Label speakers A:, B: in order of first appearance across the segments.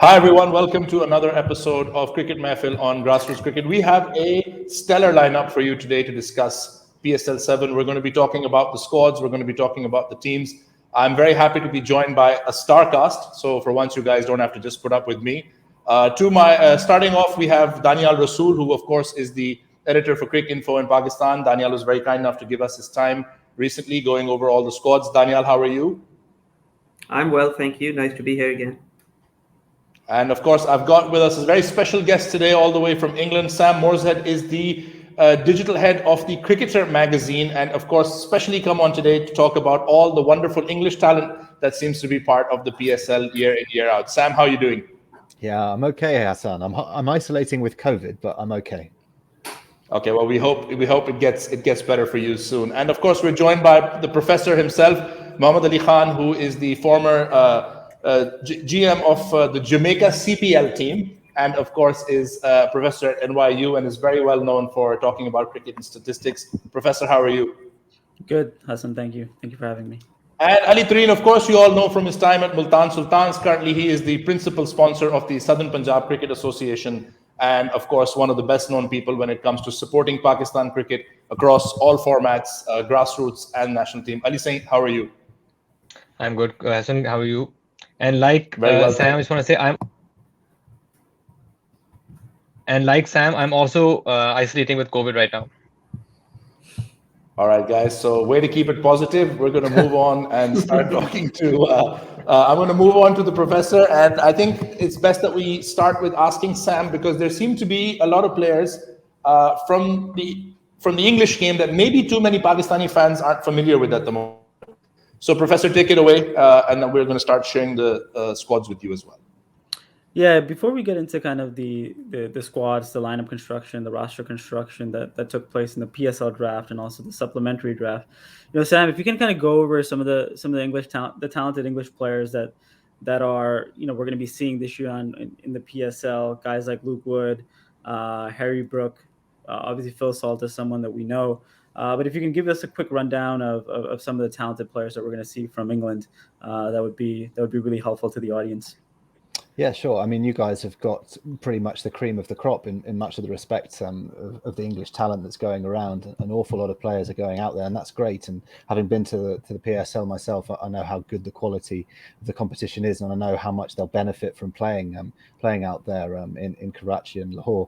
A: Hi everyone, welcome to another episode of Cricket Mahfil on Grassroots Cricket. We have a stellar lineup for you today to discuss PSL 7. We're going to be talking about the squads, we're going to be talking about the teams. I'm very happy to be joined by a star cast, so for once you guys don't have to just put up with me. Starting off, we have Danyal Rasool, who of course is the editor for Cricket Info in Pakistan. Danyal was very kind enough to give us his time recently going over all the squads. Danyal, how are you?
B: I'm well, thank you. Nice to be here again.
A: And of course, I've got with us a very special guest today, all the way from England. Sam Morshead is the digital head of the Cricketer magazine, and of course, especially come on today to talk about all the wonderful English talent that seems to be part of the PSL year in, year out. Sam, how are you doing?
C: Yeah, I'm okay, Hassan. I'm isolating with COVID, but I'm okay.
A: Okay, well, we hope it gets better for you soon. And of course, we're joined by the professor himself, Mohammad Ali Khan, who is the former GM of the Jamaica CPL team, and of course is a professor at NYU and is very well known for talking about cricket and statistics. Professor, how are you?
D: Good, Hassan. Thank you. Thank you for having me.
A: And Ali Tareen, of course, you all know from his time at Multan Sultans. Currently, he is the principal sponsor of the Southern Punjab Cricket Association, and of course, one of the best known people when it comes to supporting Pakistan cricket across all formats, grassroots and national team. Ali Saint, how are you?
E: I'm good, Hassan. How are you? And like Sam, I just want to say I'm also isolating with COVID right now.
A: All right, guys. So way to keep it positive. We're going to move on and start talking to. I'm going to move on to the professor, and I think it's best that we start with asking Sam, because there seem to be a lot of players from the English game that maybe too many Pakistani fans aren't familiar with at the moment. So, Professor, take it away, and then we're going to start sharing the squads with you as well.
D: Yeah, before we get into kind of the squads, the lineup construction, the roster construction that took place in the PSL draft and also the supplementary draft, Sam, if you can kind of go over some of the English talent, the talented English players that are we're going to be seeing this year in the PSL, guys like Luke Wood, Harry Brooke, obviously Phil Salt is someone that we know. But if you can give us a quick rundown of some of the talented players that we're going to see from England, that would be really helpful to the audience.
C: Yeah, sure. I mean, you guys have got pretty much the cream of the crop in much of the respect of the English talent that's going around. An awful lot of players are going out there, and that's great. And having been to the PSL myself, I know how good the quality of the competition is, and I know how much they'll benefit from playing out there in Karachi and Lahore.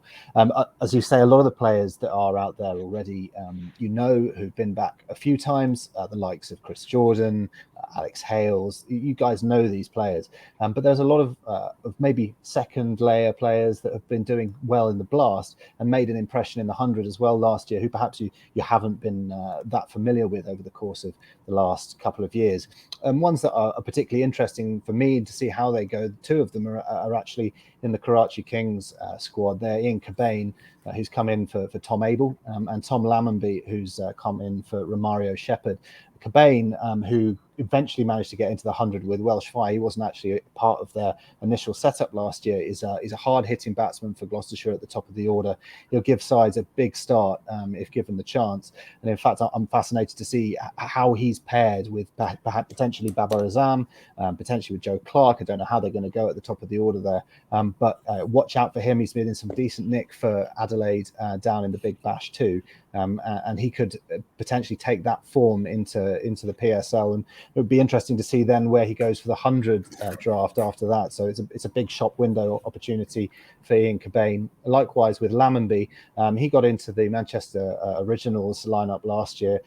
C: As you say, a lot of the players that are out there already, who've been back a few times, the likes of Chris Jordan, Alex Hales. You guys know these players, but there's a lot of maybe second layer players that have been doing well in the Blast and made an impression in the 100 as well last year, who perhaps you haven't been that familiar with over the course of the last couple of years. Ones that are particularly interesting for me to see how they go, two of them are actually in the Karachi Kings squad. They're Ian Cobain, who's come in for Tom Abel, and Tom Laminby, who's come in for Romario Shepherd. Cobain, who eventually managed to get into the 100 with Welsh Fire. He wasn't actually part of their initial setup last year. Is a hard-hitting batsman for Gloucestershire at the top of the order. He'll give sides a big start if given the chance. And in fact, I'm fascinated to see how he's paired with perhaps potentially Babar Azam, potentially with Joe Clark. I don't know how they're going to go at the top of the order there, but watch out for him. He's been in some decent nick for Adelaide down in the Big Bash too. And he could potentially take that form into the PSL, and it would be interesting to see then where he goes for the 100 draft after that. So it's a big shop window opportunity for Ian Cobain. Likewise with Laminby, he got into the Manchester Originals lineup last year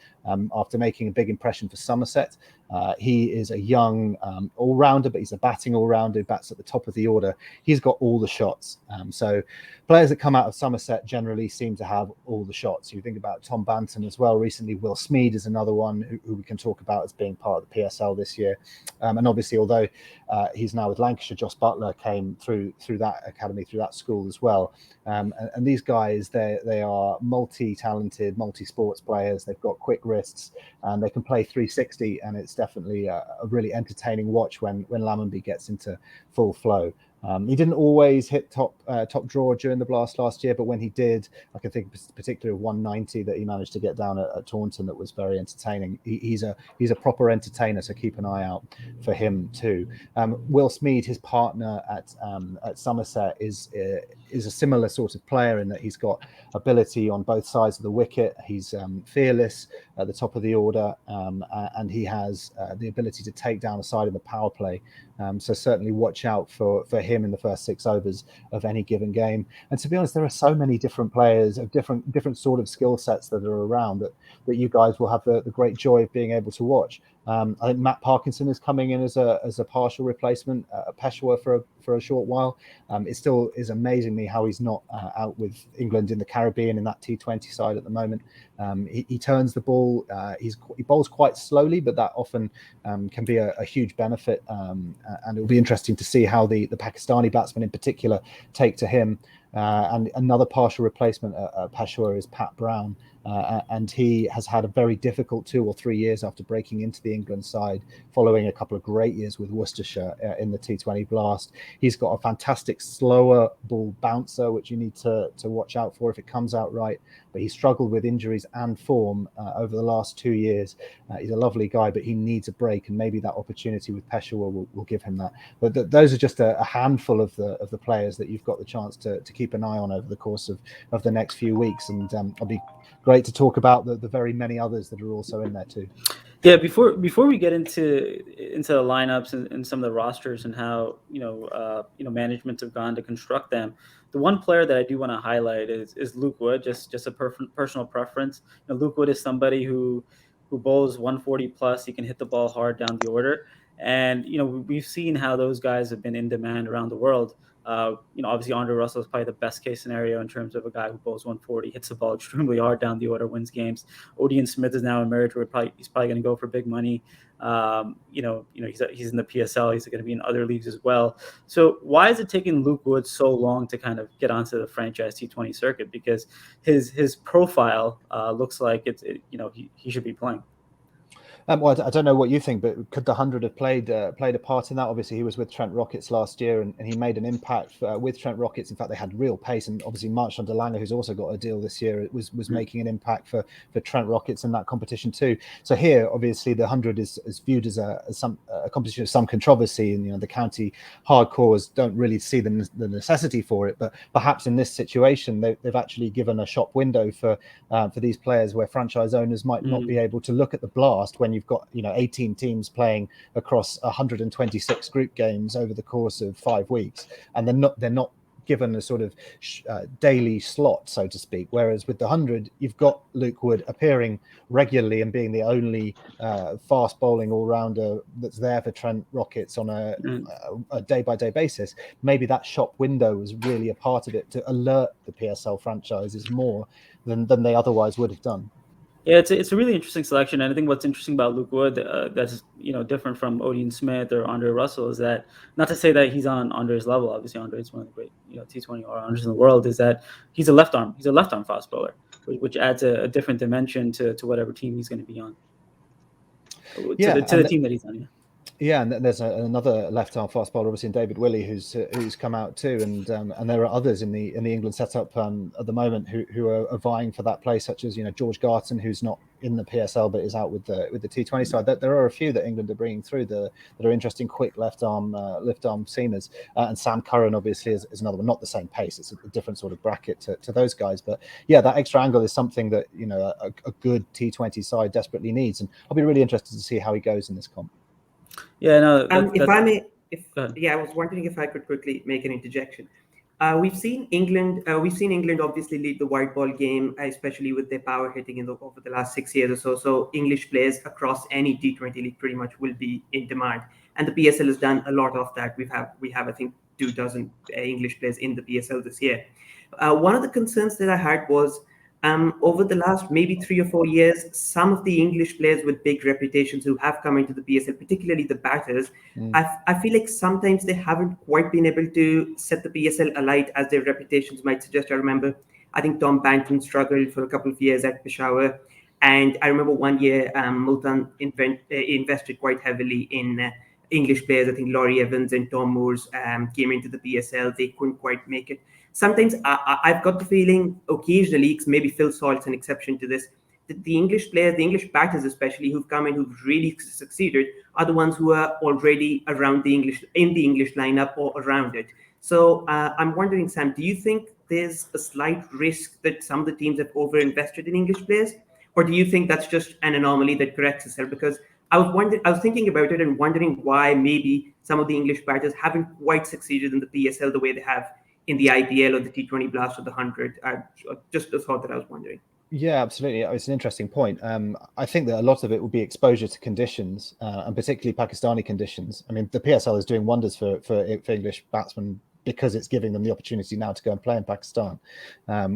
C: after making a big impression for Somerset. He is a young all-rounder, but he's a batting all-rounder who bats at the top of the order. He's got all the shots. So players that come out of Somerset generally seem to have all the shots. You think about Tom Banton as well recently. Will Smead is another one who we can talk about as being part of the PSL this year. And obviously, although he's now with Lancashire, Joss Butler came through that academy, through that school as well. And these guys, they are multi-talented, multi-sports players. They've got quick wrists and they can play 360, and it's definitely a really entertaining watch when Laminby gets into full flow. He didn't always hit top draw during the blast last year, but when he did, I can think particularly of 190 that he managed to get down at Taunton that was very entertaining. He's a proper entertainer, so keep an eye out for him too. Will Smead, his partner at Somerset, is a similar sort of player in that he's got ability on both sides of the wicket. He's fearless at the top of the order, and he has the ability to take down a side in the power play. So certainly watch out for him in the first 6 overs of any given game. And to be honest, there are so many different players of different sort of skill sets that are around that you guys will have the great joy of being able to watch. I think Matt Parkinson is coming in as a partial replacement at Peshawar for a short while. It still is amazing me how he's not out with England in the Caribbean in that T20 side at the moment. He turns the ball. He bowls quite slowly, but that often can be a huge benefit. And it'll be interesting to see how the Pakistani batsmen in particular take to him. And another partial replacement at Peshawar is Pat Brown. And he has had a very difficult 2 or 3 years after breaking into the England side, following a couple of great years with Worcestershire in the T20 Blast. He's got a fantastic slower ball bouncer, which you need to watch out for if it comes out right. But he struggled with injuries and form over the last 2 years. He's a lovely guy, but he needs a break, and maybe that opportunity with Peshawar will give him that. But those are just a handful of the players that you've got the chance to keep an eye on over the course of the next few weeks, and I'll be great to talk about the very many others that are also in there too.
D: Yeah, before we get into the lineups and some of the rosters and how managements have gone to construct them, the one player that I do want to highlight is Luke Wood. Just a personal preference. Luke Wood is somebody who bowls 140 plus. He can hit the ball hard down the order, and we've seen how those guys have been in demand around the world. Obviously Andre Russell is probably the best case scenario in terms of a guy who bowls 140, hits the ball extremely hard down the order, wins games. Odean Smith is now emerged where he's probably going to go for big money. He's in the PSL. He's going to be in other leagues as well. So why is it taking Luke Wood so long to kind of get onto the franchise T20 circuit? Because his profile looks like he should be playing.
C: Well, I don't know what you think, but could the 100 have played a part in that? Obviously, he was with Trent Rockets last year, and he made an impact with Trent Rockets. In fact, they had real pace, and obviously Marchand de Lange, who's also got a deal this year, was making an impact for Trent Rockets in that competition too. So here, obviously, the 100 is viewed as a competition of some controversy, and the county hardcores don't really see the necessity for it. But perhaps in this situation, they've actually given a shop window for these players where franchise owners might not be able to look at the blast when you've got 18 teams playing across 126 group games over the course of 5 weeks, and they're not given a sort of daily slot, so to speak. Whereas with the 100, you've got Luke Wood appearing regularly and being the only fast bowling all-rounder that's there for Trent Rockets on a day-by-day basis. Maybe that shop window was really a part of it to alert the PSL franchises more than they otherwise would have done.
D: Yeah, it's a really interesting selection, and I think what's interesting about Luke Wood that's different from Odean Smith or Andre Russell is that, not to say that he's on Andre's level. Obviously, Andre is one of the great T20 all-rounders in the world. Is that he's a left arm fast bowler, which adds a different dimension to whatever team he's going to be on. To the team that he's on. Yeah.
C: Yeah, and there's another left-arm fast bowler, obviously, in David Willey, who's come out too, and there are others in the England setup at the moment who are vying for that place, such as George Garton, who's not in the PSL but is out with the T20 side. There are a few that England are bringing through that are interesting, quick left-arm seamers, and Sam Curran obviously is another one, not the same pace. It's a different sort of bracket to those guys, but yeah, that extra angle is something that a good T20 side desperately needs, and I'll be really interested to see how he goes in this comp.
D: Yeah, no.
B: If I may, I was wondering if I could quickly make an interjection. We've seen England obviously lead the white ball game, especially with their power hitting over the last 6 years or so. So English players across any T20 league pretty much will be in demand, and the PSL has done a lot of that. We have I think 24 English players in the PSL this year. One of the concerns that I had was, over the last maybe 3 or 4 years, some of the English players with big reputations who have come into the PSL, particularly the batters, I feel like sometimes they haven't quite been able to set the PSL alight as their reputations might suggest. I think Tom Banton struggled for a couple of years at Peshawar, and I remember one year Multan invested quite heavily in English players. I think Laurie Evans and Tom Moores came into the PSL. They couldn't quite make it. Sometimes I've got the feeling occasionally, maybe Phil Salt's an exception to this, that the English players, the English batters especially, who've come in, who've really succeeded, are the ones who are already around in the English lineup or around it. So I'm wondering, Sam, do you think there's a slight risk that some of the teams have overinvested in English players? Or do you think that's just an anomaly that corrects itself? Because I was thinking about it and wondering why maybe some of the English batters haven't quite succeeded in the PSL the way they have in the IPL or the T20 Blast or the 100. Just a thought that I was wondering.
C: Yeah, absolutely. It's an interesting point. I think that a lot of it will be exposure to conditions, and particularly Pakistani conditions. I mean, the PSL is doing wonders for English batsmen because it's giving them the opportunity now to go and play in Pakistan,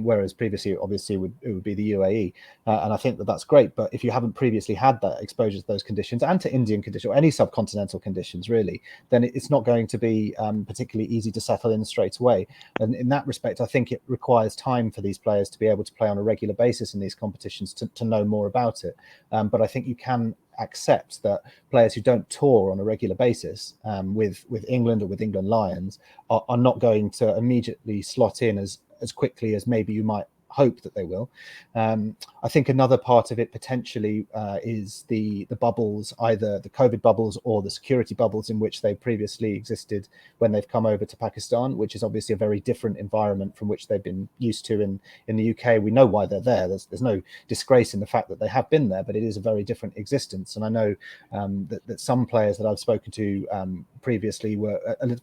C: whereas previously, obviously, it would be the UAE. And I think that that's great. But if you haven't previously had that exposure to those conditions and to Indian conditions or any subcontinental conditions, really, then it's not going to be particularly easy to settle in straight away. And in that respect, I think it requires time for these players to be able to play on a regular basis in these competitions to know more about it. But I think you can accept that players who don't tour on a regular basis with England or with England Lions are not going to immediately slot in as quickly as maybe you might hope that they will. I think another part of it potentially is the bubbles, either the COVID bubbles or the security bubbles in which they previously existed when they've come over to Pakistan, which is obviously a very different environment from which they've been used to in the UK. We know why they're there. There's no disgrace in the fact that they have been there, but it is a very different existence. And I know that some players that I've spoken to previously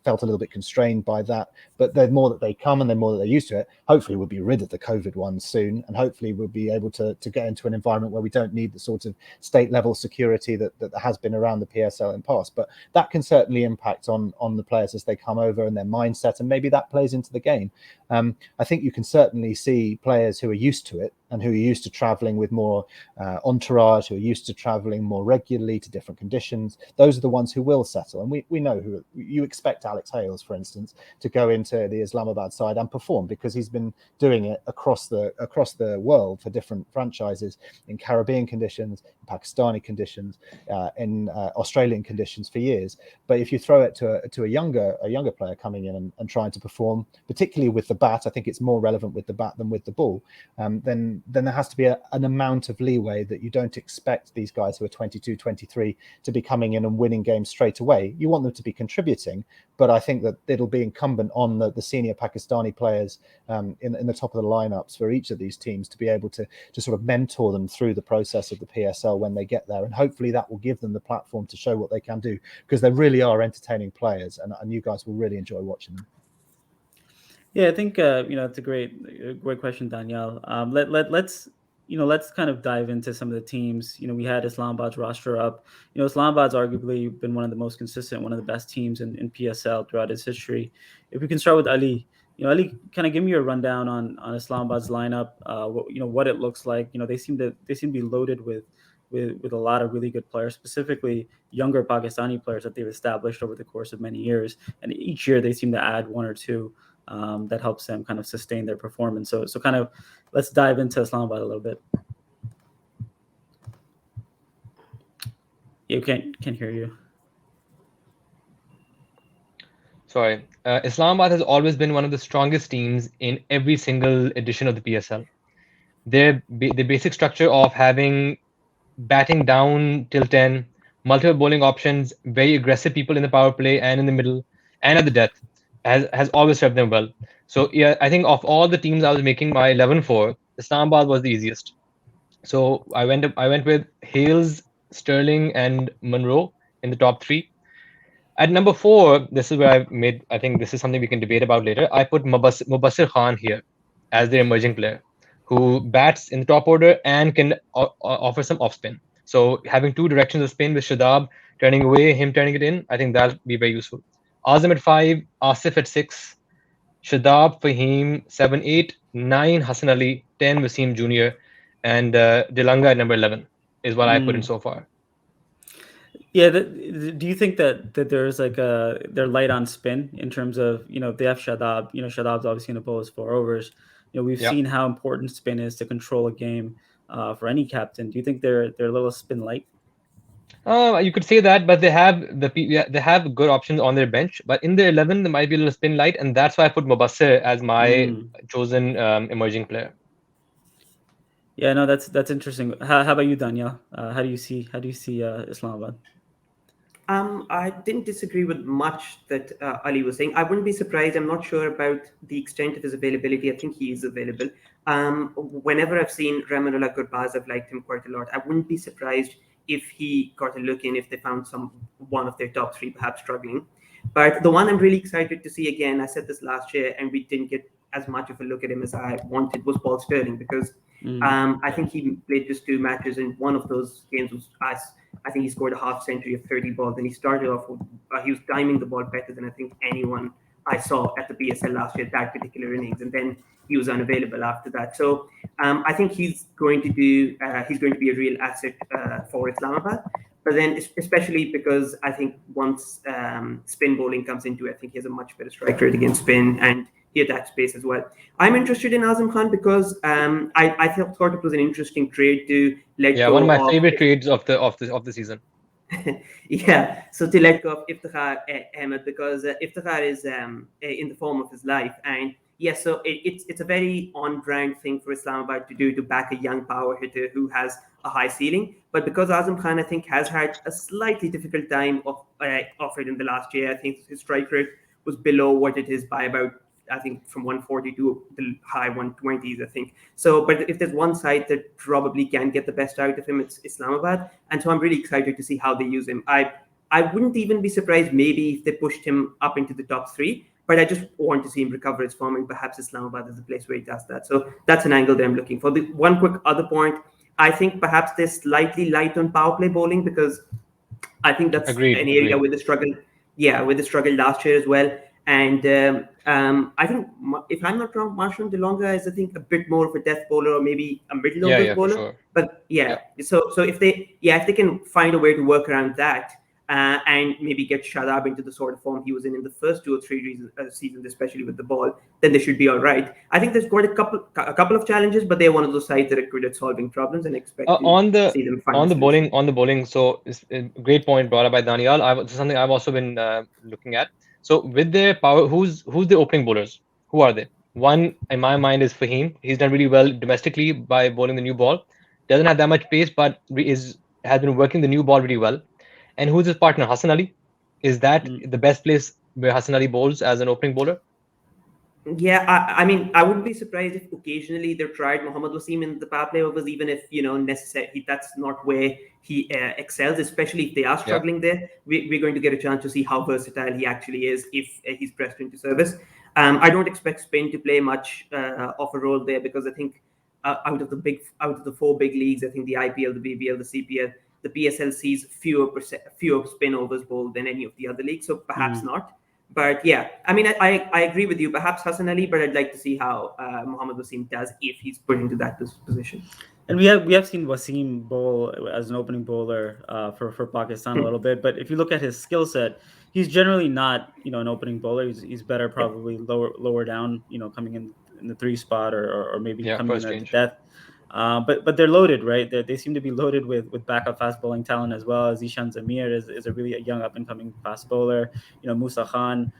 C: felt a little bit constrained by that, but the more that they come and the more that they're used to it, hopefully we'll be rid of the COVID ones soon, and hopefully we'll be able to get into an environment where we don't need the sort of state level security that has been around the PSL in the past. But that can certainly impact on the players as they come over and their mindset, and maybe that plays into the game. I think you can certainly see players who are used to it and who are used to traveling with more entourage, who are used to traveling more regularly to different conditions. Those are the ones who will settle. And we know who you expect. Alex Hales, for instance, to go into the Islamabad side and perform because he's been doing it across the world for different franchises in Caribbean conditions, in Pakistani conditions, in Australian conditions for years. But if you throw it to a younger player coming in and trying to perform, particularly with the bat, I think it's more relevant with the bat than with the ball, then there has to be an amount of leeway that you don't expect these guys who are 22, 23 to be coming in and winning games straight away. You want them to be contributing, but I think that it'll be incumbent on the senior Pakistani players in the top of the lineups for each of these teams to be able to sort of mentor them through the process of the PSL when they get there. And hopefully that will give them the platform to show what they can do, because they really are entertaining players, and you guys will really enjoy watching them.
D: Yeah, I think it's a great question, Danyal. Let's kind of dive into some of the teams. We had Islamabad's roster up. Islamabad's arguably been one of the most consistent, one of the best teams in PSL throughout its history. If we can start with Ali, Ali, kind of give me a rundown on Islamabad's lineup. What it looks like. They seem to be loaded with a lot of really good players, specifically younger Pakistani players that they've established over the course of many years. And each year they seem to add one or two that helps them kind of sustain their performance. So kind of let's dive into Islamabad a little bit. You can't hear you.
E: Sorry. Islamabad has always been one of the strongest teams in every single edition of the PSL. The basic structure of having batting down till 10, multiple bowling options, very aggressive people in the power play and in the middle and at the death has always served them well. So yeah, I think of all the teams I was making my 11 for, Islamabad was the easiest. So I went with Hales, Sterling, and Monroe in the top 3. At number 4, this is where I think this is something we can debate about later. I put Mubassir Khan here as the emerging player who bats in the top order and can offer some off spin. So having 2 directions of spin with Shadab turning away, him turning it in, I think that'll be very useful. Azam at 5, Asif at 6, Shadab, Fahim 7, 8, 9, Hassan Ali, 10, Wasim Jr., and Dilanga at number 11 is what I put in so far.
D: Yeah, do you think that there's like they're light on spin in terms of they have Shadab. Shadab's obviously going to bowl his 4 overs. We've seen how important spin is to control a game for any captain. Do you think they're a little spin light?
E: You could say that, but they have good options on their bench. But in the 11, there might be a little spin light, and that's why I put Mubassir as my chosen emerging player.
D: Yeah, no, that's interesting. How about you, Danyal? How do you see Islamabad?
B: I didn't disagree with much that Ali was saying. I wouldn't be surprised. I'm not sure about the extent of his availability. I think he is available. Whenever I've seen Ramanullah Gurbaz, I've liked him quite a lot. I wouldn't be surprised if he got a look in, if they found one of their top three perhaps struggling. But the one I'm really excited to see again, I said this last year, and we didn't get as much of a look at him as I wanted, was Paul Sterling, because I think he played just 2 matches, and one of those games was us. I think he scored a half century of 30 balls, and he started off with, he was timing the ball better than I think anyone I saw at the PSL last year, that particular innings, and then he was unavailable after that. So I think he's going to be a real asset for Islamabad. But then, especially because I think once spin bowling comes into it, I think he has a much better strike rate against spin, and he attacks pace as well. I'm interested in Azam Khan because I thought it was an interesting trade to let go.
E: Yeah, one of my favorite trades of the season.
B: Yeah, so to let go of Iftikhar Ahmed, because Iftikhar is in the form of his life, and yes, so it's a very on-brand thing for Islamabad to do, to back a young power hitter who has a high ceiling. But because Azam Khan, I think, has had a slightly difficult time of it in the last year, I think his strike rate was below what it is by about, I think, from 140 to the high 120s, I think. So, but if there's one side that probably can get the best out of him, it's Islamabad. And so I'm really excited to see how they use him. I wouldn't even be surprised maybe if they pushed him up into the top 3, but I just want to see him recover his form, and perhaps Islamabad is the place where he does that. So that's an angle that I'm looking for. The one quick other point, I think perhaps they're slightly light on power play bowling, because I think that's an area with the struggle. Yeah, with the struggle last year as well. And I think, if I'm not wrong, Marshall DeLonga is, I think, a bit more of a death bowler, or maybe a middle order bowler.
E: For sure.
B: But so if they can find a way to work around that, and maybe get Shadab into the sort of form he was in the first 2 or 3 seasons, especially with the ball, then they should be all right. I think there's quite a couple of challenges, but they're one of those sides that are good at solving problems, and expect to see them find
E: on the bowling. So it's a great point brought up by Danyal. Something I've also been looking at. So with their power, who's the opening bowlers? Who are they? One in my mind is Fahim. He's done really well domestically by bowling the new ball. Doesn't have that much pace, but has been working the new ball really well. And who's his partner? Hassan Ali. Is that the best place where Hassan Ali bowls as an opening bowler?
B: Yeah, I mean, I wouldn't be surprised if occasionally they've tried Mohammad Wasim in the power play overs, even if, necessarily that's not where he excels, especially if they are struggling there. We're going to get a chance to see how versatile he actually is if he's pressed into service. I don't expect spin to play much of a role there, because I think out of the 4 big leagues, I think the IPL, the BBL, the CPL, the PSL sees fewer spin overs bowled than any of the other leagues, so perhaps not. But yeah, I mean, I agree with you. Perhaps Hassan Ali, but I'd like to see how Mohammad Wasim does if he's put into that position.
D: And we have seen Wasim bowl as an opening bowler for Pakistan a little bit, but if you look at his skill set, he's generally not an opening bowler. He's better probably lower down, coming in the 3 spot or maybe coming in at the death. But they're loaded, right? They seem to be loaded with backup fast bowling talent as well. Zishan Zamir is a really young up and coming fast bowler. Musa Khan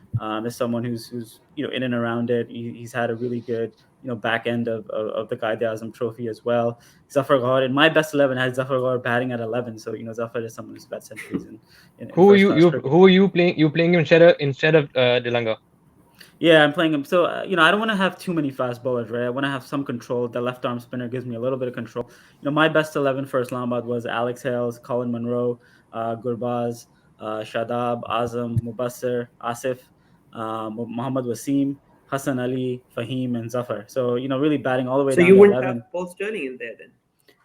D: is someone who's in and around it. He's had a really good back end of the Qaid Azam Trophy as well. Zafar Gaur, in my best 11, has Zafar Gaur batting at 11. So Zafar is someone who's got centuries in
E: who are you playing? You playing him instead of DeLonga?
D: Yeah, I'm playing him. So, I don't want to have too many fast bowlers, right? I want to have some control. The left arm spinner gives me a little bit of control. My best 11 for Islamabad was Alex Hales, Colin Munro, Gurbaz, Shadab, Azam, Mubassir, Asif, Muhammad Wasim, Hassan Ali, Fahim, and Zafar. So, really batting all the way down to 11. So you wouldn't have
B: Paul Sterling in there then?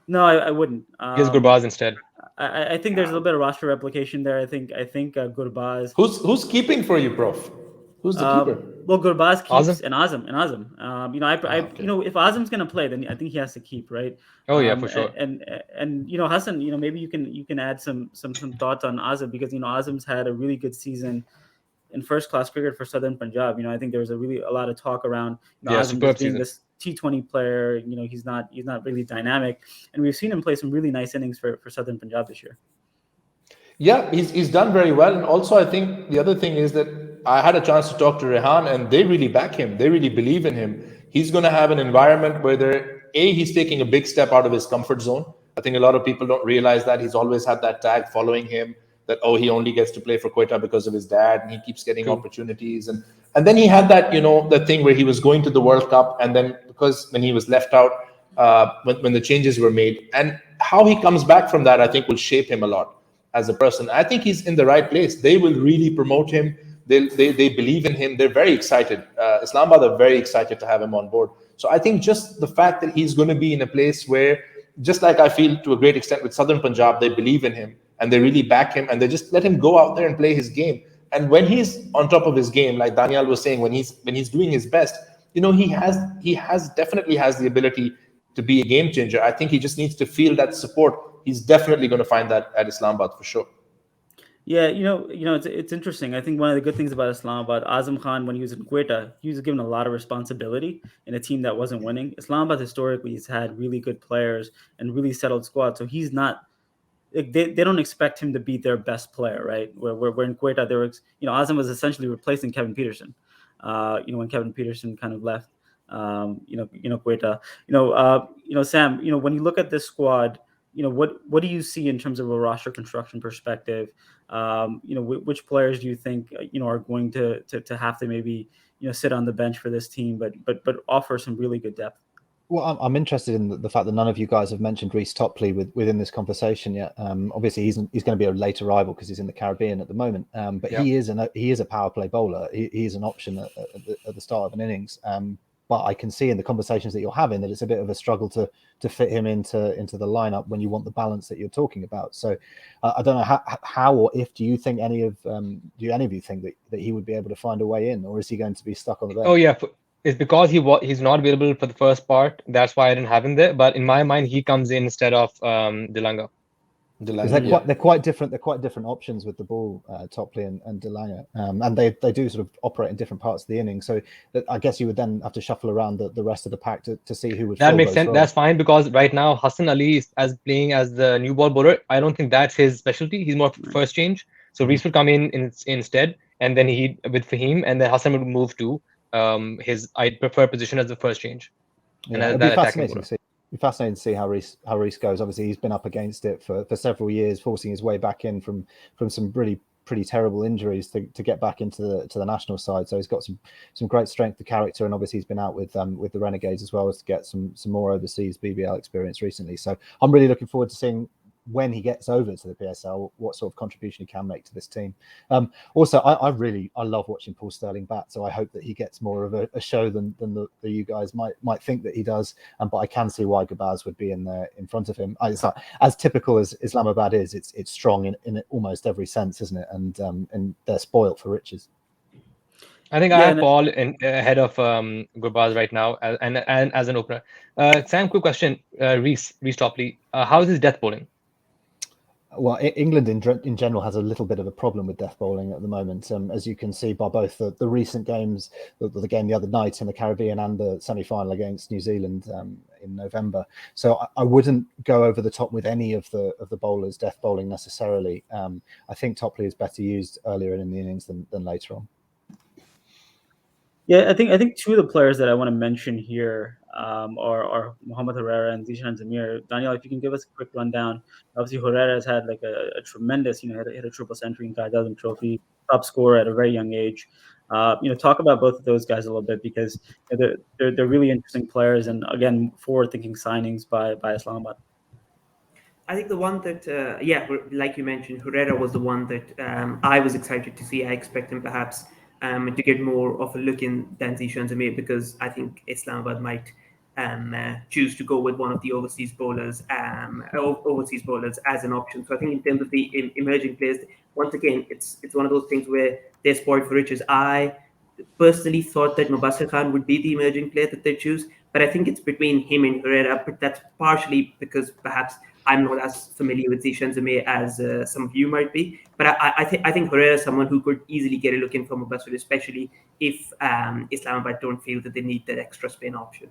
D: No, I wouldn't.
E: Here's Gurbaz instead.
D: I think there's a little bit of roster replication there. I think Gurbaz.
A: Who's keeping for you, Prof? Who's the keeper?
D: Well, Gurbaz keeps
E: Azam?
D: and Azam. If Azam's gonna play, then I think he has to keep, right?
E: Oh yeah, for sure.
D: And Hassan, maybe you can add some thoughts on Azam, because Azam's had a really good season in first class cricket for Southern Punjab. I think there was a lot of talk around Azam just being this T20 player. He's not really dynamic, and we've seen him play some really nice innings for Southern Punjab this year.
A: Yeah, he's done very well. And also, I think the other thing is that I had a chance to talk to Rehan, and they really back him. They really believe in him. He's going to have an environment where he's taking a big step out of his comfort zone. I think a lot of people don't realize that he's always had that tag following him, that he only gets to play for Quetta because of his dad, and he keeps getting opportunities. And then he had that that thing where he was going to the World Cup, and then because when he was left out when the changes were made, and how he comes back from that, I think will shape him a lot as a person. I think he's in the right place. They will really promote him. They believe in him. They're very excited. Islamabad are very excited to have him on board. So I think just the fact that he's going to be in a place where, just like I feel to a great extent with Southern Punjab, they believe in him and they really back him and they just let him go out there and play his game. And when he's on top of his game, like Danyal was saying, when he's doing his best, he definitely has the ability to be a game changer. I think he just needs to feel that support. He's definitely going to find that at Islamabad for sure.
D: Yeah, it's interesting. I think one of the good things about Islamabad, Azam Khan, when he was in Quetta, he was given a lot of responsibility in a team that wasn't winning. Islamabad historically has had really good players and really settled squad, so he's not. They don't expect him to be their best player, right? Where in Quetta, Azam was essentially replacing Kevin Peterson. When Kevin Peterson kind of left, Quetta. Sam. When you look at this squad, what do you see in terms of a roster construction perspective? Which players do you think are going to have to maybe sit on the bench for this team, but offer some really good depth?
C: Well, I'm interested in the fact that none of you guys have mentioned Reece Topley within this conversation yet. Obviously, he's going to be a later rival because he's in the Caribbean at the moment. But he is a power play bowler. He's an option at the start of an innings. But I can see in the conversations that you're having that it's a bit of a struggle to fit him into the lineup when you want the balance that you're talking about. So I don't know how or if do you think any of you think that he would be able to find a way in, or is he going to be stuck on the bench?
E: Oh yeah, it's because he's not available for the first part. That's why I didn't have him there. But in my mind, he comes in instead of Delanga.
C: They're quite different. They're quite different options with the ball, Topley and Delanga, and they do sort of operate in different parts of the inning. So I guess you would then have to shuffle around the rest of the pack to see who would.
E: That makes sense. Roles. That's fine because right now Hassan Ali is playing as the new ball bowler. I don't think that's his specialty. He's more first change. So Reece would come in instead, and then he with Fahim, and then Hassan would move to his I'd prefer position as the first change.
C: Yeah, it'd be fascinating to see. Fascinating to see how Reece goes. Obviously, he's been up against it for several years, forcing his way back in from some pretty terrible injuries to get back into the national side. So he's got some great strength of character, and obviously he's been out with the Renegades as well as to get some more overseas BBL experience recently. So I'm really looking forward to seeing when he gets over to the PSL, what sort of contribution he can make to this team. Also, I love watching Paul Sterling bat, so I hope that he gets more of a show than the you guys might think that he does. But I can see why Gabaz would be in there in front of him. It's like, as typical as Islamabad is, it's strong in almost every sense, isn't it? And they're spoilt for riches.
E: I think I have Paul ahead of Gurbaz right now, and as an opener. Sam, quick question: Reece Topley, how is his death bowling?
C: Well, England in general has a little bit of a problem with death bowling at the moment, as you can see by both the recent games, the game the other night in the Caribbean and the semi-final against New Zealand in November. So I wouldn't go over the top with any of the bowlers death bowling necessarily. I think Topley is better used earlier in the innings than later on.
D: Yeah, I think two of the players that I want to mention here are Mohammad Herrera and Zishan Zamir. Danyal, if you can give us a quick rundown. Obviously, Herrera has had like a tremendous, hit a triple century in Qaeda Azam Trophy, top scorer at a very young age. Talk about both of those guys a little bit because they're really interesting players and again forward-thinking signings by Islamabad.
B: I think the one that, like you mentioned, Herrera was the one that I was excited to see. I expect him perhaps to get more of a look in than Zishan Zamir because I think Islamabad might choose to go with one of the overseas bowlers as an option. So I think in terms of the emerging players, once again, it's one of those things where they're spoiled for riches. I personally thought that Mubassir Khan would be the emerging player that they choose, but I think it's between him and Herrera. But that's partially because perhaps I'm not as familiar with Zishan Zamir as some of you might be. But I think Herrera is someone who could easily get a look in from Mubassir, especially if Islamabad don't feel that they need that extra spin option.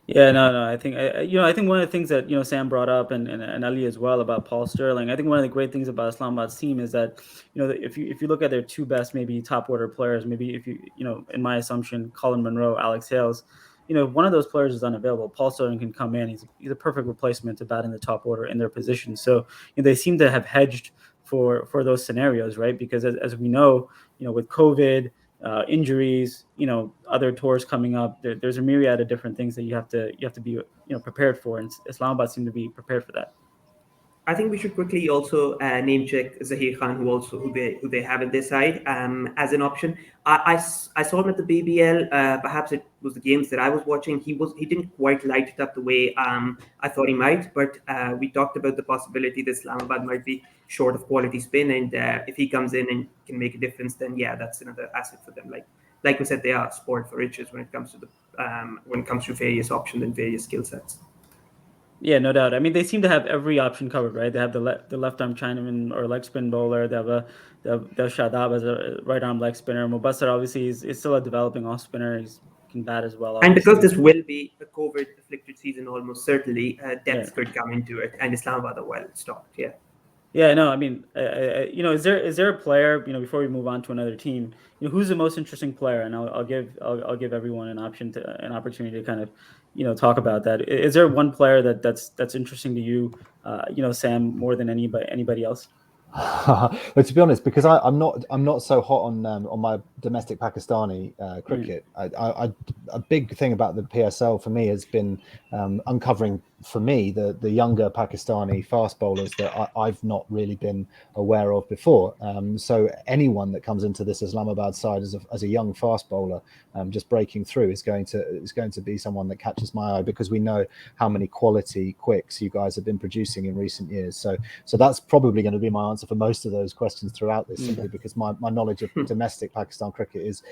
D: Yeah, no. I think I think one of the things that Sam brought up and Ali as well about Paul Sterling. I think one of the great things about Islamabad's team is that if you look at their two best maybe top order players, maybe if in my assumption, Colin Monroe, Alex Hales, one of those players is unavailable. Paul Sterling can come in. He's a perfect replacement to bat in the top order in their position. So they seem to have hedged for those scenarios, right? Because as we know, with COVID, injuries, other tours coming up. There's a myriad of different things that you have to be prepared for, and Islamabad seem to be prepared for that.
B: I think we should quickly also name check Zahir Khan, who they have in their side as an option. I saw him at the BBL. Perhaps it was the games that I was watching. He didn't quite light it up the way I thought he might. But we talked about the possibility that Islamabad might be short of quality spin, and if he comes in and can make a difference, then yeah, that's another asset for them. Like we said, they are spoiled for riches when it comes to various options and various skill sets.
D: Yeah, no doubt. I mean, they seem to have every option covered, right? They have the left arm Chinaman or leg spin bowler. They have Shadab as a right arm leg spinner. Mubassar obviously is still a developing off spinner. He can bat as well.
B: And
D: Obviously.
B: because this will be a COVID afflicted season, almost certainly depth could come into it, and Islamabad are well stocked. Yeah.
D: Yeah, no, I mean, is there a player, before we move on to another team, who's the most interesting player? And I'll give everyone an opportunity to kind of, talk about that. Is there one player that's interesting to you, Sam, more than anybody else?
C: But to be honest, because I'm not so hot on my domestic Pakistani cricket. A big thing about the PSL for me has been uncovering for me the younger Pakistani fast bowlers that I've not really been aware of before. So anyone that comes into this Islamabad side as a young fast bowler, just breaking through is going to be someone that catches my eye, because we know how many quality quicks you guys have been producing in recent years. So that's probably going to be my answer for most of those questions throughout this, simply because my knowledge of domestic Pakistan cricket is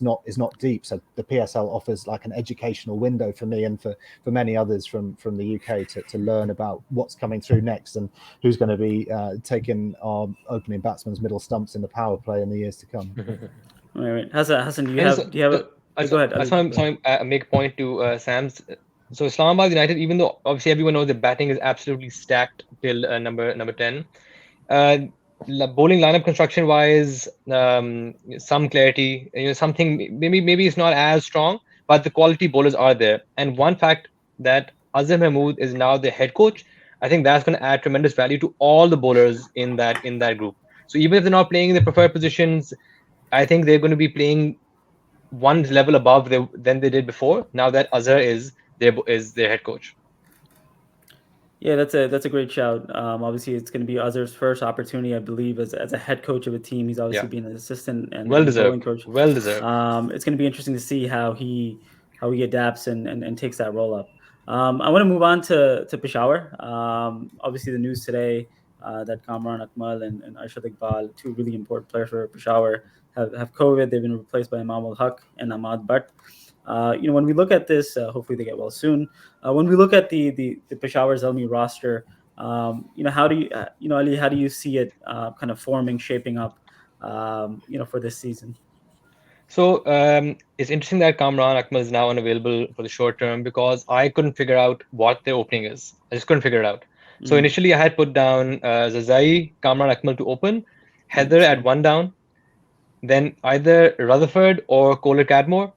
C: not deep. So the PSL offers like an educational window for me and for many others from the UK to learn about what's coming through next and who's going to be taking our opening batsmen's middle stumps in the power play in the years to come.
D: All right, Hassan, do you have go ahead.
E: I just want to make a point to Sam's. So Islamabad United, even though obviously everyone knows the batting is absolutely stacked till number 10, bowling lineup construction wise, some clarity, something maybe it's not as strong, but the quality bowlers are there. And one fact that Azam Mahmood is now the head coach, I think that's going to add tremendous value to all the bowlers in that group. So even if they're not playing in the preferred positions, I think they're going to be playing one level above than they did before. Now that Azhar is their head coach.
D: Yeah, that's a great shout. Obviously, it's going to be Azhar's first opportunity, I believe, as a head coach of a team. He's obviously been an assistant and bowling coach.
E: Well deserved.
D: It's going to be interesting to see how he adapts and takes that role up. I want to move on to Peshawar. Obviously, the news today that Kamran Akmal and Arshad Iqbal, two really important players for Peshawar, have COVID. They've been replaced by Imam ul Haq and Ahmad Bhatt. When we look at this, hopefully they get well soon. When we look at the Peshawar Zalmi roster, how do you, Ali, how do you see it kind of forming, shaping up, for this season?
E: So it's interesting that Kamran Akmal is now unavailable for the short term, because I couldn't figure out what their opening is. I just couldn't figure it out. So initially I had put down Zazai, Kamran Akmal to open, Heather at one down, then either Rutherford or Kohler Cadmore.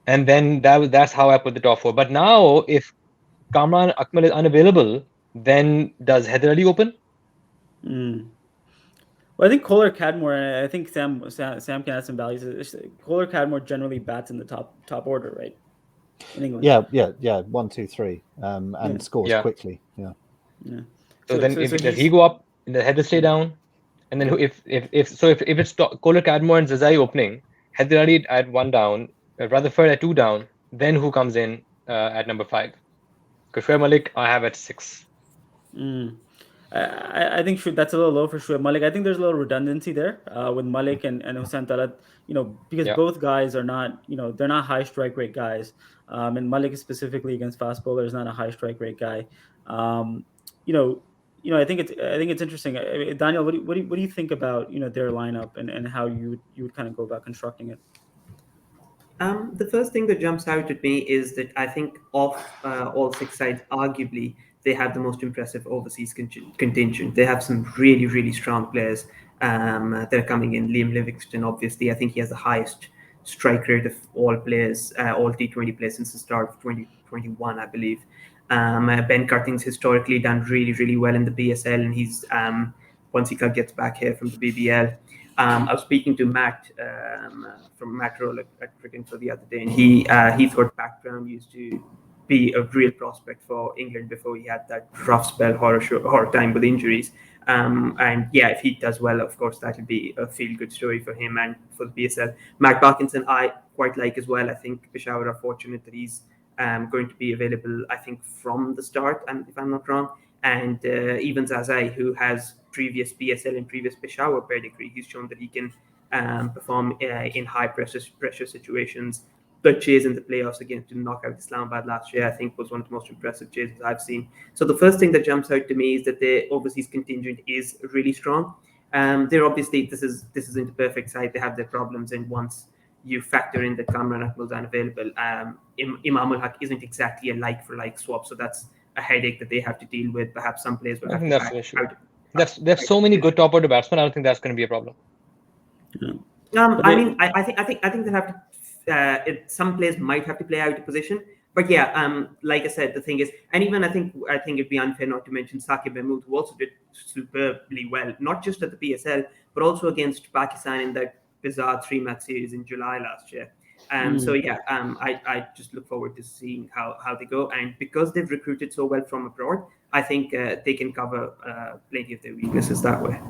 E: And then that's how I put the top four. But now, if Kamran Akmal is unavailable, then does Heather Ali open?
D: Well, I think Kohler Cadmore. I think Sam can add some values. Kohler Cadmore generally bats in the top order, right?
C: In England. Yeah. 1, 2, 3, and scores quickly. Yeah.
E: So does he go up? And the Heather stay down? And then if it's Kohler Cadmore and Zazai opening, Heather Ali at 1 down, Rutherford at 2 down, then who comes in at number 5? Shoaib Malik, I have at 6.
D: I think that's a little low for Shoaib Malik. I think there's a little redundancy there with Malik and Hussain Talat, because both guys are not, they're not high strike rate guys. And Malik specifically against fast bowler is not a high strike rate guy. I think it's interesting. Danyal, what do you think about their lineup and how you would kind of go about constructing it?
B: The first thing that jumps out at me is that I think of all six sides, arguably, they have the most impressive overseas contingent. They have some really, really strong players that are coming in. Liam Livingston, obviously, I think he has the highest strike rate of all players, all T20 players since the start of 2021, I believe. Ben Cutting's historically done really, really well in the PSL, and he's once he gets back here from the BBL. I was speaking to Matt from Matt Roll at Cricket for the other day, and he thought Pat Brown used to be a real prospect for England before he had that rough spell, horror time with injuries. And yeah, if he does well, of course, that'll be a feel-good story for him and for the PSL. Matt Parkinson, I quite like as well. I think Peshawar are fortunate that he's going to be available, I think, from the start, if I'm not wrong. And even Zazai, who has previous PSL and previous Peshawar pedigree, he's shown that he can perform in high pressure situations. The chase in the playoffs against to knock out Islamabad last year, I think, was one of the most impressive chases I've seen. So the first thing that jumps out to me is that the overseas contingent is really strong. They're obviously this isn't a perfect side. They have their problems, and once you factor in that Kamran Akmal's unavailable, Imam ul Haq isn't exactly a like-for-like swap, so that's a headache that they have to deal with. Perhaps some players will
E: I
B: have
E: think
B: to
E: that's an issue. There's so many good top order batsmen. I don't think that's going to be a problem.
B: I mean, I think they have to. Some players might have to play out of position, but yeah, like I said, the thing is, and even I think it'd be unfair not to mention Saqib Mahmood, who also did superbly well, not just at the PSL, but also against Pakistan in that bizarre 3-match series in July last year. So yeah, I just look forward to seeing how they go, and because they've recruited so well from abroad, I think they can cover plenty of their weaknesses that way.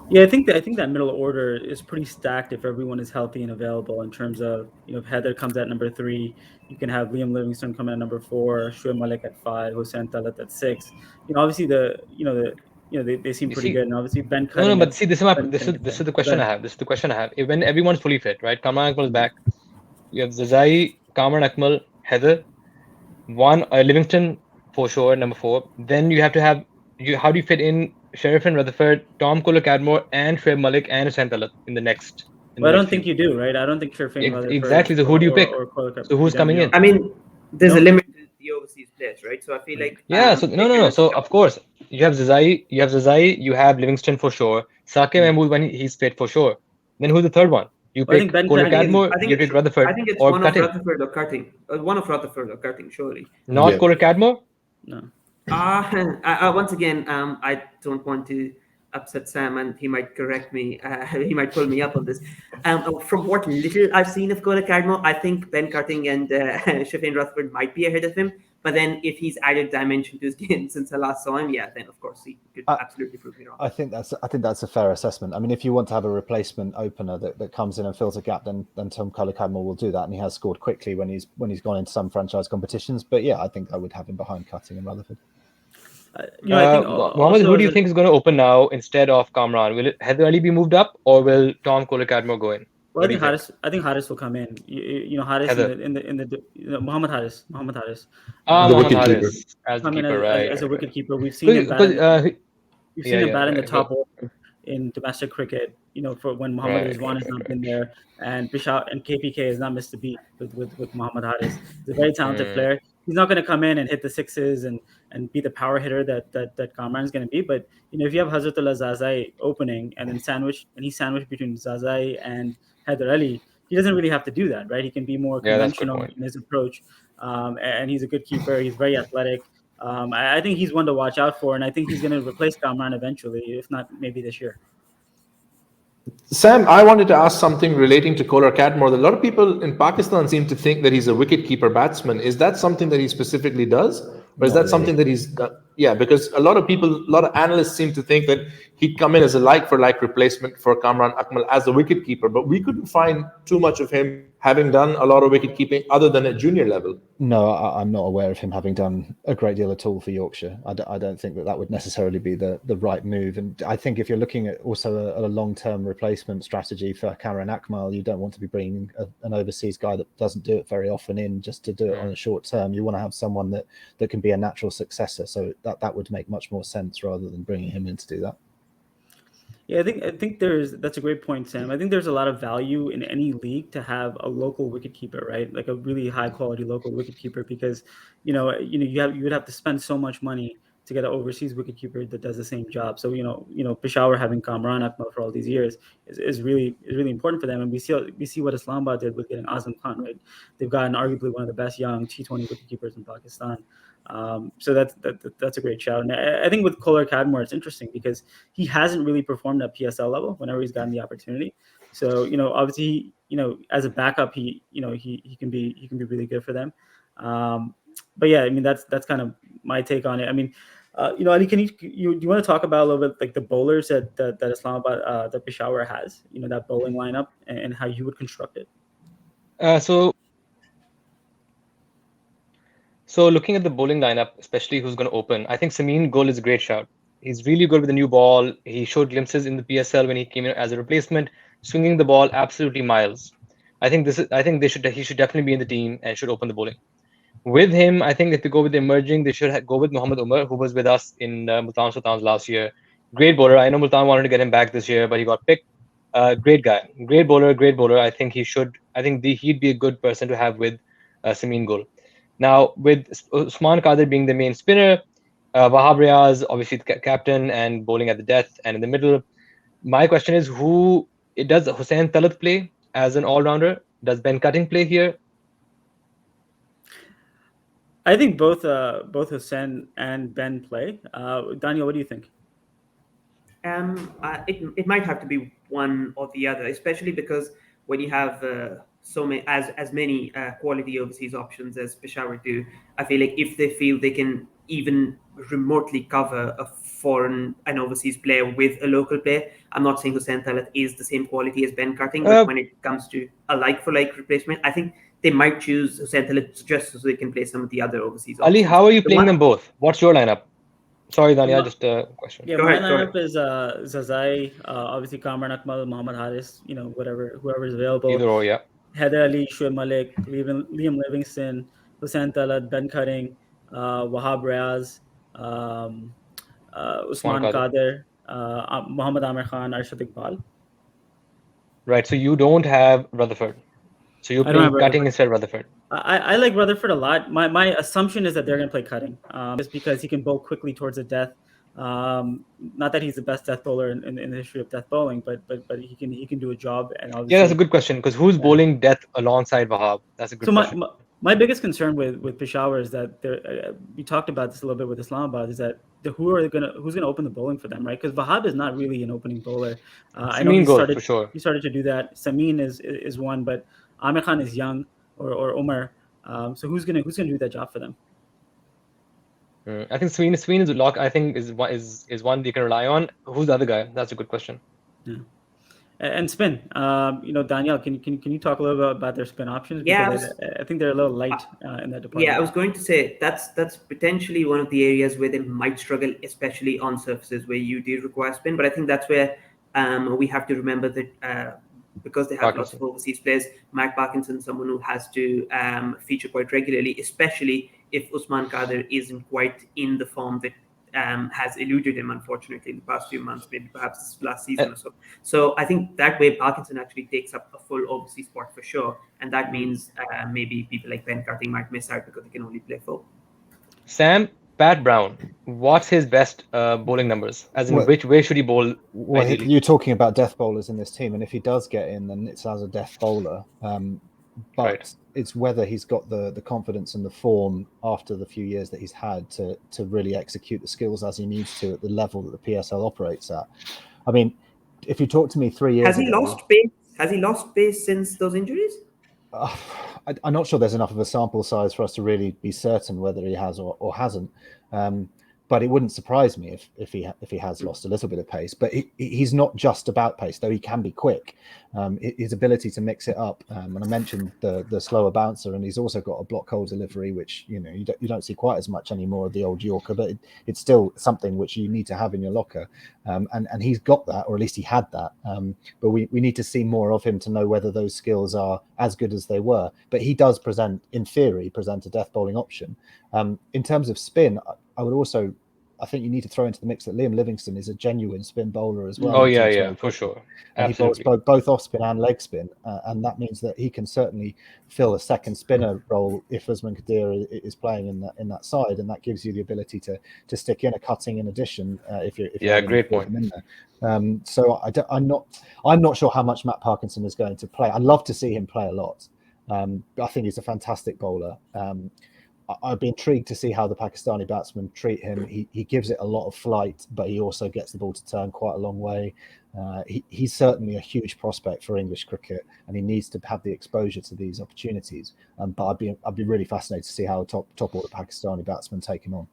D: Yeah, I think that middle order is pretty stacked if everyone is healthy and available. In terms of, if Heather comes at number 3, you can have Liam Livingston come at number 4, Shoaib Malik at 5, Hussain Talat at 6. Obviously they seem pretty good, and obviously Ben Cutting.
E: No, but see, this is the question I have. This is the question I have. When everyone's fully fit, right? Kamran Akmal is back. You have Zazai, Kamran Akmal, Heather, Livingston for sure, number 4. Then you have to have how do you fit in Sheriff Rutherford, Tom Kohler-Cadmore, and Shoaib Malik and Hussain Talat in the next?
D: I don't think you do, right? I don't think Sheriff Rutherford.
E: Exactly. So who do you pick? So who's coming in?
B: I mean, there's a limit to the overseas players, right? So I feel like
E: So no. So of course you have Zazai, you have Livingston for sure. Saqib Mahmood when he's fit for sure. Then who's the third one? You pick Kohler-Cadmore, you pick Rutherford.
B: I think it's
E: or
B: one
E: Cutting.
B: of Rutherford or Cutting. One of Rutherford or Cutting, surely.
E: Not Kohler-Cadmore?
D: No.
B: Once again, I don't want to upset Sam, and he might correct me. He might pull me up on this. From what little I've seen of Kohler-Cadmore, I think Ben Cutting and Shafin Rutherford might be ahead of him. But then if he's added dimension to his game since I last saw him, then of course he could absolutely prove me wrong.
C: I think that's a fair assessment. I mean, if you want to have a replacement opener that comes in and fills a gap, then Tom Kohler-Cadmore will do that, and he has scored quickly when he's gone into some franchise competitions. But yeah, I think I would have him behind Cutting and Rutherford.
D: I think
E: Mohammed, who do you think is going to open now instead of Kamran? Will Heather Ali be moved up, or will Tom Kohler-Cadmore go in?
D: Well, I think Haris will come in. Haris in the Muhammad Haris.
E: Muhammad Haris as the keeper, right?
D: As a wicket keeper, we've seen him bat. We've seen him bat in the top order in domestic cricket. For when Muhammad Rizwan has not been there, and Peshawar and KPK has not missed a beat with Muhammad Haris. He's a very talented player. He's not going to come in and hit the sixes and be the power hitter that Kamran is going to be. But if you have Hazratullah Zazai opening and then he's sandwiched between Zazai and Heather Ali, he doesn't really have to do that, right? He can be more conventional in his approach, and he's a good keeper. He's very athletic. I think he's one to watch out for, and I think he's going to replace Kamran eventually, if not maybe this year.
A: Sam, I wanted to ask something relating to Kohler-Cadmore. A lot of people in Pakistan seem to think that he's a wicket-keeper batsman. Is that something that he specifically does? Or is that something that he's done? Yeah, because a lot of analysts seem to think that he'd come in as a like-for-like replacement for Kamran Akmal as a wicket-keeper, but we couldn't find too much of him having done a lot of wicket-keeping other than at junior level.
C: No, I'm not aware of him having done a great deal at all for Yorkshire. I don't think that would necessarily be the right move. And I think if you're looking at also a long-term replacement strategy for Kamran Akmal, you don't want to be bringing an overseas guy that doesn't do it very often in just to do it on a short term. You want to have someone that can be a natural successor. So that would make much more sense rather than bringing him in to do that.
D: Yeah, I think that's a great point, Sam. I think there's a lot of value in any league to have a local wicketkeeper, right? Like a really high quality local wicketkeeper, because you would have to spend so much money to get an overseas wicketkeeper that does the same job. So Peshawar having Kamran Akmal for all these years is really important for them. And we see what Islamabad did with getting Azam Khan, right? They've gotten arguably one of the best young T20 wicketkeepers in Pakistan. So that's a great shout. And I think with Kolar Cadmore, it's interesting because he hasn't really performed at PSL level whenever he's gotten the opportunity. So obviously, as a backup, he can be really good for them. But yeah, I mean that's kind of my take on it. I mean, Ali, do you want to talk about a little bit like the bowlers that Islamabad, that Peshawar has, that bowling lineup and how you would construct it?
E: So looking at the bowling lineup, especially who's going to open, I think Sameen Gul is a great shout. He's really good with the new ball. He showed glimpses in the PSL when he came in as a replacement, swinging the ball absolutely miles. I think he should definitely be in the team and should open the bowling. With him, I think if they go with the emerging, they should go with Mohammad Umar, who was with us in Multan Sultans last year. Great bowler. I know Multan wanted to get him back this year, but he got picked. Great guy, great bowler. I think he'd be a good person to have with Sameen Gul. Now, with Usman Qadir being the main spinner, Wahab Riaz, obviously the captain and bowling at the death and in the middle. My question is, does Hussain Talat play as an all-rounder? Does Ben Cutting play here?
D: I think both Hussain and Ben play. Danyal, what do you think?
B: It might have to be one or the other, especially because when you have so many many quality overseas options as Peshawar do, I feel like if they feel they can even remotely cover an overseas player with a local player, I'm not saying Hussain Talat is the same quality as Ben Cutting, but when it comes to a like-for-like replacement, I think they might choose Hussain Talat just so they can play some of the other overseas options.
E: Ali, how are you playing them both? What's your lineup? Sorry, Danyal, just a question.
D: Yeah, my lineup is Zazai, obviously Kamran Akmal, Mohammad Haris, whoever is available.
E: Either or, yeah.
D: Heather Ali, Shoaib Malik, Liam Livingston, Hussain Talat, Ben Cutting, Wahab Riaz, Usman Qadir, Muhammad Amir Khan, Arshad Iqbal.
E: Right, so you don't have Rutherford. So you're playing Cutting instead of Rutherford.
D: I like Rutherford a lot. My assumption is that they're going to play Cutting, just because he can bowl quickly towards the death. Not that he's the best death bowler in the history of death bowling, but he can do a job. And obviously,
E: that's a good question, because who's bowling death alongside Wahab? That's a good question.
D: My biggest concern with Peshawar is that we talked about this a little bit with Islamabad, is that who's gonna open the bowling for them, right? Because Wahab is not really an opening bowler. I know he started to do that. Sameen is one, but Amir Khan is young, or Umar. So who's gonna do that job for them?
E: I think Sween is a lock. I think is one they can rely on. Who's the other guy? That's a good question.
D: Yeah. And spin, Danyal, can you talk a little bit about their spin options?
B: Because
D: I think they're a little light in that department.
B: Yeah, I was going to say that's potentially one of the areas where they might struggle, especially on surfaces where you do require spin. But I think that's where we have to remember that because they have lots of overseas players, Matt Parkinson, someone who has to feature quite regularly, especially if Usman Qadir isn't quite in the form that has eluded him, unfortunately, in the past few months, maybe perhaps this last season or so. So I think that way Parkinson actually takes up a full overseas spot for sure. And that means maybe people like Ben Cutting might miss out because they can only play full.
E: Sam, Pat Brown, what's his best bowling numbers? As in, which way should he bowl?
C: Well, you're talking about death bowlers in this team, and if he does get in, then it's as a death bowler. But it's whether he's got the confidence and the form after the few years that he's had to really execute the skills as he needs to at the level that the PSL operates at. I mean, if you talk to me 3 years ago...
B: Has he lost pace since those injuries?
C: I'm not sure there's enough of a sample size for us to really be certain whether he has or hasn't. But it wouldn't surprise me if he has lost a little bit of pace. But he's not just about pace, though he can be quick. His ability to mix it up, and I mentioned the slower bouncer, and he's also got a block hole delivery, which you don't see quite as much anymore of the old Yorker, but it's still something which you need to have in your locker. And he's got that, or at least he had that. But we need to see more of him to know whether those skills are as good as they were. But he does present, in theory, a death bowling option. In terms of spin, I would also I think you need to throw into the mix that Liam Livingstone is a genuine spin bowler as well.
E: Oh yeah, for sure.
C: And
E: Absolutely.
C: he bowls both off spin and leg spin, and that means that he can certainly fill a second spinner role if Usman Khadir is playing in that side, and that gives you the ability to stick in a cutting in addition if you're
E: great point.
C: in there. So I'm not sure how much Matt Parkinson is going to play. I'd love to see him play a lot. I think he's a fantastic bowler. I'd be intrigued to see how the Pakistani batsmen treat him. He gives it a lot of flight, but he also gets the ball to turn quite a long way. He's certainly a huge prospect for English cricket, and he needs to have the exposure to these opportunities. But I'd be really fascinated to see how top order Pakistani batsmen take him on.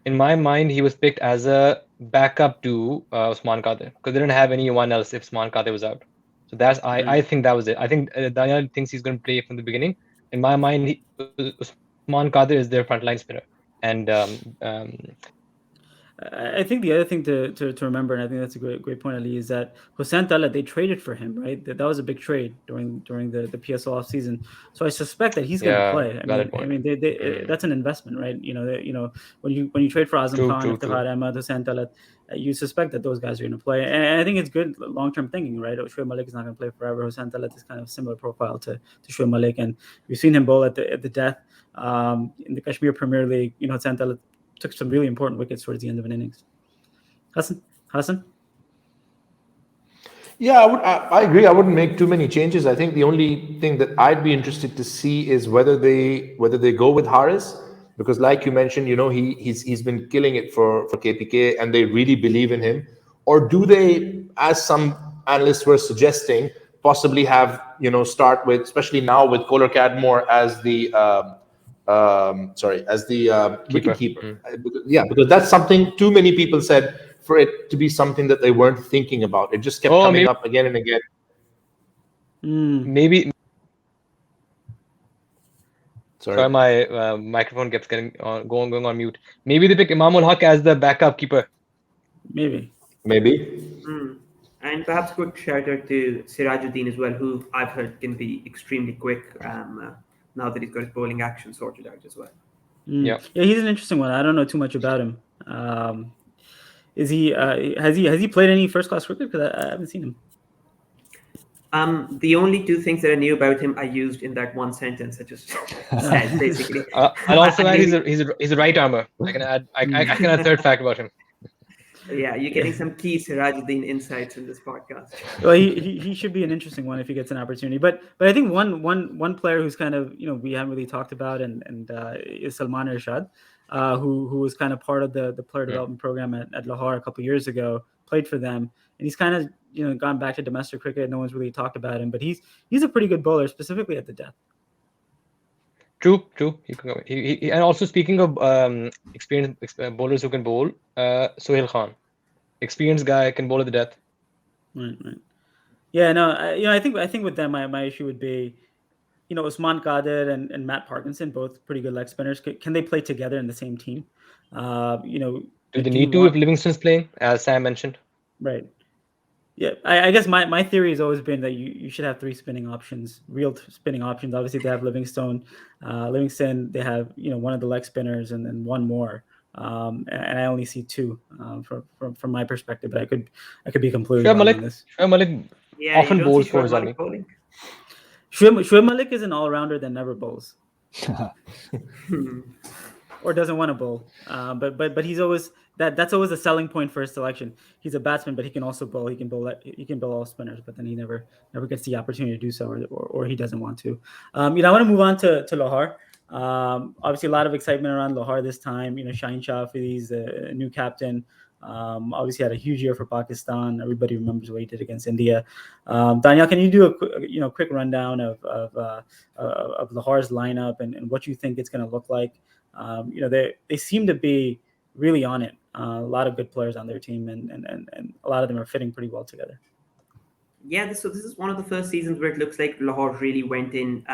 E: In my mind, he was picked as a backup to Usman Khadir because they didn't have anyone else if Usman Khadir was out. So I think that was it. I think Danyal thinks he's going to play from the beginning. In my mind, Usman Khadir is their frontline spinner, and
D: I think the other thing to remember, and I think that's a great point, Ali, is that Hossain Talat, they traded for him, right? That was a big trade during the PSL off season. So I suspect that he's going to play. I mean, that's an investment, right? When you trade for Azam Khan, Iftihar Ahmed, Hossain Talat, you suspect that those guys are going to play. And I think it's good long-term thinking, right? Shoaib Malik is not going to play forever. Hossain Talat is kind of similar profile to Shoaib Malik, and we've seen him bowl at the death in the Kashmir Premier League. Hossain Talat took some really important wickets towards the end of an innings. Hassan?
A: Yeah, I agree. I wouldn't make too many changes. I think the only thing that I'd be interested to see is whether they go with Haris, because like you mentioned, he's been killing it for KPK, and they really believe in him. Or do they, as some analysts were suggesting, possibly have start with, especially now with Kohler Cadmore as the wicketkeeper. Yeah, because that's something too many people said for it to be something that they weren't thinking about. It just kept coming up again and again.
E: Maybe. Sorry, my microphone kept going on mute. Maybe they pick Imam ul Haq as the backup keeper.
D: Maybe.
B: And perhaps quick shout out to Sirajuddin as well, who I've heard can be extremely quick. Now that he's got his bowling action sorted out as well.
D: Yeah, he's an interesting one. I don't know too much about him. Is he has he played any first class cricket? Because I haven't seen him.
B: The only two things that I knew about him I used in that one sentence I just said, basically.
E: I'll also add he's a right armer. I can add a third fact about him.
B: Yeah, you're getting some key Sirajuddin insights in this podcast.
D: Well, he should be an interesting one if he gets an opportunity. But I think one player who's kind of we haven't really talked about and is Salman Irshad, who was kind of part of the player development program at Lahore a couple of years ago, played for them, and he's kind of gone back to domestic cricket. No one's really talked about him, but he's a pretty good bowler, specifically at the death.
E: True. He and also speaking of experienced bowlers who can bowl, Sohail Khan, experienced guy, can bowl at the death.
D: Right. Yeah, no, I think with them, my issue would be, Usman Khadir and Matt Parkinson, both pretty good leg spinners. Can they play together in the same team? Do
E: they need to if Livingstone's playing, as Sam mentioned?
D: Right. Yeah, I guess my theory has always been that you should have three spinning options, real spinning options. Obviously, they have Livingston, they have one of the leg spinners and then one more, and I only see two from my perspective. But I could be completely wrong on this.
E: Shoaib Malik often bowls for his army.
D: Shoaib Malik is an all-rounder that never bowls, or doesn't want to bowl. But he's always. That's always a selling point for his selection. He's a batsman, but he can also bowl. He can bowl all spinners, but then he never gets the opportunity to do so, or he doesn't want to. I want to move on to Lahore. Obviously, a lot of excitement around Lahore this time. Shaheen Shafi's the new captain. Obviously, had a huge year for Pakistan. Everybody remembers what he did against India. Danyal, can you do a quick rundown of Lahore's lineup and what you think it's going to look like? They seem to be really on it. A lot of good players on their team, and a lot of them are fitting pretty well together.
B: Yeah, so this is one of the first seasons where it looks like Lahore really went in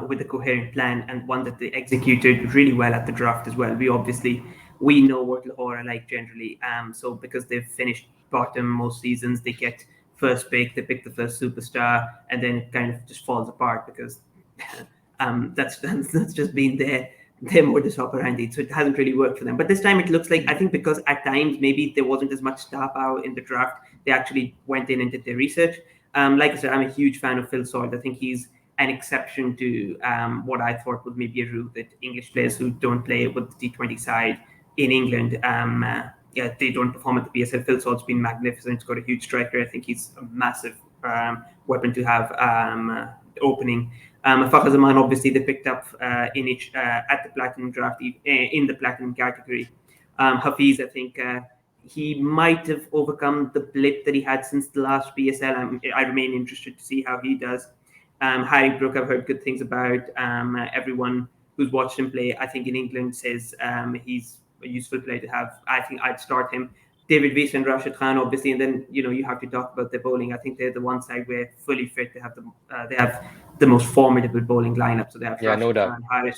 B: with a coherent plan, and one that they executed really well at the draft as well. We know what Lahore are like generally. So because they've finished bottom most seasons, they get first pick, they pick the first superstar, and then it kind of just falls apart because that's just been their modus operandi. So it hasn't really worked for them. But this time it looks like, I think because at times maybe there wasn't as much star power in the draft, they actually went in and did their research. Like I said, I'm a huge fan of Phil Salt. I think he's an exception to what I thought was maybe a rule that English players who don't play with the T20 side in England, they don't perform at the PSL. Phil Salt's been magnificent. He's got a huge striker. I think he's a massive weapon to have opening. Azam Khan, obviously, they picked up at the Platinum draft in the Platinum category. Hafiz, I think he might have overcome the blip that he had since the last PSL. I remain interested to see how he does. Harry Brooke, I've heard good things about. Everyone who's watched him play, I think in England, says he's a useful player to have. I think I'd start him. David Weiss and Rashid Khan, obviously, and then you have to talk about their bowling. I think they're the one side where fully fit. They have the most formidable bowling lineup. So they have
E: no doubt.
B: Khan,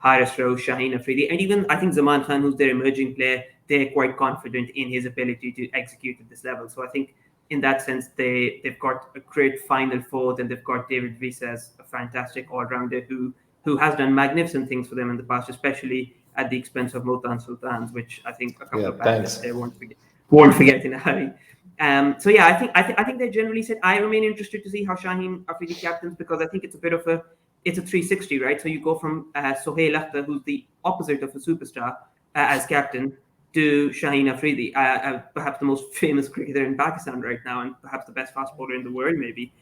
B: Haris Rose, Shaheen Afridi, and even I think Zaman Khan, who's their emerging player. They're quite confident in his ability to execute at this level. So I think in that sense, they've got a great final fourth, and they've got David Weiss as a fantastic all-rounder who has done magnificent things for them in the past, especially at the expense of Multan Sultans, which I think a couple of batters they won't forget in a hurry. So yeah, I think they generally said I remain interested to see how Shaheen Afridi captains, because I think it's a 360, right? So you go from Sohail Akhtar, who's the opposite of a superstar, as captain, to Shaheen Afridi, perhaps the most famous cricketer in Pakistan right now, and perhaps the best fast bowler in the world, maybe.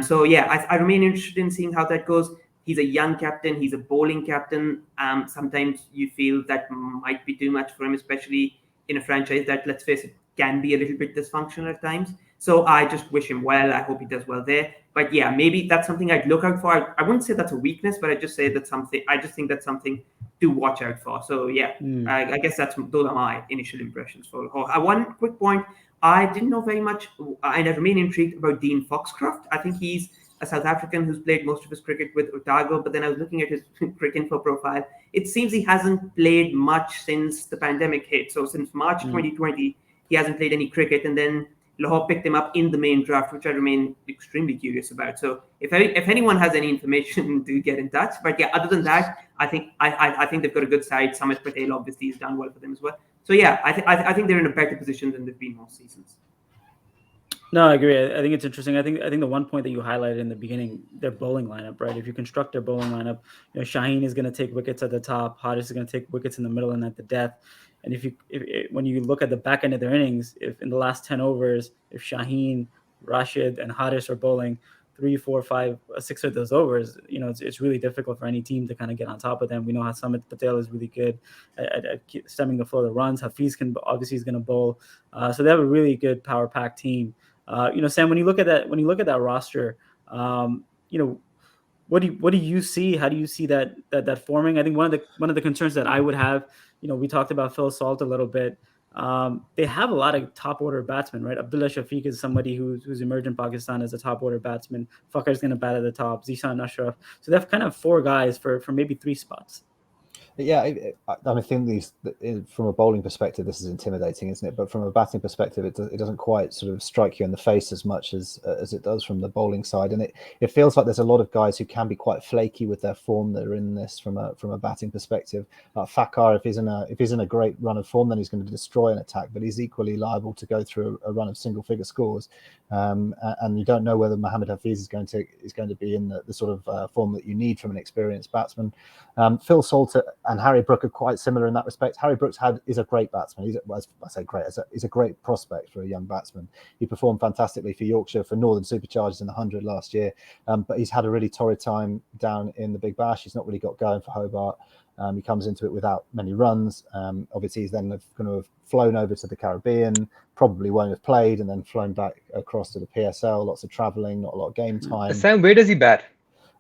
B: So yeah, I remain interested in seeing how that goes. He's a young captain. He's a bowling captain. Sometimes you feel that might be too much for him, especially in a franchise that, let's face it, can be a little bit dysfunctional at times. So I just wish him well. I hope he does well there. But yeah, maybe that's something I'd look out for. I wouldn't say that's a weakness, but I just think that's something to watch out for. So yeah, I guess those are my initial impressions for one quick point. I didn't know very much, and I remain intrigued about Dean Foxcroft. I think he's a South African who's played most of his cricket with Otago, but then I was looking at his cricket info profile. It seems he hasn't played much since the pandemic hit. So since March 2020, he hasn't played any cricket, and then Lahore picked him up in the main draft, which I remain extremely curious about. So if anyone has any information, do get in touch. But yeah, other than that, I think they've got a good side. Samit Patel obviously has done well for them as well. So yeah, I think they're in a better position than they've been most seasons.
D: No, I agree. I think it's interesting. I think the one point that you highlighted in the beginning, their bowling lineup, right? If you construct their bowling lineup, Shaheen is going to take wickets at the top, Haris is going to take wickets in the middle and at the death. And when you look at the back end of their innings, if in the last 10 overs, if Shaheen, Rashid, and Haris are bowling 3, 4, 5, 6 of those overs, it's really difficult for any team to kind of get on top of them. We know how Samit Patel is really good at stemming the flow of the runs. Hafiz is going to bowl. So they have a really good power pack team. Sam, when you look at that roster, what do you see? How do you see that forming? I think one of the concerns that I would have, we talked about Phil Salt a little bit. They have a lot of top order batsmen, right? Abdullah Shafiq is somebody who's emerged in Pakistan as a top order batsman. Faulkner is going to bat at the top. Zishan Ashraf. So they have kind of 4 guys for maybe 3 spots.
C: Yeah, I think from a bowling perspective, this is intimidating, isn't it? But from a batting perspective, it doesn't quite sort of strike you in the face as much as it does from the bowling side. And it feels like there's a lot of guys who can be quite flaky with their form that are in this from a batting perspective. Faulkner, if he's in a great run of form, then he's going to destroy an attack. But he's equally liable to go through a run of single-figure scores. And you don't know whether Mohammad Hafiz is going to be in the sort of form that you need from an experienced batsman. Phil Salt and Harry Brooke are quite similar in that respect. Harry Brooks is a great batsman. He's a great prospect for a young batsman. He performed fantastically for Yorkshire, for Northern Superchargers in the 100 last year, but he's had a really torrid time down in the Big Bash. He's not really got going for Hobart. He comes into it without many runs. Obviously, he's then going to have flown over to the Caribbean, probably won't have played, and then flown back across to the PSL. Lots of travelling, not a lot of game time.
E: Sam, where does he bat?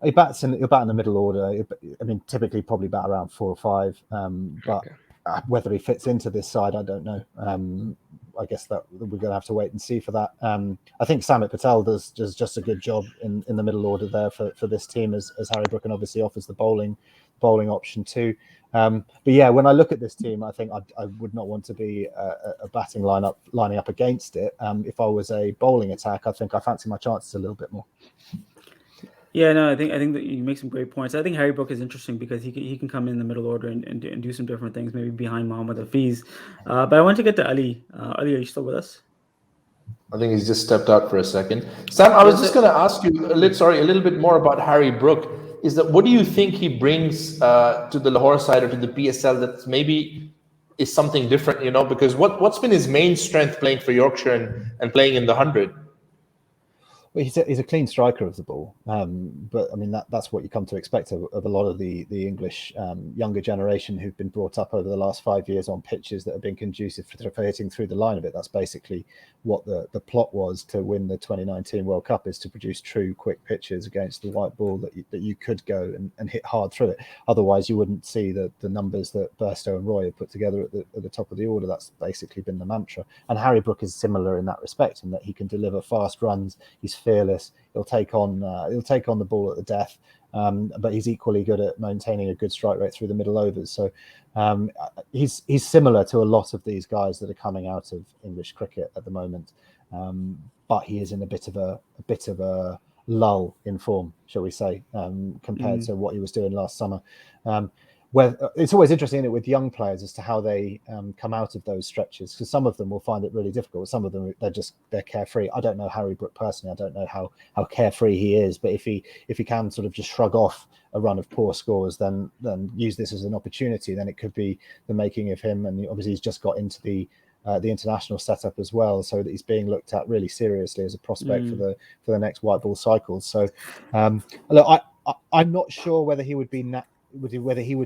C: He'll bat in the middle order. I mean, typically probably bat around 4 or 5. But whether he fits into this side, I don't know. I guess that we're going to have to wait and see for that. I think Samit Patel does just a good job in the middle order there for this team, as Harry Brooke, and obviously offers the bowling option too. But yeah, when I look at this team, I think I would not want to be a batting lining up against it. If I was a bowling attack, I think I fancy my chances a little bit more.
D: Yeah, no, I think that you make some great points. I think Harry Brooke is interesting because he can come in the middle order and do some different things, maybe behind Mohammad Hafiz. But I want to get to Ali. Ali, are you still with us?
A: I think he's just stepped out for a second. Sam, I was just going to ask you a little bit more about Harry Brooke. Is that what do you think he brings to the Lahore side or to the PSL that maybe is something different? Because what's been his main strength playing for Yorkshire and playing in the 100?
C: Well, he's a clean striker of the ball, but I mean that's what you come to expect of a lot of the English younger generation who've been brought up over the last 5 years on pitches that have been conducive for hitting through the line of it. That's basically what the plot was to win the 2019 World Cup, is to produce true quick pitches against the white ball that you could go and hit hard through it. Otherwise, you wouldn't see the numbers that Burstow and Roy have put together at the top of the order. That's basically been the mantra. And Harry Brooke is similar in that respect, in that he can deliver fast runs. He's fearless. He'll take on the ball at the death, but he's equally good at maintaining a good strike rate through the middle overs. So he's similar to a lot of these guys that are coming out of English cricket at the moment, but he is in a bit of a lull in form, shall we say, compared to what he was doing last summer. Where it's always interesting, isn't it, with young players as to how they come out of those stretches, because some of them will find it really difficult. Some of them they're carefree. I don't know Harry Brooke personally. I don't know how carefree he is, but if he can sort of just shrug off a run of poor scores, then use this as an opportunity, then it could be the making of him. And obviously he's just got into the international setup as well, so that he's being looked at really seriously as a prospect for the next white ball cycle. So look, I'm not sure whether he would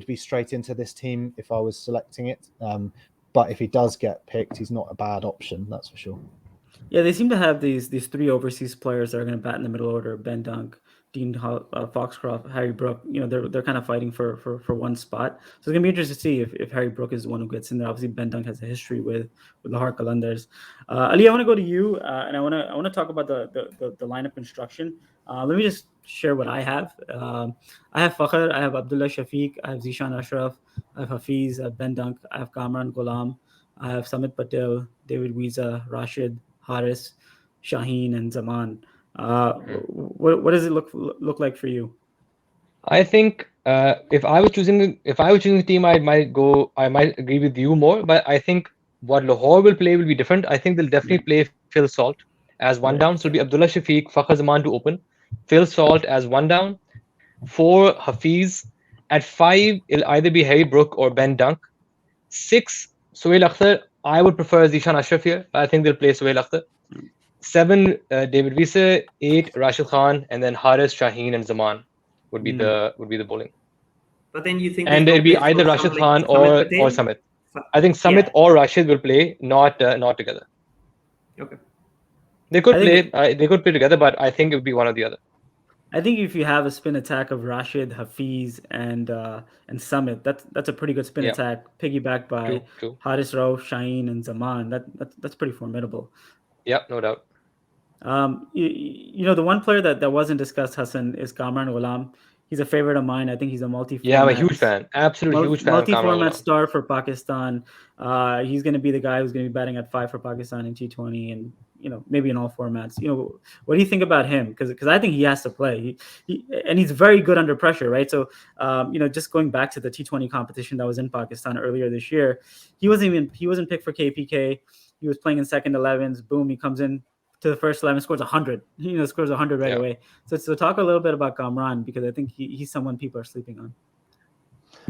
C: be straight into this team if I was selecting it. But if he does get picked, he's not a bad option, that's for sure.
D: Yeah, they seem to have these three overseas players that are going to bat in the middle order: Ben Dunk, Dean Foxcroft, Harry Brooke. They're kind of fighting for one spot. So it's gonna be interesting to see if Harry Brooke is the one who gets in there. Obviously, Ben Dunk has a history with Lahore Qalandars. Ali, I want to go to you, and I want to talk about the lineup construction. Let me just share what I have. I have Fakhr, I have Abdullah Shafiq, I have Zishan Ashraf, I have Hafiz, I have Ben Dunk, I have Kamran Ghulam, I have Samit Patel, David Wiza, Rashid, Haris, Shaheen, and Zaman. What does it look like for you?
E: I think if I was choosing the team, I might agree with you more. But I think what Lahore will play will be different. I think they'll definitely play Phil Salt as one down. So it'll be Abdullah Shafiq, Fakhr Zaman to open, Phil Salt as one down, 4 Hafiz. At 5, it'll either be Harry Brooke or Ben Dunk. 6, Sohail Akhtar. I would prefer Zishan Ashraf here. I think they'll play Sohail Akhtar. 7, David Wiese. 8, Rashid Khan, and then Haris, Shaheen, and Zaman would be the bowling.
B: But then you think,
E: and it'll be either Rashid Khan or Samit. I think Samit or Rashid will play, not together.
B: Okay.
E: They could play together, but I think it would be one or the other.
D: I think if you have a spin attack of Rashid, Hafiz, and Samit, that's a pretty good spin attack, piggybacked by Haris Rauf, Shaheen, and Zaman. That's pretty formidable.
E: Yeah, no doubt.
D: The one player that wasn't discussed, Hassan, is Kamran Ghulam. He's a favorite of mine. I think he's a multi-format.
E: Yeah, I'm a huge fan. Absolute huge fan.
D: Multi-format star for Pakistan. He's going to be the guy who's going to be batting at 5 for Pakistan in T20 and maybe in all formats. What do you think about him? Because I think he has to play. And he's very good under pressure, right? So just going back to the T20 competition that was in Pakistan earlier this year, he wasn't picked for KPK. He was playing in second 11s. Boom, he comes in to the first 11, scores 100. Scores 100 right away. So talk a little bit about Kamran, because I think he's someone people are sleeping on.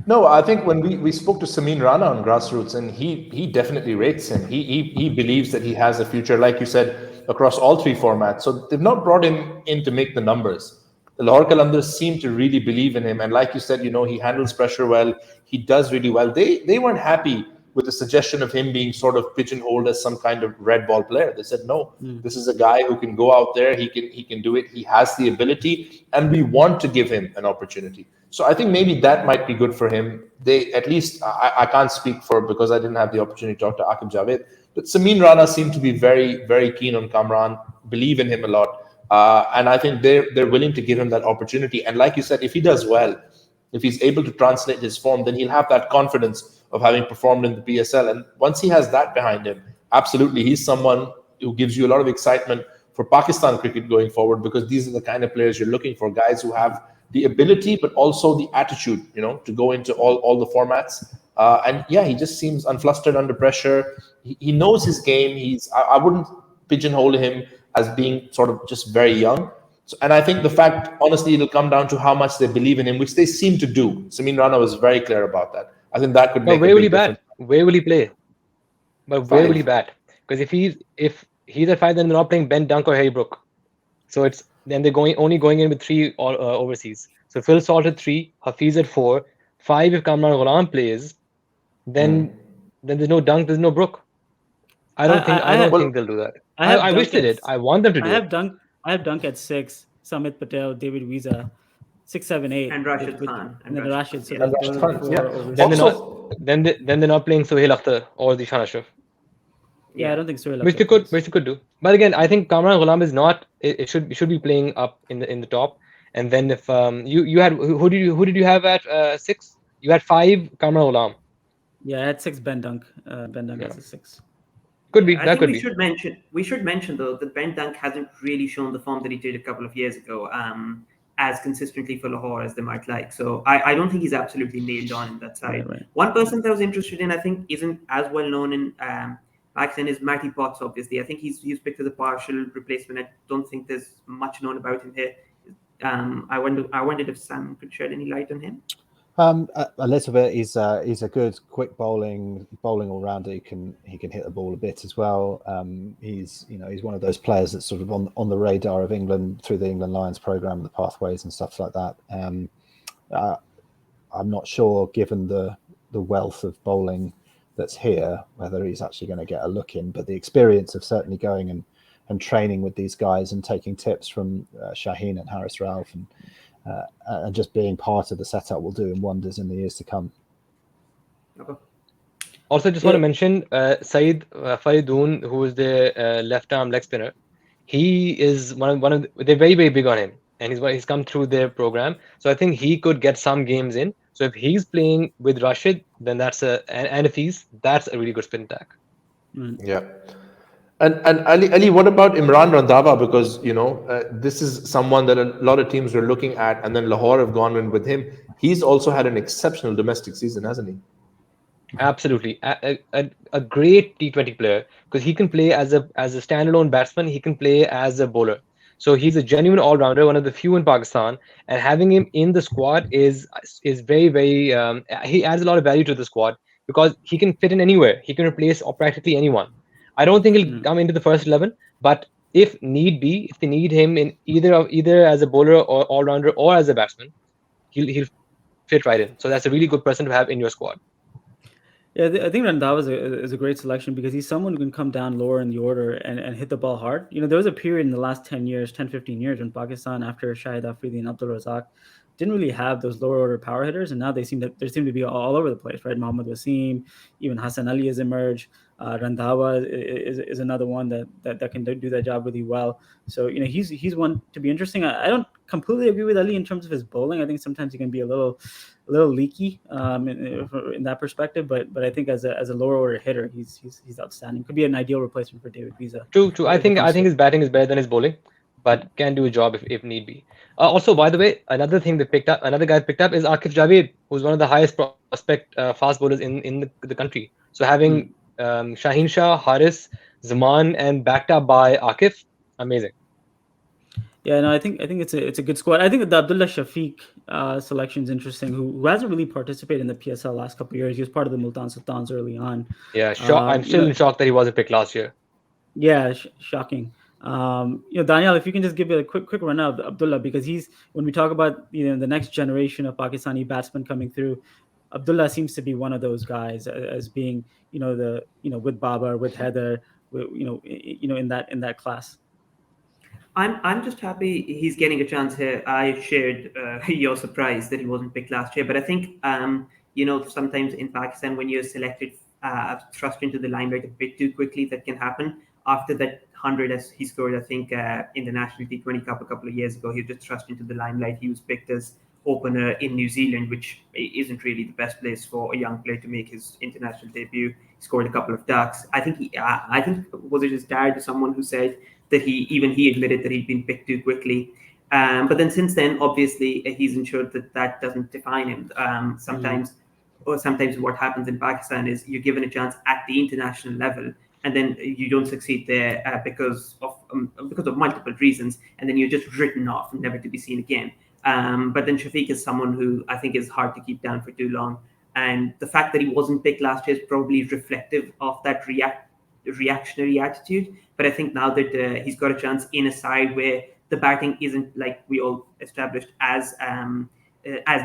A: No, I think when we spoke to Samin Rana on Grassroots, and he definitely rates him. He believes that he has a future, like you said, across all 3 formats. So they've not brought him in to make the numbers. The Lahore Qalandars seem to really believe in him, and like you said, he handles pressure well. He does really well. They weren't happy with the suggestion of him being sort of pigeonholed as some kind of red ball player. They said, no, this is a guy who can go out there. He can do it. He has the ability, and we want to give him an opportunity. So I think maybe that might be good for him. They, at least, I can't speak for, because I didn't have the opportunity to talk to Aqib Javed, but Samin Rana seemed to be very, very keen on Kamran, believe in him a lot. And I think they're willing to give him that opportunity. And like you said, if he does well, if he's able to translate his form, then he'll have that confidence of having performed in the PSL. And once he has that behind him, absolutely, he's someone who gives you a lot of excitement for Pakistan cricket going forward, because these are the kind of players you're looking for, guys who have the ability but also the attitude, to go into all the formats. And yeah, he just seems unflustered under pressure. He knows his game. I wouldn't pigeonhole him as being sort of just very young. So, and I think the fact, honestly, it'll come down to how much they believe in him, which they seem to do. Samin Rana was very clear about that. I think that could make
E: But where
A: a
E: will he
A: big difference.
E: bat? Where will he play? But where will he
A: Five.
E: bat? Because if he's at 5, then they're not playing Ben Dunk or Harry Brooke. So then they're only going in with 3 overseas. So Phil Salt at 3, Hafiz at 4, 5 if Kamran Ghulam plays, then there's no Dunk, there's no Brooke. I don't think they'll do that. I wish they did. I want them to do it.
D: I have Dunk at 6, Samit Patel, David Visa, 6, 7, 8,
B: and Rashid Khan.
D: and then Rashid. So
A: And
D: those
A: Rashid
D: are the
A: Khan,
D: 4
A: yeah.
D: overseas.
E: Then they're not playing Sohail Akhtar or Dishan Ashraf.
D: Yeah, I don't think so.
E: Which they could do. But again, I think Kamran Ghulam is not. It should be playing up in the top. And then if you had who did you have at 6? You had 5 Kamran Ghulam.
D: Yeah, I had 6 Ben Dunk. Ben Dunk has a 6.
E: Could be.
B: I
E: That
B: think
E: could
B: we
E: be.
B: should mention though that Ben Dunk hasn't really shown the form that he did a couple of years ago, as consistently for Lahore as they might like. So I don't think he's absolutely nailed on in that side.
D: Right.
B: One person that I was interested in, I think, isn't as well known in Pakistan is Matty Potts. Obviously, I think he's picked as a partial replacement. I don't think there's much known about him here. I wondered if Sam could shed any light on him.
C: A little bit. He's a good quick bowling all rounder. He can hit the ball a bit as well. He's one of those players that's sort of on the radar of England through the England Lions program, the pathways and stuff like that. I'm not sure, given the wealth of bowling that's here, whether he's actually going to get a look in. But the experience of certainly going and training with these guys and taking tips from Shaheen and Harris Ralph and just being part of the setup will do him wonders in the years to come.
B: Okay.
E: Also, just want to mention Saeed Faridoon, who is the left arm leg spinner. He is one of they're very, very big on him, and he's come through their program. So I think he could get some games in. So if he's playing with Rashid, then that's that's a really good spin attack.
A: Yeah. And Ali, what about Imran Randhawa? Because this is someone that a lot of teams were looking at, and then Lahore have gone in with him. He's also had an exceptional domestic season, hasn't he?
E: Absolutely, a great T20 player, because he can play as a standalone batsman. He can play as a bowler. So he's a genuine all-rounder, one of the few in Pakistan. And having him in the squad is very, very. He adds a lot of value to the squad because he can fit in anywhere. He can replace practically anyone. I don't think he'll come into the first 11, but if need be, if they need him in either as a bowler or all-rounder or as a batsman, he'll fit right in. So that's a really good person to have in your squad.
D: Yeah, I think Randhawa is a great selection because he's someone who can come down lower in the order and hit the ball hard. There was a period in the last 10, 15 years when Pakistan, after Shahid Afridi and Abdul Razak, didn't really have those lower order power hitters, and now they seem to be all over the place, right? Mohammad Wasim, even Hassan Ali has emerged. Randhawa is another one that can do that job really well. So he's one to be interesting. I don't completely agree with Ali in terms of his bowling. I think sometimes he can be a little leaky in that perspective, but I think as a lower order hitter, he's outstanding. Could be an ideal replacement for David Visa.
E: True. I think his batting is better than his bowling, but can do a job if need be. Also, by the way, another guy picked up is Akif Javed, who's one of the highest prospect fast bowlers in the country. So having Shaheen Shah, Haris, Zaman, and backed up by Akif, amazing.
D: Yeah, no, I think it's a good squad. I think the Abdullah Shafiq selection is interesting, who hasn't really participated in the PSL last couple of years. He was part of the Multan Sultans early on.
E: Yeah, I'm still in shock that he wasn't picked last year.
D: Yeah, shocking. Danyal, if you can just give it a quick run of Abdullah, because when we talk about the next generation of Pakistani batsmen coming through, Abdullah seems to be one of those guys as being with Babar, with Heather, in that class.
B: I'm just happy he's getting a chance here. I shared your surprise that he wasn't picked last year, but I think sometimes in Pakistan when you're selected, thrust into the limelight a bit too quickly, that can happen. After that 100 as he scored, I think in the National T20 Cup a couple of years ago, he was just thrust into the limelight. He was picked as opener in New Zealand, which isn't really the best place for a young player to make his international debut. He scored a couple of ducks. I think was it his dad or someone who said that he admitted that he'd been picked too quickly. But then since then, obviously, he's ensured that doesn't define him. Sometimes what happens in Pakistan is you're given a chance at the international level, and then you don't succeed there because of multiple reasons, and then you're just written off, never to be seen again. But then Shafiq is someone who I think is hard to keep down for too long, and the fact that he wasn't picked last year is probably reflective of that reactionary attitude. But I think now that he's got a chance in a side where the batting isn't, like we all established, as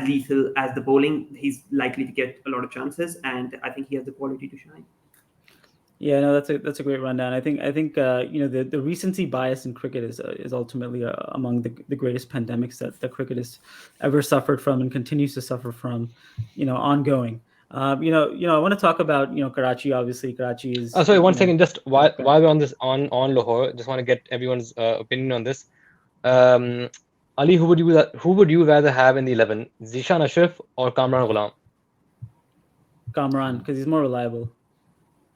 B: lethal as the bowling, he's likely to get a lot of chances, and I think he has the quality to shine.
D: Yeah, no, that's a great rundown. I think the recency bias in cricket is ultimately among the greatest pandemics that cricket has ever suffered from and continues to suffer from, ongoing. I want to talk about Karachi. Obviously, Karachi is.
E: Oh, sorry, one second. Just while we're on this on Lahore, just want to get everyone's opinion on this. Ali, who would you rather have in the 11, Zishan Ashraf or Kamran Ghulam?
D: Kamran, because he's more reliable.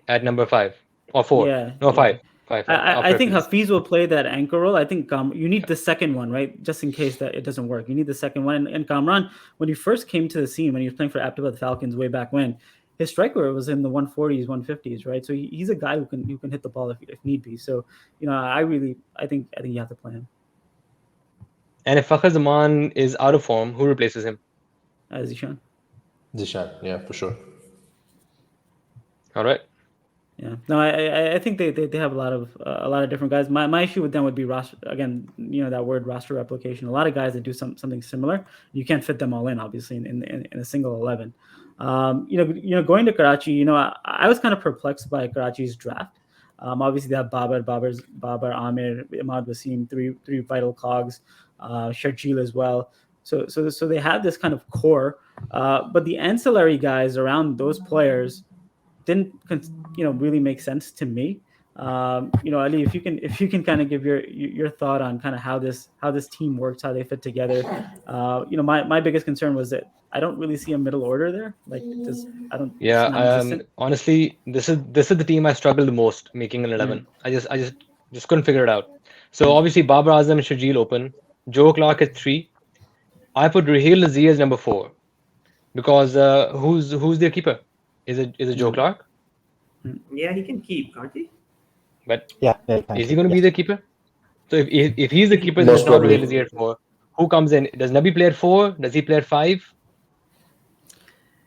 E: At number 5 or 4?
D: Yeah,
E: no,
D: yeah.
E: 5.
D: I think Hafiz will play that anchor role. I think you need the second one, right? Just in case that it doesn't work. You need the second one. And Kamran, when he first came to the scene, when he was playing for Aptabad Falcons way back when, his strike rate was in the 140s, 150s, right? So he's a guy who can hit the ball if need be. So, I think you have to play him.
E: And if Fakhar Zaman is out of form, who replaces him?
D: Zishan.
A: Zishan, yeah, for sure.
E: All right.
D: Yeah, no, I think they have a lot of different guys. My issue with them would be roster, again, that word roster replication. A lot of guys that do something similar. You can't fit them all in, obviously, in a single 11. Going to Karachi, I was kind of perplexed by Karachi's draft. Obviously they have Babar, Amir, Imad Wasim, three vital cogs, Sharjeel as well. So they have this kind of core, but the ancillary guys around those players didn't really make sense to me. Ali, if you can kind of give your thought on kind of how this team works, how they fit together. My biggest concern was that I don't really see a middle order there. Like
E: Yeah, honestly, this is the team I struggled the most making an 11. I just couldn't figure it out. So obviously Babar Azam and Sharjeel open, Joe Clark at 3. I put Raheel Nazir as number 4 because who's their keeper? Is it Joe Clark?
B: Yeah, he can keep, can't he?
E: But
C: yeah,
E: is he going to be the keeper? So if he's the keeper, then it's not Raheel Nazir at 4. Who comes in? Does Nabi play at 4? Does he play at 5?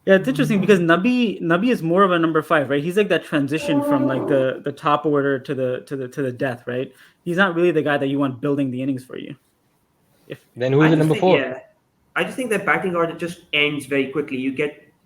D: Yeah, it's interesting because Nabi is more of a number 5, right? He's like that transition from like the top order to the death, right? He's not really the guy that you want building the innings for you.
E: Then who's the number 4?
B: Yeah, I just think that batting order just ends very quickly. You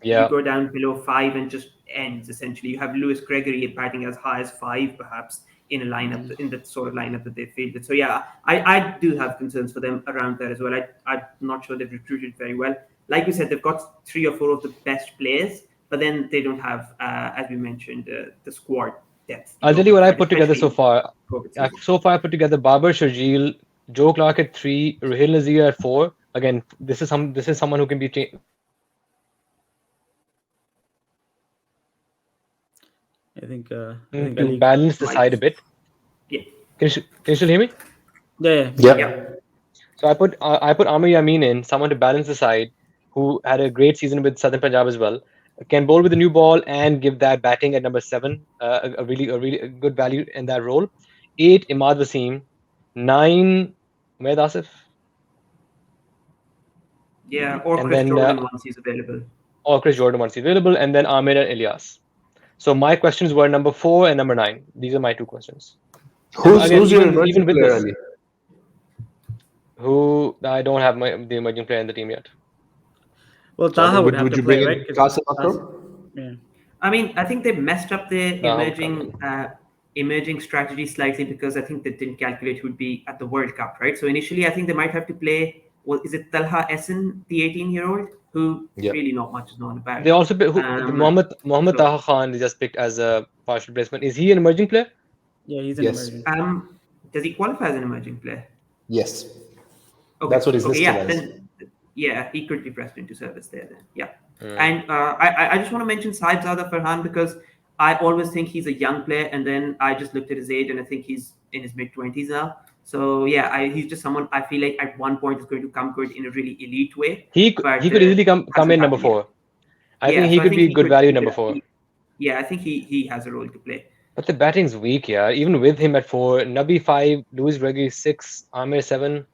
B: go down below 5 and just ends essentially. You have Lewis Gregory batting as high as 5, perhaps in a lineup, in the sort of lineup that they fielded. So yeah, I do have concerns for them around that as well. I'm not sure they've recruited very well. Like we said, they've got 3 or 4 of the best players, but then they don't have, as we mentioned, the squad depth.
E: I'll tell you what I put together so far. So far, I put together Babar, Sharjeel, Joe Clark at 3, Raheel Nazir at 4. Again, this is someone who can be changed.
D: I think
E: to balance the side a bit.
B: Yeah.
E: Can you still hear me?
D: Yeah.
E: So I put Amir Yameen in, someone to balance the side, who had a great season with Southern Punjab as well. Can bowl with a new ball and give that batting at number 7 a really good value in that role. 8, Imad Wasim. 9, Umaid Asif.
B: Yeah, or Chris Jordan once he's available.
E: And then Amir and Ilyas. So my questions were number 4 and number 9. These are my 2 questions.
A: Who's your emerging player, Ali?
E: Who I don't have the emerging player in the team yet.
D: Well, Taha would have to play, right?
A: Qasim Akram?
D: Yeah.
B: I mean, I think they messed up their emerging strategy slightly because I think they didn't calculate who'd be at the World Cup, right? So initially, I think they might have to play. Well, is it Talha Essen, the 18-year-old, who really not much is known about?
E: They also picked Mohammad Taha Khan. They just picked as a partial replacement. Is he an emerging player?
D: Yeah, he's an emerging.
B: Does he qualify as an emerging player?
A: Yes.
B: Okay.
A: That's what he's listed as.
B: Then, he could be pressed into service there then. Yeah. And I just want to mention Saib Zada Farhan because I always think he's a young player, and then I just looked at his age and I think he's in his mid-20s now. So yeah, he's just someone I feel like at one point is going to come good in a really elite way.
E: He
B: But,
E: could easily come
B: hasn't
E: in number
B: happened yet.
E: 4. I think he
B: so
E: could be good value number 4.
B: Yeah, I think he has a role to play.
E: But the batting's weak, yeah. Even with him at 4, Nabi 5, Louis Gregory 6, Amir 7.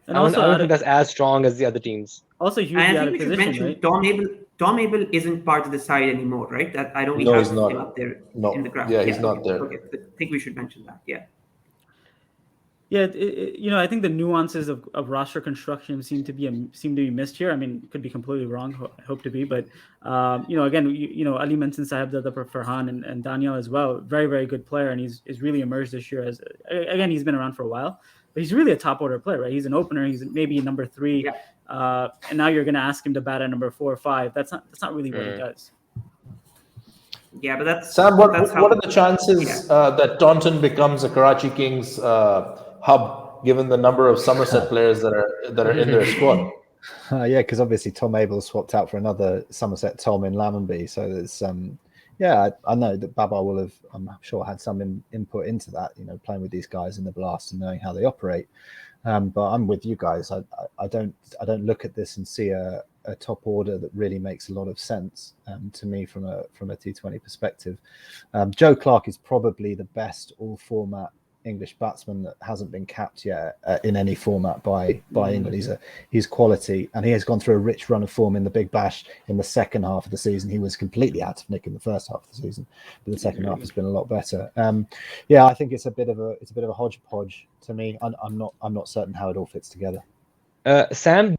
D: And
E: I
D: also,
E: don't think that's as strong as the other teams.
D: Also, hugely
B: And I
D: out
B: think
D: of
B: we should
D: position,
B: mention
D: right?
B: Tom Abel isn't part of the side anymore, right? That I don't
A: No,
B: have
A: he's not.
B: him up there
A: No.
B: in the graph.
A: Yeah, he's not there.
B: Okay, I think we should mention that. Yeah.
D: Yeah, I think the nuances of roster construction seem to be missed here. I mean, could be completely wrong. I hope to be, but again, Ali mentioned Sahib Dada Farhan and Danyal as well. Very, very good player, and he's really emerged this year as again he's been around for a while, but he's really a top order player, right? He's an opener. He's maybe number 3, and now you're going to ask him to bat at number 4 or 5. That's not really what he does.
B: Yeah, but that's
A: Sam. What
B: that's
A: are the chances that Taunton becomes a Karachi Kings hub, given the number of Somerset players that are in their squad?
C: Yeah, because obviously Tom Abel swapped out for another Somerset Tom in Laminby. So there's I know that Baba will have, I'm sure, had some input into that, playing with these guys in the Blast and knowing how they operate. But I'm with you guys. I don't look at this and see a top order that really makes a lot of sense to me from a T20 perspective. Joe Clark is probably the best all format English batsman that hasn't been capped yet in any format by England. He's quality, and he has gone through a rich run of form in the Big Bash in the second half of the season. He was completely out of nick in the first half of the season, but the second half has been a lot better. I think it's a bit of a hodgepodge to me. I'm not certain how it all fits together.
E: Sam,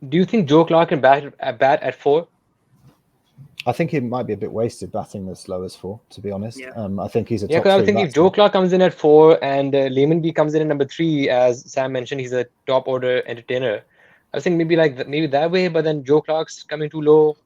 E: do you think Joe Clark can bat at 4?
C: I think he might be a bit wasted batting as low as 4, to be honest. I think he's a top 3
E: because I was thinking
C: batsman.
E: if Joe Clark comes in at 4 and Laminby comes in at number 3, as Sam mentioned, he's a top order entertainer. I was thinking maybe that way, but then Joe Clark's coming too low.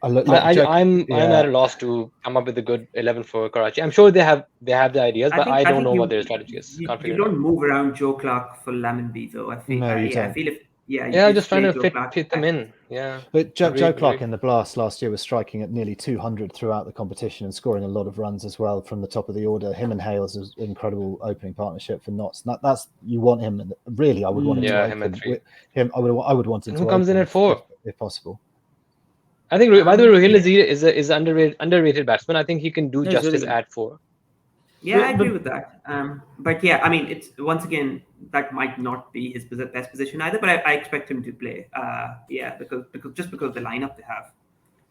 E: I'm at a loss to come up with a good 11 for Karachi. I'm sure they have the ideas, but I don't know what their strategy is.
B: You don't move around Joe Clark for Laminby, though. I feel.
C: No, you don't.
B: I feel if.
E: I'm just trying to fit them in. Yeah.
C: But Joe Clark in the Blast last year was striking at nearly 200 throughout the competition and scoring a lot of runs as well from the top of the order. Him and Hales was an incredible opening partnership for Notts. That's you want him. Really, I would want him to open.
E: Him at 3.
C: I would want him to.
E: Who comes in at 4
C: if possible?
E: I think. By the way, Ruhil Nazir is an underrated batsman. I think he can do justice at 4.
B: Yeah, I agree with that. But yeah, I mean, it's once again that might not be his best position either. But I expect him to play. Because the lineup they have.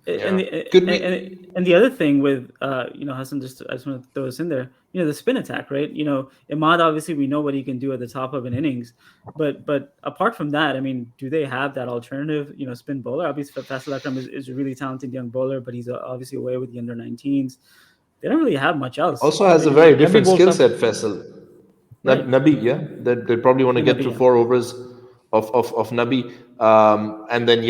D: And the other thing with Hassan, I just want to throw this in there. The spin attack, right? Imad, obviously we know what he can do at the top of an innings, but apart from that, I mean, do they have that alternative? Spin bowler. Obviously, Faisal Akram is a really talented young bowler, but he's obviously away with the under-19s. They don't really have much else.
A: Also has a very different skill set, Faisal. Right. Nabi, yeah. They probably want to get to 4 overs of Nabi. And then,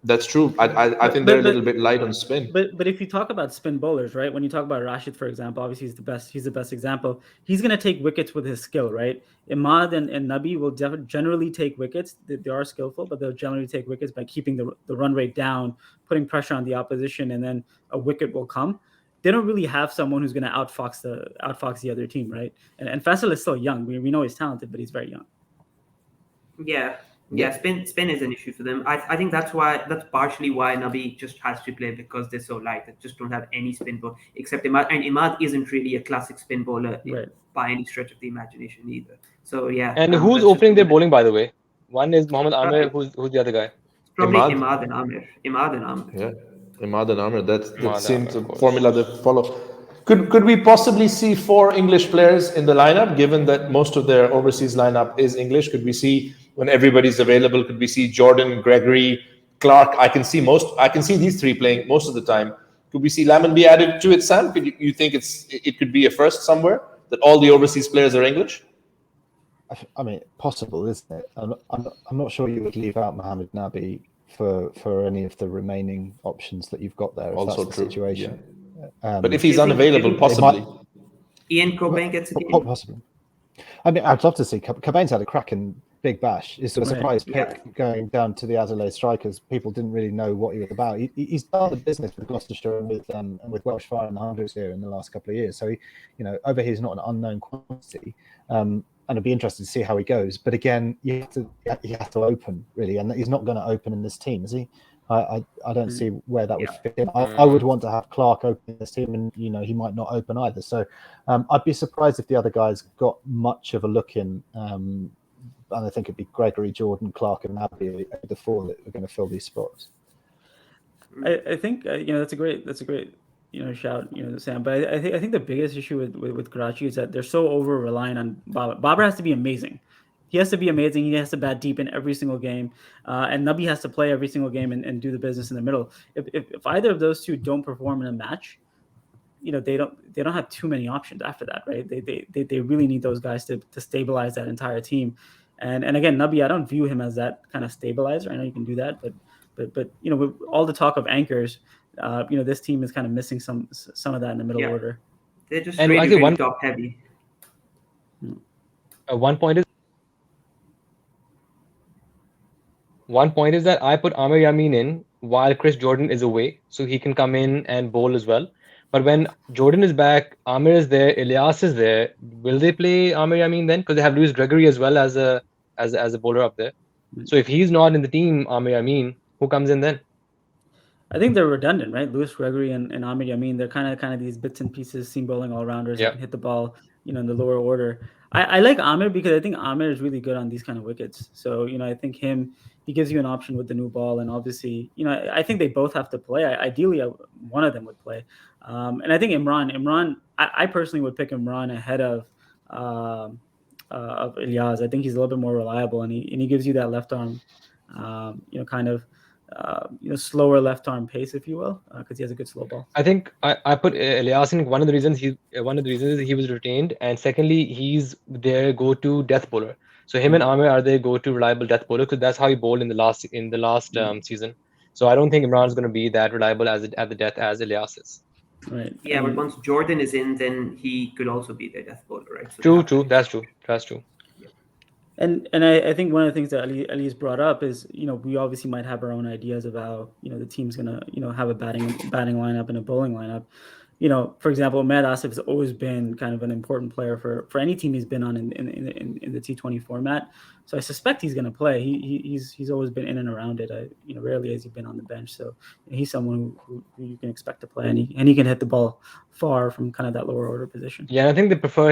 A: that's true. I think they're a little bit light on spin.
D: But if you talk about spin bowlers, right? When you talk about Rashid, for example, obviously he's the best example. He's going to take wickets with his skill, right? Imad and Nabi will generally take wickets. They are skillful, but they'll generally take wickets by keeping the run rate down, putting pressure on the opposition, and then a wicket will come. They don't really have someone who's going to outfox the other team, right? And Faisal is still young. We know he's talented, but he's very young.
B: Yeah. Spin is an issue for them. I think that's partially why Nabi just has to play, because they're so light. They just don't have any spin ball except Imad, and Imad isn't really a classic spin bowler by any stretch of the imagination either. So yeah.
E: And who's opening their bowling, by the way? One is Mohammad Amir. Who's the other guy?
B: Probably Imad and Amir.
A: Yeah. Imad and Amir, that seems the formula they follow. Could we possibly see 4 English players in the lineup, given that most of their overseas lineup is English? Could we see, when everybody's available, could we see Jordan, Gregory, Clark? I can see these 3 playing most of the time. Could we see Laminby added to it, Sam? You think it could be a first somewhere, that all the overseas players are English?
C: I mean, possible, isn't it? I'm not sure you would leave out Mohammed Nabi for any of the remaining options that you've got there, if
A: also
C: that's the situation.
A: But if he's unavailable, possibly.
B: Ian Cobain gets a game.
C: Possibly. I mean, I'd love to see. Cobain's had a cracking Big Bash is a surprise pick going down to the Adelaide Strikers. People didn't really know what he was about. He's done the business with Gloucestershire and with Welsh Fire and the Hundreds here in the last couple of years. So over here he's not an unknown quantity, and it'd be interesting to see how he goes. But again, you have to open really, and he's not going to open in this team, is he? I don't see where that would fit in. I would want to have Clark open this team, and he might not open either. So I'd be surprised if the other guys got much of a look in. And I think it'd be Gregory, Jordan, Clark, and Abby, the four that are going to fill these spots.
D: I think that's a great shout, Sam. But I think the biggest issue with Karachi is that they're so over reliant on Babar. Babar has to be amazing. He has to be amazing. He has to bat deep in every single game, and Nabi has to play every single game and do the business in the middle. If either of those two don't perform in a match, they don't have too many options after that, right? They really need those guys to stabilize that entire team. And again, Nabi, I don't view him as that kind of stabilizer. I know you can do that, but with all the talk of anchors, this team is kind of missing some of that in the middle order.
B: They're just really top heavy.
E: One point is that I put Amir Yamin in while Chris Jordan is away, so he can come in and bowl as well. But when Jordan is back, Amir is there, Ilyas is there. Will they play Amir Yamin then? Because they have Lewis Gregory as well as a bowler up there. So if he's not in the team, Amir Yamin, who comes in then?
D: I think they're redundant, right? Lewis Gregory and Amir Yamin, they're kind of these bits and pieces, seam bowling all-rounders that can hit the ball, in the lower order. I like Amir because I think Amir is really good on these kind of wickets. So, I think he gives you an option with the new ball. And obviously, I think they both have to play. Ideally, one of them would play. And I think Imran, I personally would pick Imran ahead of Ilyas. I think he's a little bit more reliable, and he gives you that left arm, slower left arm pace, if you will, because he has a good slow ball.
E: I think I put Ilyas in. One of the reasons is he was retained, and secondly, he's their go-to death bowler. So him and Amir are their go-to reliable death bowler, because that's how he bowled in the last season. So I don't think Imran is going to be that reliable at the death as Ilyas is.
D: Right.
B: Yeah, but once Jordan is in, then he could also be their death bowler, right?
E: True.
B: So
E: That's true.
B: Yeah.
D: And I think one of the things that Ali's brought up is, we obviously might have our own ideas of how, the team's gonna, have a batting lineup and a bowling lineup. For example, Ahmed Asif has always been kind of an important player for any team he's been on in the T20 format. So I suspect he's going to play. He's always been in and around it. Rarely has he been on the bench. So he's someone who you can expect to play, and he can hit the ball far from kind of that lower order position.
E: Yeah, and I think they prefer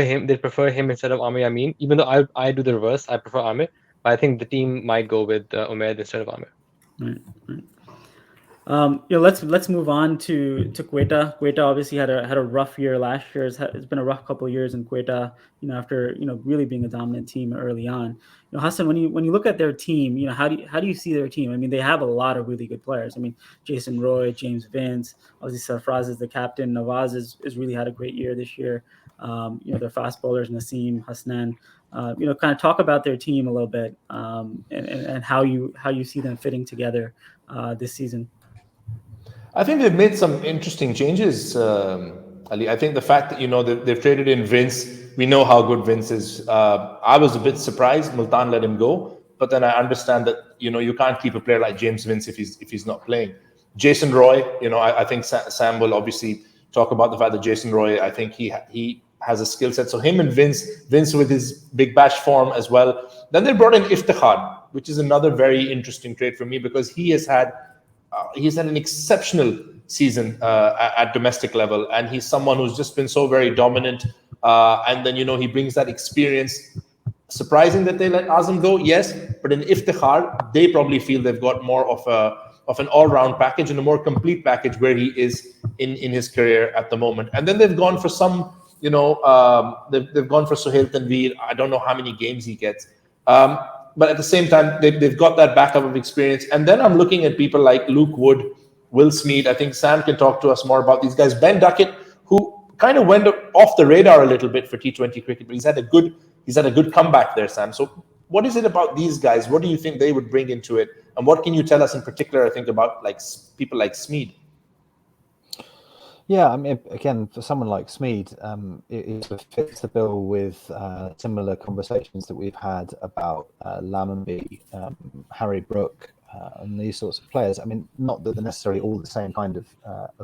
E: him instead of Amir Yamin. Even though I do the reverse, I prefer Amir. But I think the team might go with Umaid instead of Amir.
D: Right. Let's move on to Quetta. Quetta obviously had a rough year last year. It's been a rough couple of years in Quetta. After really being a dominant team early on. Hassan, when you look at their team, how do you see their team? I mean, they have a lot of really good players. I mean, Jason Roy, James Vince, obviously Sarfraz is the captain. Nawaz has really had a great year this year. Their fast bowlers Naseem, Hasnan. Kind of talk about their team a little bit, and how you see them fitting together this season.
A: I think they've made some interesting changes, Ali. I think the fact that they've traded in Vince, we know how good Vince is. I was a bit surprised Multan let him go, but then I understand that you can't keep a player like James Vince if he's not playing. Jason Roy, I think Sam will obviously talk about the fact that Jason Roy, I think he has a skill set. So him and Vince with his Big Bash form as well. Then they brought in Iftikhar, which is another very interesting trade for me, because he's had an exceptional season at domestic level, and he's someone who's just been so very dominant. And then he brings that experience. Surprising that they let Azam go, yes, but in Iftikhar, they probably feel they've got more of an all-round package and a more complete package where he is in his career at the moment. And then they've gone for some, they've gone for Sohail Tanveer. I don't know how many games he gets. But at the same time, they've got that backup of experience. And then I'm looking at people like Luke Wood, Will Smead. I think Sam can talk to us more about these guys. Ben Duckett, who kind of went off the radar a little bit for T20 cricket, but he's had a good comeback there, Sam. So what is it about these guys? What do you think they would bring into it? And what can you tell us in particular, I think, about like people like Smead?
C: Yeah, I mean, again, for someone like Smeed, it sort of fits the bill with similar conversations that we've had about Laminby, Harry Brooke, and these sorts of players. I mean, not that they're necessarily all the same kind of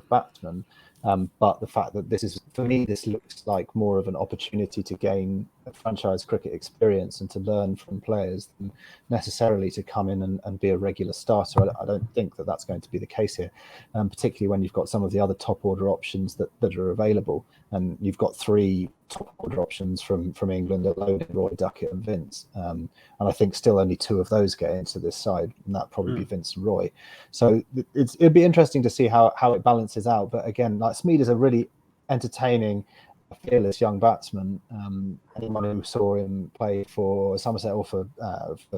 C: batsmen, but the fact that this is, for me, this looks like more of an opportunity to gain a franchise cricket experience and to learn from players than necessarily to come in and be a regular starter. I don't think that that's going to be the case here, particularly when you've got some of the other top order options that are available. And you've got 3 top order options from England alone, Roy, Duckett and Vince. And I think still only 2 of those get into this side, and that'd probably be Vince and Roy. So it'd be interesting to see how it balances out. But again, like Smeed is a really entertaining, fearless young batsman. Anyone who saw him play for Somerset or for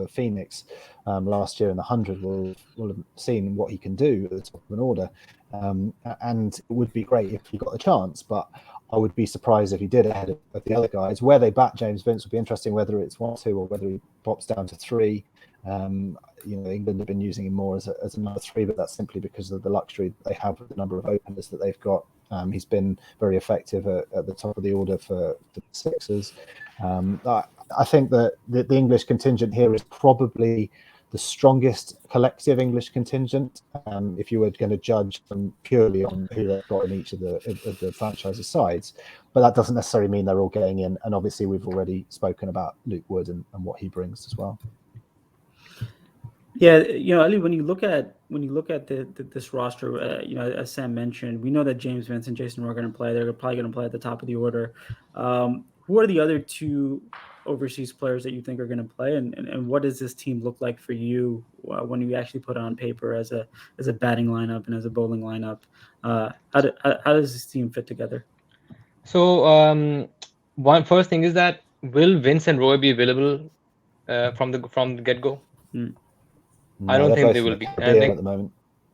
C: Phoenix last year in the 100 will have seen what he can do at the top of an order. And it would be great if he got a chance, but I would be surprised if he did ahead of the other guys. Where they bat James Vince would be interesting, whether it's 1-2 or whether he pops down to 3. England have been using him more as a number 3, but that's simply because of the luxury they have with the number of openers that they've got. He's been very effective at the top of the order for the Sixers. I think that the English contingent here is probably the strongest collective English contingent, if you were going to judge them purely on who they've got in each of the franchises sides. But that doesn't necessarily mean they're all getting in. And obviously, we've already spoken about Luke Wood and what he brings as well.
D: Yeah, Ali, when you look at this roster, as Sam mentioned, we know that James Vince and Jason Roy are going to play. They're probably going to play at the top of the order. Who are the other 2 overseas players that you think are going to play, and what does this team look like for you when you actually put it on paper as a batting lineup and as a bowling lineup? How does this team fit together?
E: So one first thing is that will Vince and Roy be available from the get-go?
C: No,
E: I don't think they will be.
C: I think, at the moment.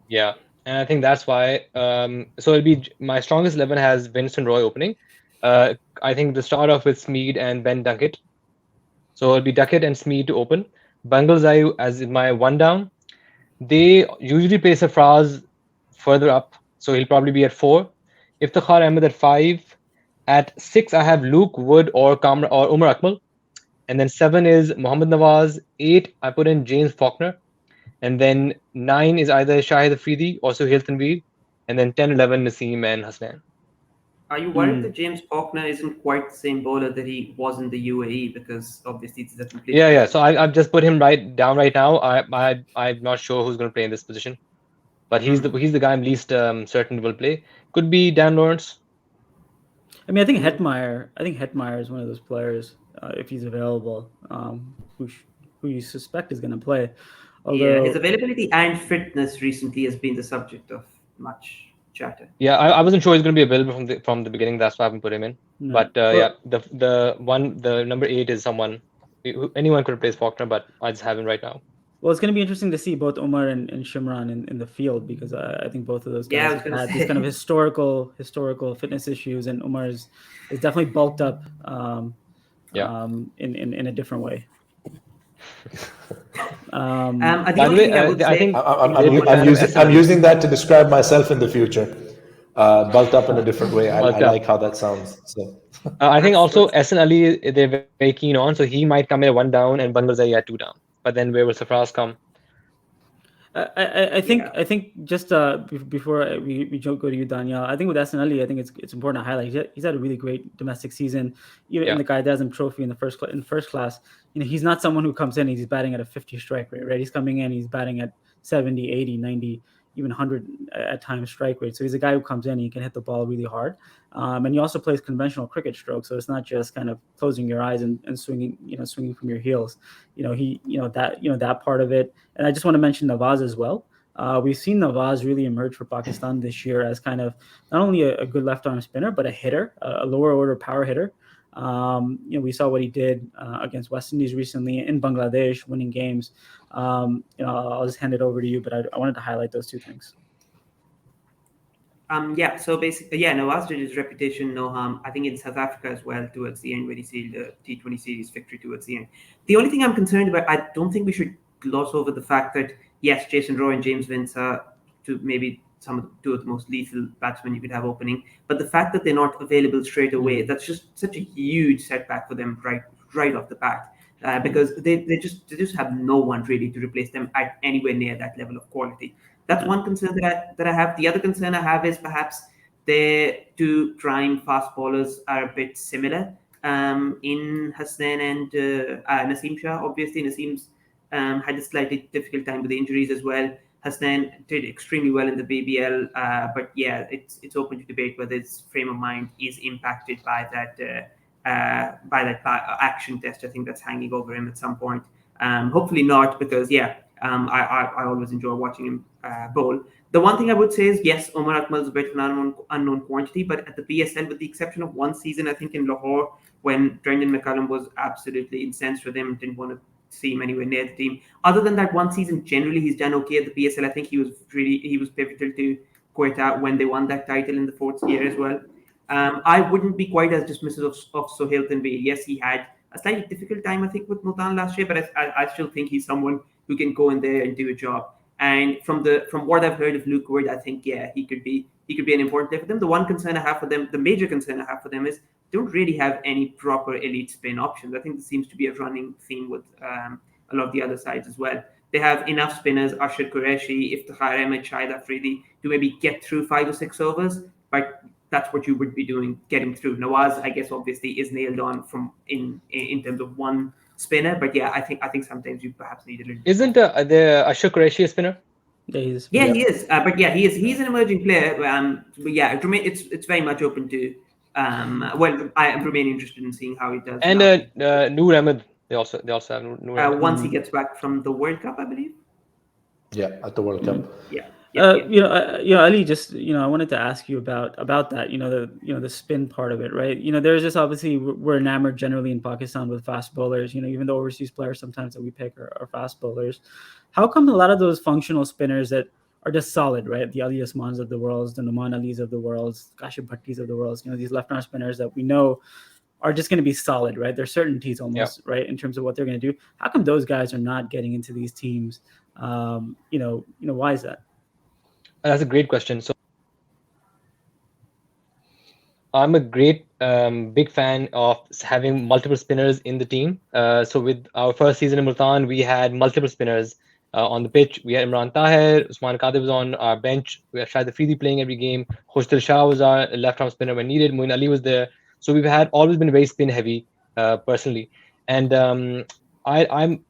E: Yeah, and I think that's why. So it'll be my strongest 11 has Vince and Roy opening. I think to start off with Smeed and Ben Duckett. So it'll be Duckett and Smeed to open. Bangalzai as my 1 down. They usually play Sarfraz further up, so he'll probably be at 4. Iftikhar Ahmed at 5. At 6, I have Luke Wood or Umar Akmal. And then 7 is Mohammad Nawaz. 8, I put in James Faulkner. And then 9 is either Shahid Afridi or Suhail Tanveer. And then 10, 11, Naseem and Hasnan.
B: Are you worried that James Faulkner isn't quite the same bowler that he was in the UAE? Because obviously it's a completely...
E: Yeah. So I've just put him down right now. I'm not sure who's going to play in this position. But he's the guy I'm least certain will play. Could be Dan Lawrence.
D: I mean, I think Hetmeyer is one of those players, if he's available, who you suspect is going to play.
B: Although his availability and fitness recently has been the subject of much chatter.
E: Yeah, I wasn't sure he's going to be available from the beginning. That's why I haven't put him in. No. But the number 8 is someone. Anyone could replace Faulkner, but I just have him right now.
D: Well, it's going to be interesting to see both Umar and Shimran in the field, because I think both of those guys have had these kind of historical fitness issues, and Umar is definitely bulked up in a different way.
A: I think I'm using that to describe myself in the future. Bulked up in a different way. I like how that sounds. So
E: I think also Ehsan Ali they're very keen on, so he might come in at 1 down and Bangalzai at 2 down. But then where will Sarfraz come?
D: I think just before we go to you, Danyal, I think with Ehsan Ali, I think it's important to highlight he's had a really great domestic season. In the Azam Trophy in first class, he's not someone who comes in and he's batting at a 50 strike rate, right? He's coming in, he's batting at 70, 80, 90, even 100 at times strike rate. So he's a guy who comes in and he can hit the ball really hard. And he also plays conventional cricket stroke, so it's not just kind of closing your eyes and swinging from your heels. That part of it. And I just want to mention Nawaz as well. We've seen Nawaz really emerge for Pakistan this year as kind of not only a good left-arm spinner, but a hitter, a lower-order power hitter. We saw what he did against West Indies recently in Bangladesh, winning games. I'll just hand it over to you, but I wanted to highlight those 2 things.
B: So basically, Nawaz did his reputation no harm. I think in South Africa as well towards the end when he sealed the T20 series victory towards the end. The only thing I'm concerned about, I don't think we should gloss over the fact that yes, Jason Roy and James Vince are to maybe two of the most lethal batsmen you could have opening. But the fact that they're not available straight away, that's just such a huge setback for them right off the bat. Because they just have no one really to replace them at anywhere near that level of quality. That's one concern that I have. The other concern I have is perhaps their two prime fast bowlers are a bit similar in Hasnain and Naseem Shah. Obviously, Naseem's had a slightly difficult time with the injuries as well. Hasnain did extremely well in the BBL, but yeah, it's open to debate whether his frame of mind is impacted by that action test. I think that's hanging over him at some point. Hopefully not, because I always enjoy watching him bowl. The one thing I would say is, yes, Omar Akmal is a bit of an unknown quantity, but at the PSL, with the exception of one season, I think in Lahore, when Brendan McCullum was absolutely incensed with him, didn't want to see him anywhere near the team. Other than that one season, generally he's done okay at the PSL. I think he was pivotal to Quetta when they won that title in the fourth year as well. I wouldn't be quite as dismissive of Sohail Tanveer. Yes, he had a slightly difficult time, I think, with Multan last year, but I still think he's someone who can go in there and do a job. And from what I've heard of Luke Wood, I think he could be an important player for them. The one concern I have for them, the major concern I have for them, is they don't really have any proper elite spin options. I think this seems to be a running theme with a lot of the other sides as well. They have enough spinners, Ashar Qureshi, Iftikhar Ahmed, Shahid Afridi, to maybe get through 5 or 6 overs, but that's what you would be doing, getting through. Nawaz, I guess, obviously is nailed on from in terms of one spinner, but yeah, I think sometimes you perhaps need a little.
E: Isn't the Ashar Qureshi a spinner?
D: Yeah, he is.
B: He is. But yeah, he's an emerging player. But yeah, it's very much open to. Well, I remain interested in seeing how he does.
E: And Noor Ahmed, they also have Noor Ahmed.
B: Once he gets back from the World Cup, I believe.
A: Yeah, at the World Cup.
B: Yeah.
D: Ali, just I wanted to ask you about that. The spin part of it, right? There's just, obviously we're enamored generally in Pakistan with fast bowlers. Even the overseas players sometimes that we pick are fast bowlers. How come a lot of those functional spinners that are just solid, right? The Ali Osmans of the world, the Numan Alis of the world, Kashif Bhattis of the world. These left-arm spinners that we know are just going to be solid, right? They're certainties almost, right, in terms of what they're going to do. How come those guys are not getting into these teams? Why is that?
E: That's a great question. So I'm a great big fan of having multiple spinners in the team. So with our first season in Multan, we had multiple spinners on the pitch. We had Imran Tahir, Usman Qadir was on our bench. We had Shahid Afridi playing every game. Khushdil Shah was our left-arm spinner when needed. Moin Ali was there. So we've always been very spin heavy, personally. And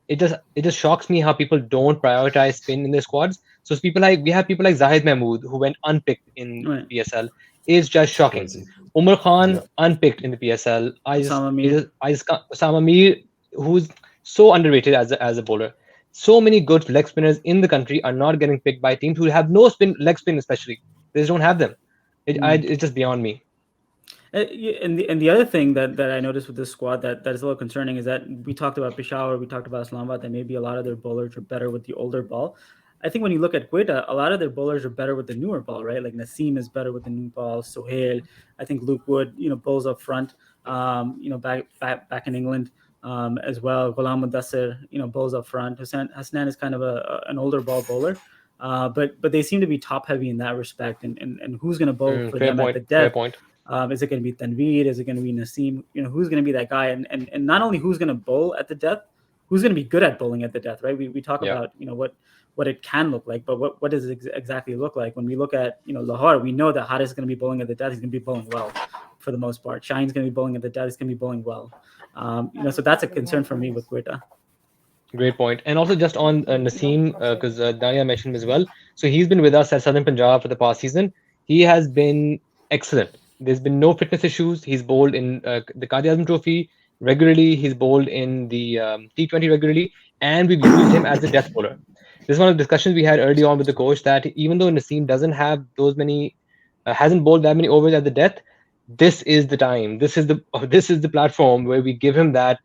E: it just shocks me how people don't prioritize spin in their squads. So we have people like Zahid Mahmood, who went unpicked in PSL. Is just shocking.
A: Crazy.
E: Umar Khan unpicked in the PSL. Osama Mir, who's so underrated as a bowler. So many good leg spinners in the country are not getting picked by teams who have no leg spin, especially. They just don't have them. It's just beyond me.
D: And the other thing that I noticed with this squad that is a little concerning is that we talked about Peshawar, we talked about Islamabad, that maybe a lot of their bowlers are better with the older ball. I think when you look at Quetta, a lot of their bowlers are better with the newer ball, right? Like Naseem is better with the new ball. Sohail, I think Luke Wood, bowls up front, back in England as well. Ghulam Mudassir, bowls up front. Hasnain is kind of an older ball bowler, but they seem to be top heavy in that respect. And who's going to bowl for them at the depth?
E: Fair point.
D: Is it going to be Tanveer? Is it going to be Naseem? Who's going to be that guy? And not only who's going to bowl at the depth, who's going to be good at bowling at the depth, right? We talk about what it can look like, but what does it exactly look like? When we look at Lahore, we know that Haris is going to be bowling at the depth. He's going to be bowling well for the most part. Shaheen's going to be bowling at the depth. He's going to be bowling well. So that's a concern for me with Quetta.
E: Great point. And also just on Naseem, because Danyal mentioned him as well. So he's been with us at Southern Punjab for the past season. He has been excellent. There's been no fitness issues. He's bowled in the Qadi Azam Trophy regularly. He's bowled in the T20 regularly. And we've used him as a death bowler. This is one of the discussions we had early on with the coach, that even though Naseem doesn't have hasn't bowled that many overs at the death, this is the time. This is the platform where we give him that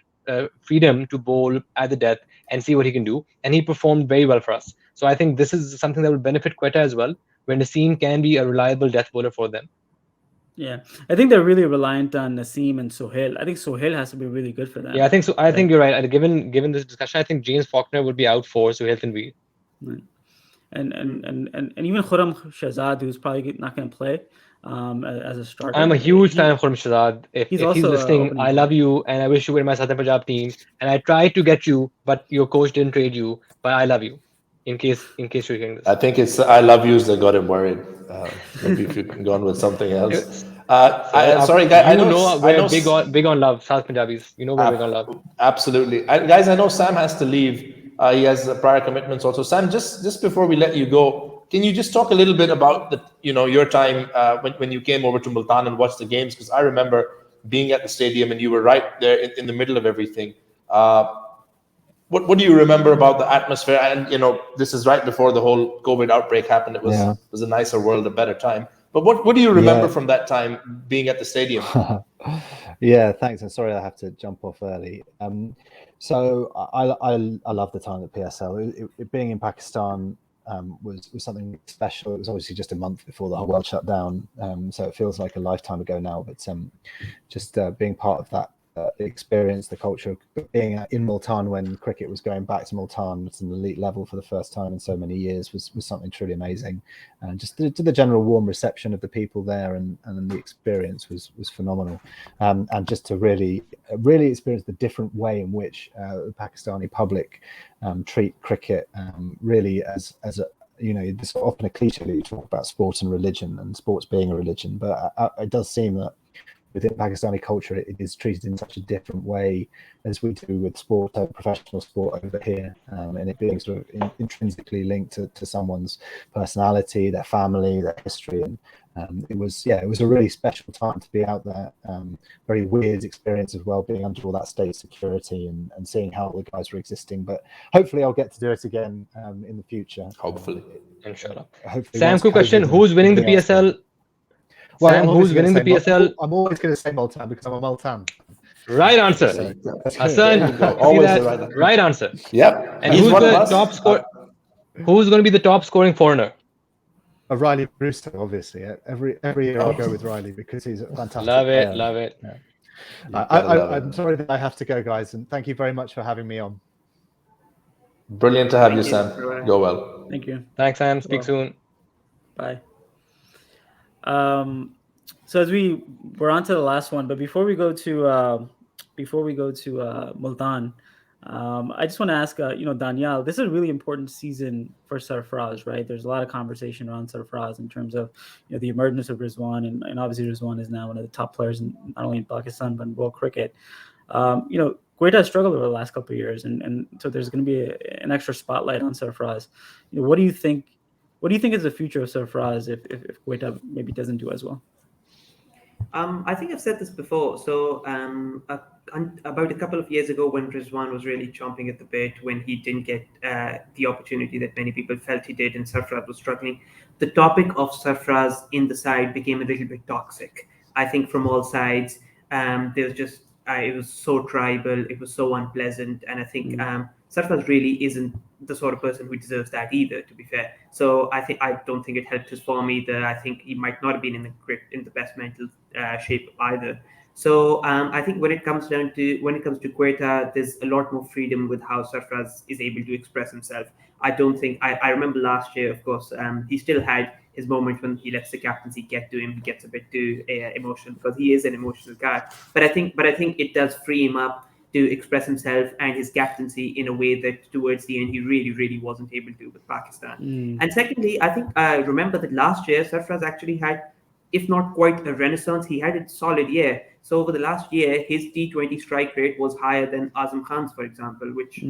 E: freedom to bowl at the death and see what he can do. And he performed very well for us. So I think this is something that will benefit Quetta as well, where Naseem can be a reliable death bowler for them.
D: Yeah, I think they're really reliant on Naseem and Sohail. I think Sohail has to be really good for them.
E: Yeah, I think so. Think you're right. Given this discussion, I think James Faulkner would be out for Sohail Tanveer.
D: Right. and even Khurram Shahzad, who's probably not going to play as a starter.
E: I'm a huge fan of Khurram Shahzad. If he's
D: also
E: listening, I love you and I wish you were in my Southern Punjab team. And I tried to get you, but your coach didn't trade you. But I love you. In case you're hearing this.
A: I think it's I love yous that got him worried. Maybe if you can go on with something else. Sorry, guys. I know
E: we're big on love, South Punjabis. You know we're big on love.
A: Absolutely, guys. I know Sam has to leave. He has prior commitments also. Sam, just before we let you go, can you just talk a little bit about your time when you came over to Multan and watched the games? Because I remember being at the stadium and you were right there in the middle of everything. What do you remember about the atmosphere? And this is right before the whole COVID outbreak happened. It was a nicer world, a better time. But what do you remember from that time being at the stadium?
C: Yeah, thanks. I'm sorry I have to jump off early. So I love the time at PSL. It being in Pakistan was something special. It was obviously just a month before the whole world shut down, so it feels like a lifetime ago now. But just being part of that experience, the culture of being in Multan when cricket was going back to Multan at an elite level for the first time in so many years was something truly amazing. And just the general warm reception of the people there and the experience was phenomenal. And just to really experience the different way in which the Pakistani public treat cricket really as a there's often a cliche that you talk about sport and religion and sports being a religion, but it does seem that within Pakistani culture, it is treated in such a different way as we do with sport, professional sport over here, and it being sort of intrinsically linked to someone's personality, their family, their history, and it was a really special time to be out there. Very weird experience as well, being under all that state security and seeing how the guys were existing. But hopefully, I'll get to do it again in the future.
A: Hopefully,
E: inshallah.
C: Hopefully,
E: Sam, quick question: who's winning the PSL?
C: Well,
E: Sam, who's winning the PSL?
C: I'm always going to say Multan because I'm a Multan.
E: Right answer. Hassan, always the right answer.
A: Yep.
E: And who's the top score? Who's going to be the top scoring foreigner?
C: Riley Brewster, obviously. Every year I'll go with Riley because he's a fantastic player.
E: Love it.
C: Yeah. I'm sorry that I have to go, guys, and thank you very much for having me on.
A: Brilliant to have you, Sam. Go well.
D: Thank you.
E: Thanks, Sam. Speak soon.
D: Bye. So as we're on to the last one, but before we go to Multan, I just want to ask, Danyal, this is a really important season for Sarfaraz, right? There's a lot of conversation around Sarfaraz in terms of the emergence of Rizwan, and obviously Rizwan is now one of the top players not only in Pakistan but in world cricket. Quetta has struggled over the last couple of years, and so there's going to be an extra spotlight on Sarfaraz. What do you think? What do you think is the future of Sarfaraz if Quetta maybe doesn't do as well?
B: I think I've said this before. So about a couple of years ago, when Rizwan was really chomping at the bit, when he didn't get the opportunity that many people felt he did, and Sarfaraz was struggling, the topic of Sarfaraz in the side became a little bit toxic. I think from all sides, there was just it was so tribal, it was so unpleasant, and I think Sarfaraz really isn't the sort of person who deserves that either, to be fair. So I don't think it helped his form either. I think he might not have been in the best mental shape either. So I think when it comes to Quetta, there's a lot more freedom with how Sarfaraz is able to express himself. I don't think I remember last year, of course, he still had his moments when he lets the captaincy get to him. He gets a bit too emotional because he is an emotional guy. But I think it does free him up to express himself and his captaincy in a way that towards the end he really, really wasn't able to with Pakistan. And secondly, I think I remember that last year Sarfaraz actually had, if not quite a renaissance, he had a solid year. So over the last year, his T20 strike rate was higher than Azam Khan's, for example, which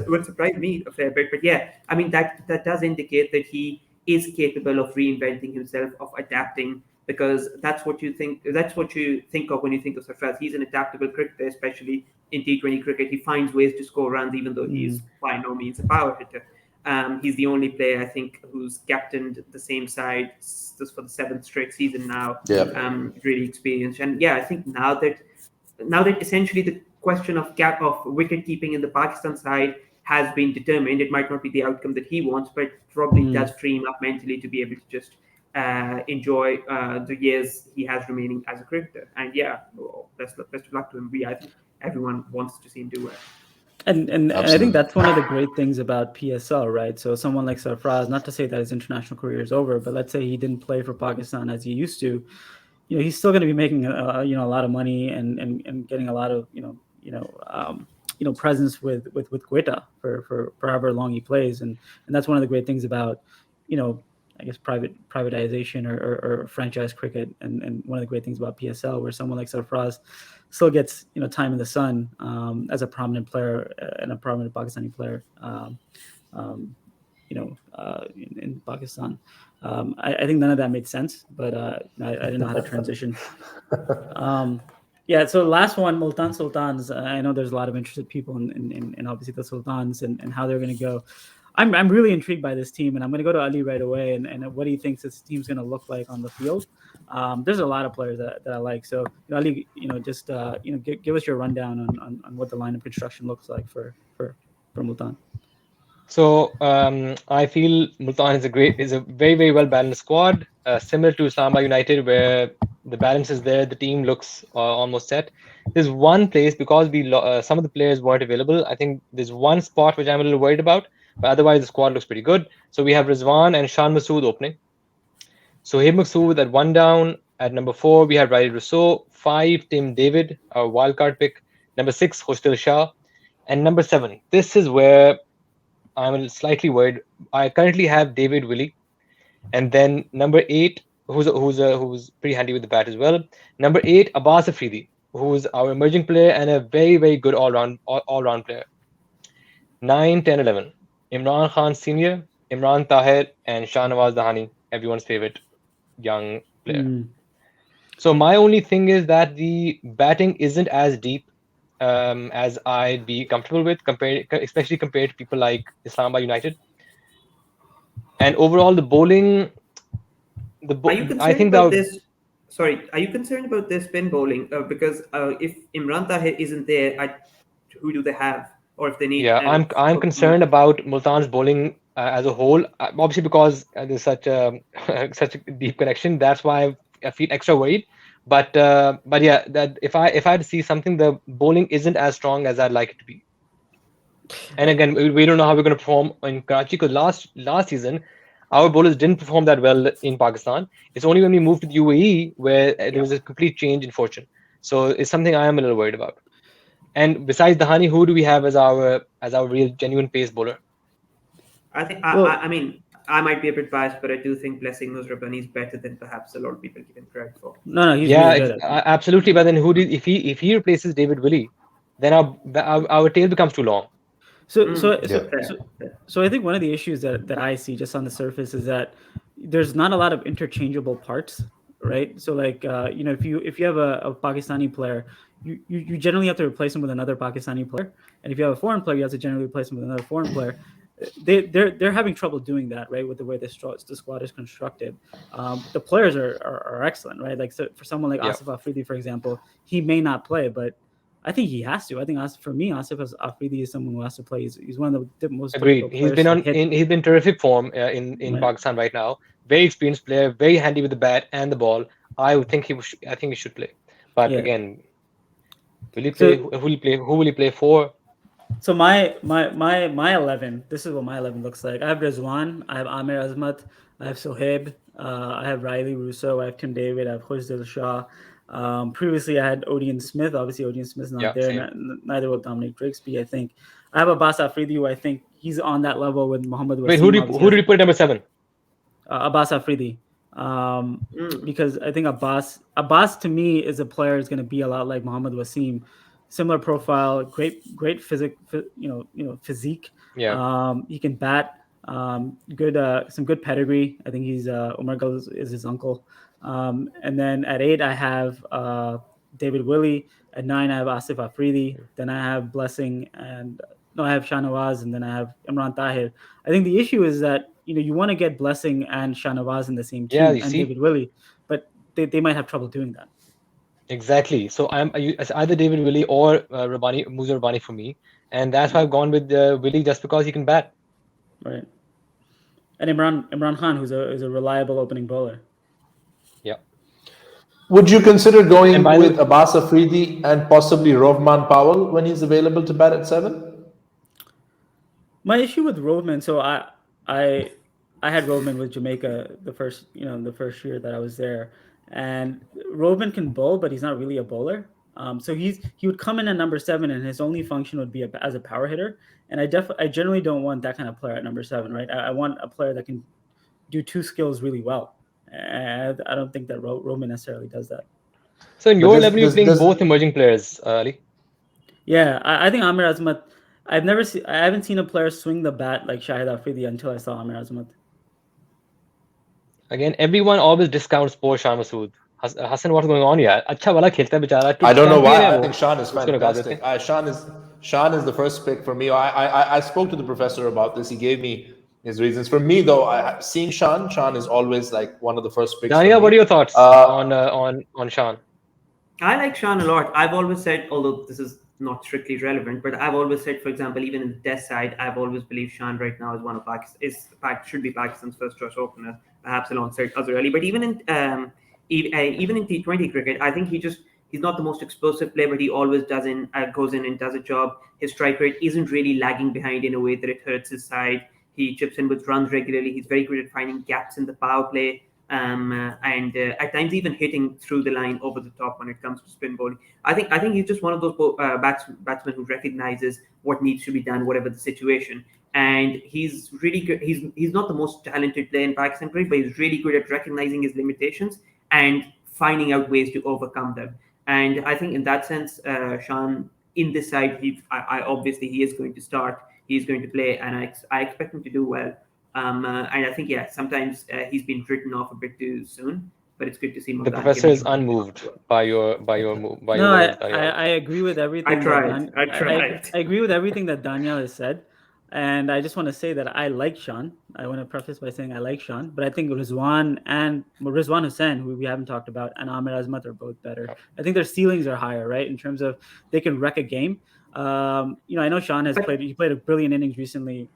B: would surprise me a fair bit. But yeah, I mean, that does indicate that he is capable of reinventing himself, of adapting, because that's what you think of when you think of Sarfaraz. He's an adaptable cricketer, especially in T20 cricket. He finds ways to score runs, even though he's by no means a power hitter. He's the only player, I think, who's captained the same side just for the 7th straight season now. Really experienced. And yeah, I think now that essentially the question of wicket keeping in the Pakistan side has been determined, it might not be the outcome that he wants, but probably does free him up mentally to be able to just enjoy the years he has remaining as a cricketer. And yeah, best of luck to him. I think everyone wants to see him do well.
D: And I think that's one of the great things about PSL, right? So someone like Sarfraz, not to say that his international career is over, but let's say he didn't play for Pakistan as he used to, he's still going to be making a lot of money and getting a lot of presence with Quetta for however long he plays, and that's one of the great things about I guess privatization or franchise cricket, and one of the great things about PSL, where someone like Sarfraz still gets time in the sun as a prominent player and a prominent Pakistani player in Pakistan. I think none of that made sense, but I didn't know how to transition. Yeah, so last one, Multan Sultans. I know there's a lot of interested people in obviously the Sultans and how they're going to go. I'm really intrigued by this team, and I'm going to go to Ali right away. And what do you think this team's going to look like on the field? There's a lot of players that I like. So Ali, just give us your rundown on what the lineup construction looks like for Multan.
E: So I feel Multan is a very, very well balanced squad, similar to Islamabad United, where the balance is there. The team looks almost set. There's one place, because some of the players weren't available. I think there's one spot which I'm a little worried about, but otherwise the squad looks pretty good. So we have Rizwan and Shan Masood opening. Sohaib Masood at 1 down. At number 4, we have Riley Rousseau. 5, Tim David, our wildcard pick. Number 6, Hostel Shah. And number 7, this is where I'm slightly worried. I currently have David Willey, and then number 8, who's pretty handy with the bat as well. Number 8, Abbas Afridi, who's our emerging player and a very, very good all-round player. 9, 10, 11, Imran Khan Senior, Imran Tahir, and Shahnawaz Dahani, everyone's favorite young player. So my only thing is that the batting isn't as deep as I'd be comfortable with, especially compared to people like Islamabad United. And overall, the bowling,
B: Are you concerned about this? Sorry, are you concerned about their spin bowling? Because if Imran Tahir isn't there, who do they have? Or if they need?
E: Yeah, I'm concerned about Multan's bowling as a whole. Obviously, because there's such a deep connection. That's why I feel extra worried. But yeah, that if I had to see something, the bowling isn't as strong as I'd like it to be. And again, we don't know how we're going to perform in Karachi, because last season our bowlers didn't perform that well in Pakistan. It's only when we moved to the UAE where there was a complete change in fortune. So it's something I am a little worried about. And besides Dahani, who do we have as our real genuine pace bowler?
B: I think I mean, I might be a bit biased, but I do think Blessing Rabbani is better than perhaps a lot of people give him credit for.
D: No, he's really good.
E: Absolutely. But then if he replaces David Willey, then our tail becomes too long.
D: So I think one of the issues that I see just on the surface is that there's not a lot of interchangeable parts, right? So like if you have a Pakistani player, you generally have to replace him with another Pakistani player, and if you have a foreign player, you have to generally replace him with another foreign player. They're having trouble doing that, right? With the way the squad is constructed. The players are excellent, right? Like, so for someone like Asif Afridi, for example, he may not play, but I think he has to. I think for me, Asif Afridi is someone who has to play. He's one of the most
E: agreed. He's been terrific form in Pakistan right now. Very experienced player, very handy with the bat and the ball. I think he should play. But again, will he play? Who will he play for?
D: So my 11. This is what my 11 looks like. I have Rizwan, I have Amir Azmat, I have Sohaib, I have Riley Rousseau, I have Tim David, I have Hosdil Shah. Previously, I had Odean Smith. Obviously, Odean Smith's not there. Neither will Dominic Grigsby, I think. I have Abbas Afridi, who I think he's on that level with Mohammad Wasim.
E: Wait, who did you put number 7?
D: Abbas Afridi. Because I think Abbas to me is a player who's going to be a lot like Mohammad Wasim. Similar profile, great physique.
E: Yeah.
D: He can bat. Some good pedigree. I think he's Umar Gul is his uncle. And then at 8 I have David Willey. At 9 I have Asif Afridi. Then I have Blessing, and I have Shahnawaz, and then I have Imran Tahir. I think the issue is that you want to get Blessing and Shahnawaz in the same team, and David Willey, but they might have trouble doing that.
E: Exactly. So it's either David Willey or Musa Rabbani for me, and that's why I've gone with Willey, just because he can bat.
D: Right. And Imran Khan, who's a reliable opening bowler.
E: Yeah.
A: Would you consider going with Abbas Afridi and possibly Rohman Powell when he's available to bat at 7?
D: My issue with Roman, so I had Roman with Jamaica the first year that I was there, and Roman can bowl, but he's not really a bowler. So he would come in at number 7, and his only function would be as a power hitter. And I generally don't want that kind of player at number 7, right? I want a player that can do two skills really well. And I don't think that Roman necessarily does that.
E: So in your level, you're playing both emerging players, Ali.
D: Yeah, I think Amir Azmat. I haven't seen a player swing the bat like Shahid Afridi until I saw Amir Azmat.
E: Again, everyone always discounts poor Shan Masood. Hassan, what's going on here? अच्छा वाला खेलता है बेचारा.
A: I don't know why. I think Shan is fantastic. Shan is the first pick for me. I spoke to the professor about this. He gave me his reasons. For me, though, seeing Shan is always like one of the first picks.
E: Danyal, what are your thoughts on Shan?
B: I like Shan a lot. I've always said, although this is not strictly relevant, but I've always said, for example, even in the Test side, I've always believed Shan right now is one of should be Pakistan's first choice opener, perhaps alongside Azhar Ali. But even in T20 cricket, I think he's not the most explosive player, but he always goes in and does a job. His strike rate isn't really lagging behind in a way that it hurts his side. He chips in with runs regularly. He's very good at finding gaps in the power play. And at times even hitting through the line over the top when it comes to spin bowling. I think he's just one of those batsmen who recognizes what needs to be done, whatever the situation. And he's really good. He's not the most talented player in Pakistan cricket, but he's really good at recognizing his limitations and finding out ways to overcome them. And I think in that sense, Shan in this side, obviously he is going to start. He's going to play, and I expect him to do well. And I think, sometimes he's been written off a bit too soon, but it's good to see.
E: The professor is unmoved by your move.
D: I agree with everything.
B: I tried.
D: I agree with everything that Danyal has said, and I just want to say that I like Shan. I want to preface by saying I like Shan, but I think Rizwan Hussain, who we haven't talked about, and Amir Azmat are both better. I think their ceilings are higher, right, in terms of they can wreck a game. I know Shan has played. He played a brilliant innings recently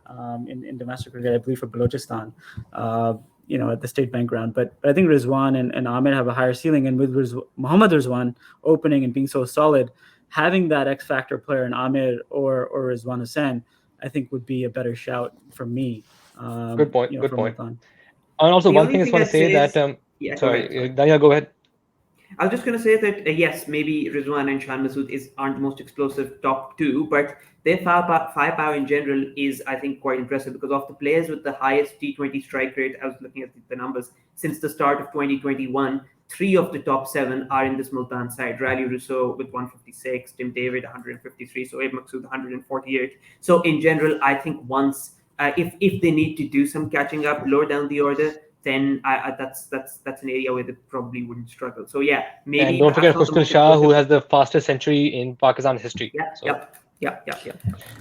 D: in domestic cricket, I believe, for Balochistan. At the State Bank ground. But I think Rizwan and Amir have a higher ceiling, and with Mohammad Rizwan opening and being so solid, having that X factor player in Amir or Rizwan Hussain, I think would be a better shout for me.
E: Good point. Good point.
D: Multan.
E: And also, one thing I just want to say that. Sorry, Danyal, go ahead.
B: I was just going to say that, yes, maybe Rizwan and Shan Masood aren't the most explosive top two, but their firepower in general is, I think, quite impressive because of the players with the highest T20 strike rate. I was looking at the numbers. Since the start of 2021, 3 of the top 7 are in this Multan side. Rally Rousseau with 156, Tim David 153, Sohaib Maqsood 148. So in general, I think once, if they need to do some catching up lower down the order, then that's an area where they probably wouldn't struggle. So maybe.
E: And don't forget Khushal Shah, who has the fastest century in Pakistan history.
B: Yeah.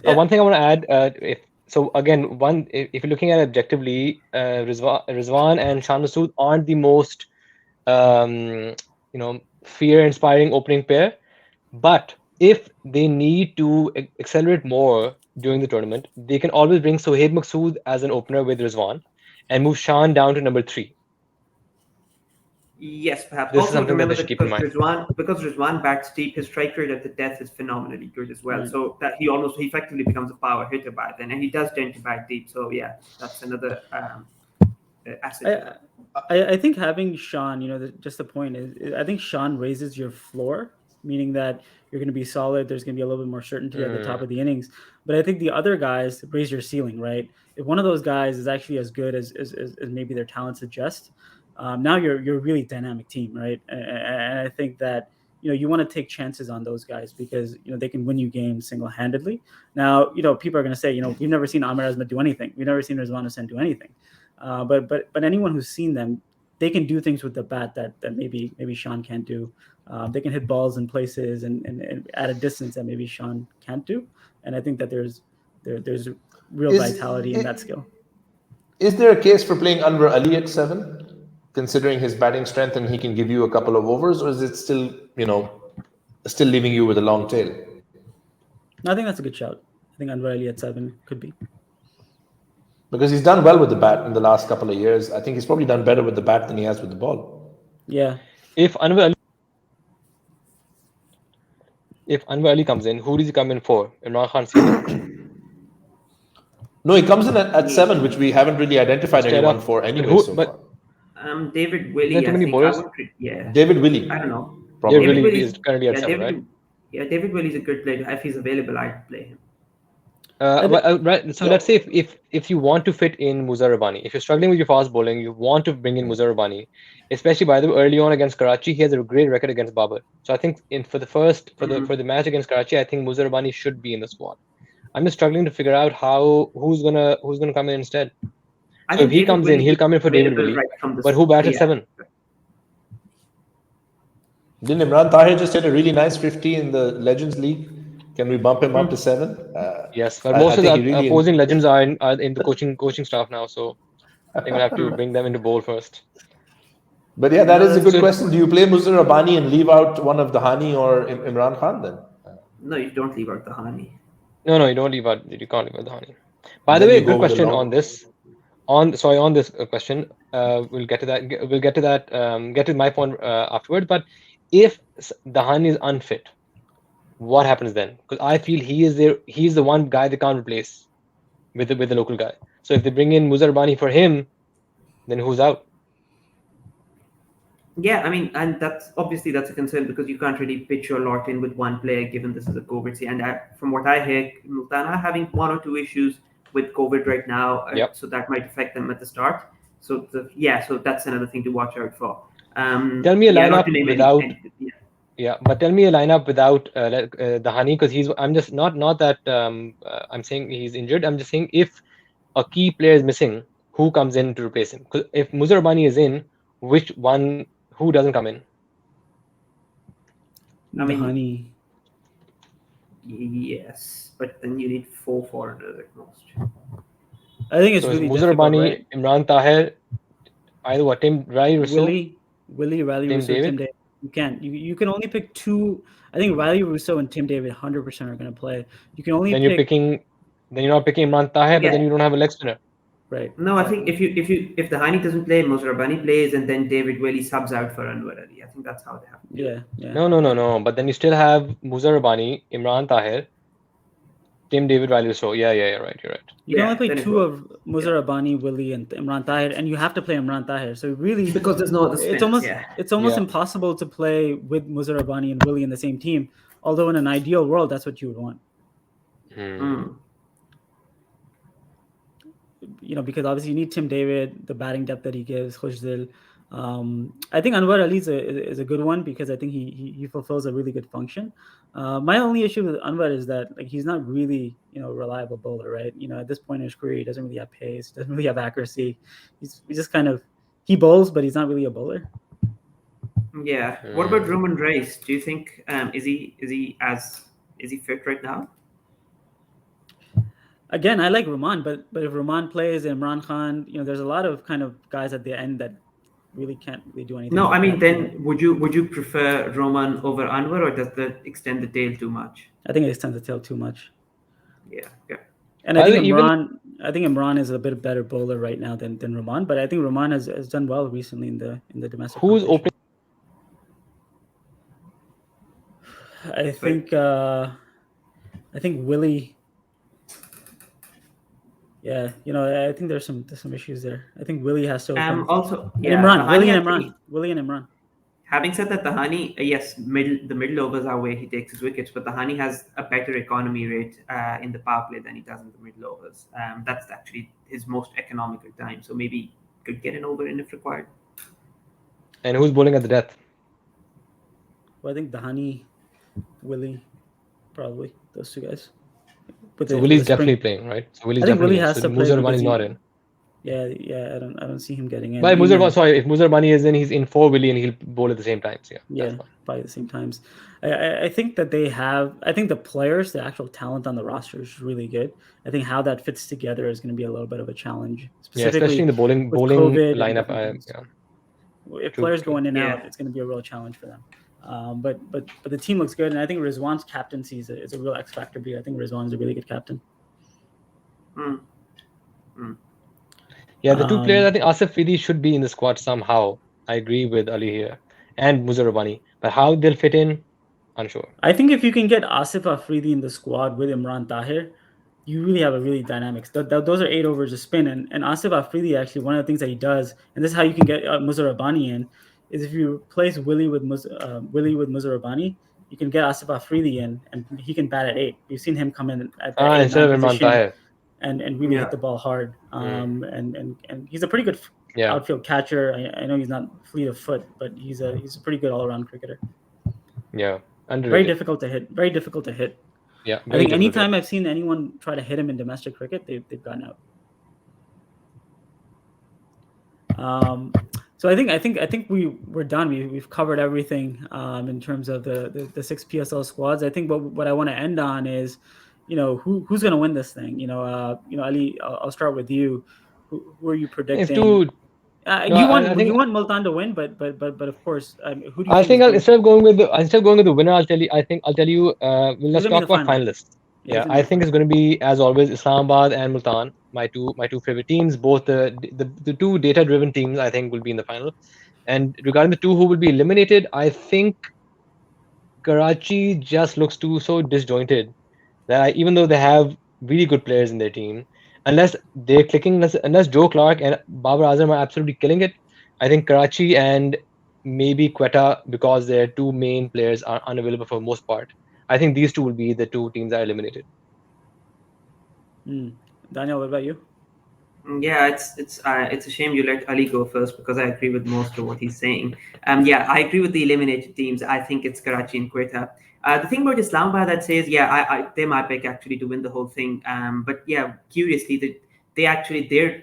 E: One thing I want to add, if you're looking at it objectively, Rizwan and Shan Masood aren't the most, fear-inspiring opening pair. But if they need to accelerate more during the tournament, they can always bring Sohaib Maqsood as an opener with Rizwan and move Shan down to number 3.
B: Yes, perhaps.
E: This
B: also,
E: is something that they should keep in mind.
B: Because Rizwan bats deep, his strike rate at the death is phenomenally good as well. So that he effectively becomes a power hitter by then, and he does tend to bat deep. So that's another asset.
D: I think having Shan, just the point is, I think Shan raises your floor, meaning that you're going to be solid. There's going to be a little bit more certainty at the top of the innings. But I think the other guys raise your ceiling, right? If one of those guys is actually as good as maybe their talent suggests, now you're a really dynamic team, right? And I think that you want to take chances on those guys because they can win you games single-handedly. Now people are going to say we've never seen Amir Azmat do anything. We've never seen Rizwan Hussain do anything. But anyone who's seen them, they can do things with the bat that maybe Shan can't do. They can hit balls in places and at a distance that maybe Shan can't do. And I think that there's real vitality in that skill.
A: Is there a case for playing Anwar Ali at 7, considering his batting strength and he can give you a couple of overs, or is it still leaving you with a long tail?
D: I think that's a good shout. I think Anwar Ali at 7 could be.
A: Because he's done well with the bat in the last couple of years. I think he's probably done better with the bat than he has with the ball.
D: Yeah.
E: If Anwar Ali comes in, who does he come in for? Imran Khan.
A: No, he comes in at 7, which we haven't really identified
E: Instead
A: anyone
E: of-
A: for anyway
E: who-
A: so
E: but-
A: far.
B: David Willey,
E: Is there too
B: I
E: many
B: think.
E: bowlers?
A: David Willey.
B: I don't know.
A: Probably.
E: David Willey
B: Willey's-
E: is currently at 7, right?
B: David Willey's a good player. If he's available, I'd play him.
E: Right. So let's say if you want to fit in Muza Rabbani, if you're struggling with your fast bowling, you want to bring in Muza Rabbani, especially by the way, early on against Karachi, he has a great record against Babar. So I think for the match against Karachi, I think Muza Rabbani should be in the squad. I'm just struggling to figure out who's gonna come in instead. So if he comes in, he'll come in for David Willey. But who bats at 7?
A: Didn't Imran Tahir just hit a really nice 50 in the Legends League? Can we bump him up to 7?
E: Yes, but most of the opposing legends are in the coaching staff now, so they will have to bring them into bowl first.
A: But yeah, that is a good question. Do you play Muza Rabbani and leave out one of Dahani or Imran Khan then?
B: No, you don't leave out Dahani.
E: No, you don't leave out. You can't leave out Dahani. By the way, good question on this. On this question, we'll get to that. Get to my point afterwards. But if Dahani is unfit, what happens then? Because I feel he's the one guy they can't replace with the local guy. So if they bring in Muza Rabbani for him, then who's out?
B: Yeah, I mean, and that's a concern because you can't really pitch your lot in with one player given this is a COVID season. And from what I hear, Multan are having 1 or 2 issues with COVID right now, so that might affect them at the start. So that's another thing to watch out for.
E: Tell me a lineup without. But tell me a lineup without Dahani, because I'm just not that I'm saying he's injured. I'm just saying if a key player is missing, who comes in to replace him? Because if Muza Rabbani is in, who doesn't come in?
D: Dahani.
B: Yes, but then you need 4 foreigners at most.
D: I think it's
E: so
D: really
E: Muza Rabbani, right? Imran Tahir, either what? Riley Rousseau?
D: Willie, Riley Rousseau, Tim David. You can only pick 2. I think Riley Rousseau and Tim David 100% are going to play. You can only
E: then you're not picking Imran Tahir, but then you don't have a leg spinner.
D: Right.
B: No, I think if Dahani doesn't play, Muza Rabbani plays, and then David Willey subs out for Anwar Ali. I think that's how they have to do it.
D: Yeah.
E: No. But then you still have Muza Rabbani, Imran Tahir, Tim David, Riley Rousseau. Yeah, right. You're right.
D: You can only play 2 of Muza Rabbani, Willie, and Imran Tahir, and you have to play Imran Tahir. So really,
B: because there's no other spins,
D: it's almost impossible to play with Muza Rabbani and Willie in the same team. Although in an ideal world, that's what you would want. Because obviously you need Tim David, the batting depth that he gives, Khushdil. I think Anwar Ali is a good one because I think he fulfills a really good function. My only issue with Anwar is that he's not really a reliable bowler, right? At this point in his career, he doesn't really have pace, doesn't really have accuracy. He's just he bowls, but he's not really a bowler.
B: Yeah. What about Roman Reis? Do you think is he fit right now?
D: Again, I like Rahman, but if Rahman plays Imran Khan, there's a lot of kind of guys at the end that really can't really do anything.
B: No, I mean, then would you prefer Roman over Anwar, or does that extend the tail too much?
D: I think it extends the tail too much.
B: Yeah.
D: And I think Imran is a bit better bowler right now than Rahman, but I think Rahman has done well recently in the domestic.
E: Who's opening?
D: I think Willie. Yeah, I think there's some issues there. I think Willie has to.
B: Also,
D: Willie and Imran.
B: Having said that, Dahani, yes, the middle overs are where he takes his wickets, but Dahani has a better economy rate in the power play than he does in the middle overs. That's actually his most economical time, so maybe could get an over in if required.
E: And who's bowling at the death?
D: Well, I think Dahani, Willie, probably those 2 guys.
E: So Willie's definitely playing, right? So Willie's definitely
D: has to play.
E: Muza Rabbani is not in.
D: Yeah. I don't see him getting in.
E: But if Muza Rabbani is in, he's in for Willie and he'll bowl at the same times.
D: Yeah, probably at the same times. I think that they have. I think the players, the actual talent on the roster is really good. I think how that fits together is going to be a little bit of a challenge.
E: Especially in the bowling lineup.
D: If players go in and out, it's going to be a real challenge for them. But the team looks good, and I think Rizwan's captaincy is a real X factor. I think Rizwan's a really good captain.
E: Yeah, the 2 players, I think Asif Afridi should be in the squad somehow. I agree with Ali here and Muza Rabbani, but how they'll fit in, unsure.
D: I think if you can get Asif Afridi in the squad with Imran Tahir, you really have a really dynamic. Those are 8 overs of spin, and Asif Afridi, actually, one of the things that he does, and this is how you can get Muzar Rabbani in, is if you replace Willie with Muzar Rabbani, you can get Asif Afridi in, and he can bat at 8. We've seen him come in at the 8,
E: Instead
D: 9
E: of Imran
D: position
E: Tahir.
D: and really
B: Yeah.
D: hit the ball hard. And he's a pretty good
E: Yeah.
D: outfield catcher. I know he's not fleet of foot, but he's a pretty good all around cricketer.
E: Yeah.
D: Very
E: Underrated.
D: difficult to hit. Very difficult to hit.
E: Yeah.
D: I think anytime I've seen anyone try to hit him in domestic cricket, they've gotten out. So I think we're done. We've covered everything in terms of the 6 PSL squads. I think what I want to end on is, who's going to win this thing? Ali, I'll start with you. Who are you predicting? You want Multan to win, but of course, who do you think?
E: Instead of going with the winner, I'll tell you. Let's talk about finalists. Yeah, I think it's going to be, as always, Islamabad and Multan, my two favorite teams. Both the two data-driven teams, I think, will be in the final. And regarding the two who will be eliminated, I think Karachi just looks so disjointed that even though they have really good players in their team, unless they're clicking, unless Joe Clark and Babar Azam are absolutely killing it, I think Karachi and maybe Quetta, because their two main players are unavailable for the most part, I think these two will be the two teams that are eliminated.
D: Danyal, what about you?
B: Yeah, it's a shame you let Ali go first, because I agree with most of what he's saying. Yeah, I agree with the eliminated teams. I think it's Karachi and Quetta. The thing about Islamabad that says, they're my pick actually to win the whole thing. But yeah, curiously, their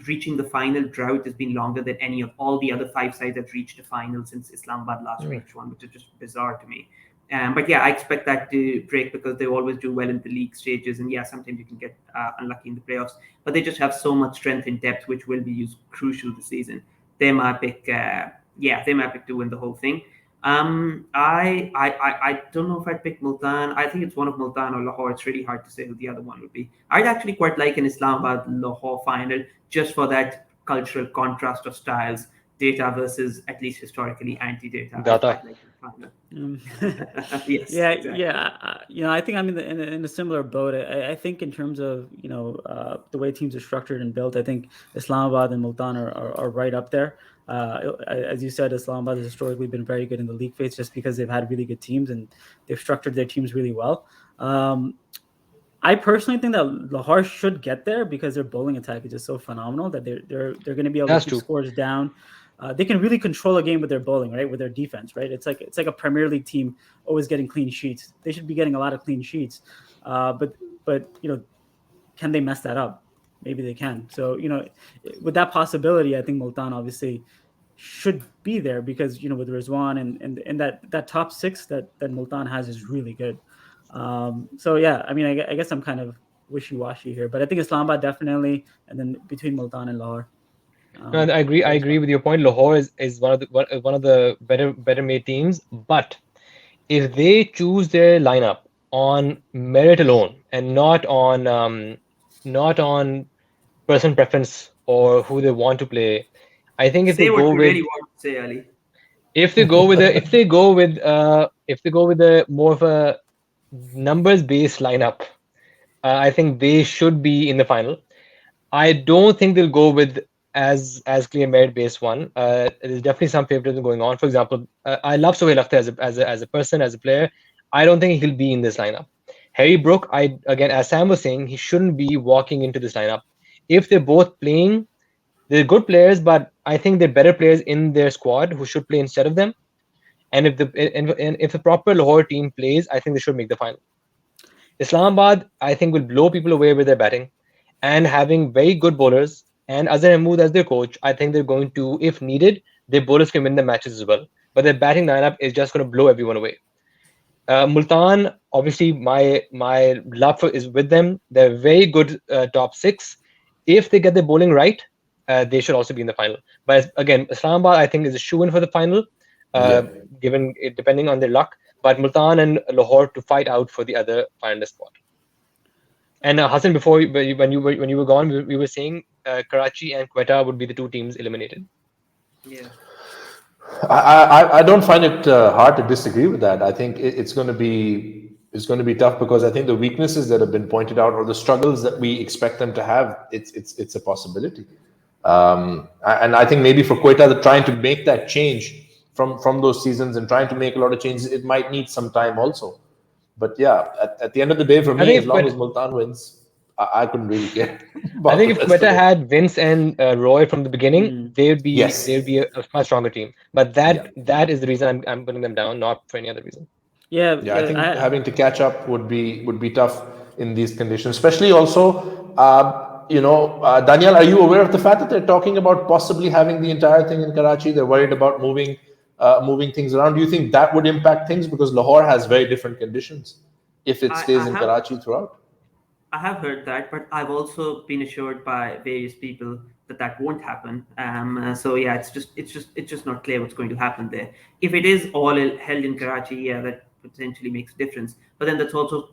B: reaching the final drought has been longer than any of all the other 5 sides that reached the final since Islamabad last reached one, which is just bizarre to me. But yeah, I expect that to break, because they always do well in the league stages, and yeah, sometimes you can get unlucky in the playoffs. But they just have so much strength in depth, which will be crucial this season. They're my pick. They're my pick to win the whole thing. I don't know if I'd pick Multan. I think it's one of Multan or Lahore. It's really hard to say who the other one would be. I'd actually quite like an Islamabad-Lahore final, just for that cultural contrast of styles, data versus, at least historically, anti-data.
E: Data.
B: Yes,
D: yeah,
B: exactly.
D: yeah. I think I'm in a similar boat. I think in terms of the way teams are structured and built, I think Islamabad and Multan are right up there. As you said, Islamabad has historically been very good in the league phase, just because they've had really good teams and they've structured their teams really well. I personally think that Lahore should get there, because their bowling attack is just so phenomenal that they're going to be able to keep scores down. They can really control a game with their bowling, right? With their defense, right? It's like a Premier League team always getting clean sheets. They should be getting a lot of clean sheets, but can they mess that up? Maybe they can. So with that possibility, I think Multan obviously should be there, because with Rizwan and that top 6 that Multan has is really good. So yeah, I mean, I guess I'm kind of wishy-washy here, but I think Islamabad definitely, and then between Multan and Lahore.
E: No, I agree with your point. Lahore is one of the better made teams, but if they choose their lineup on merit alone and not on person preference or who they want to play, I think if they go with
B: really want to say, Ali.
E: If they go with a more of a numbers based lineup, I think they should be in the final. I don't think they'll go with as clear merit based one. There's definitely some favoritism going on. For example, I love Sohail Akhtar as a person, as a player. I don't think he'll be in this lineup. Harry Brooke, as Sam was saying, he shouldn't be walking into this lineup. If they're both playing, they're good players, but I think they're better players in their squad who should play instead of them. And if the proper Lahore team plays, I think they should make the final. Islamabad, I think, will blow people away with their batting, and having very good bowlers and Azhar Mahmood as their coach, I think they're going to, if needed, their bowlers can win the matches as well. But their batting lineup is just going to blow everyone away. Multan, obviously, my love is with them. They're very good top 6. If they get their bowling right, they should also be in the final. But again, Islamabad, I think, is a shoe-in for the final, depending on their luck. But Multan and Lahore to fight out for the other finalist spot. And Hassan, before when you were gone, we were saying Karachi and Quetta would be the two teams eliminated.
B: Yeah.
A: I don't find it hard to disagree with that. I think it's going to be is going to be tough, because I think the weaknesses that have been pointed out, or the struggles that we expect them to have, it's a possibility. And I think maybe for Quetta, trying to make that change from those seasons and trying to make a lot of changes, it might need some time also. But yeah, at the end of the day, for me, as long as Multan wins, I couldn't really care.
E: I think if Quetta had Vince and Roy from the beginning, they would be a much stronger team. But that is the reason I'm putting them down, not for any other reason.
A: I think having to catch up would be tough in these conditions, especially also. Danyal, are you aware of the fact that they're talking about possibly having the entire thing in Karachi? They're worried about moving things around. Do you think that would impact things, because Lahore has very different conditions if it stays in Karachi throughout?
B: I have heard that, but I've also been assured by various people that won't happen. So yeah, it's just not clear what's going to happen there. If it is all held in Karachi, yeah, that potentially makes a difference. But then that's also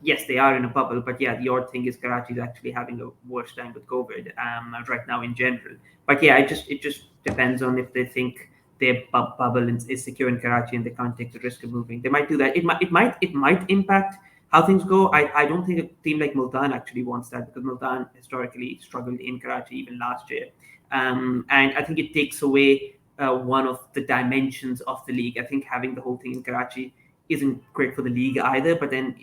B: yes, they are in a bubble, but yeah, the odd thing is Karachi is actually having a worse time with COVID right now in general. But yeah, it just depends on if they think their bubble is secure in Karachi and they can't take the risk of moving. They might do that. It might impact how things go. I don't think a team like Multan actually wants that, because Multan historically struggled in Karachi even last year, and I think it takes away one of the dimensions of the league. I think having the whole thing in Karachi isn't great for the league either. But then,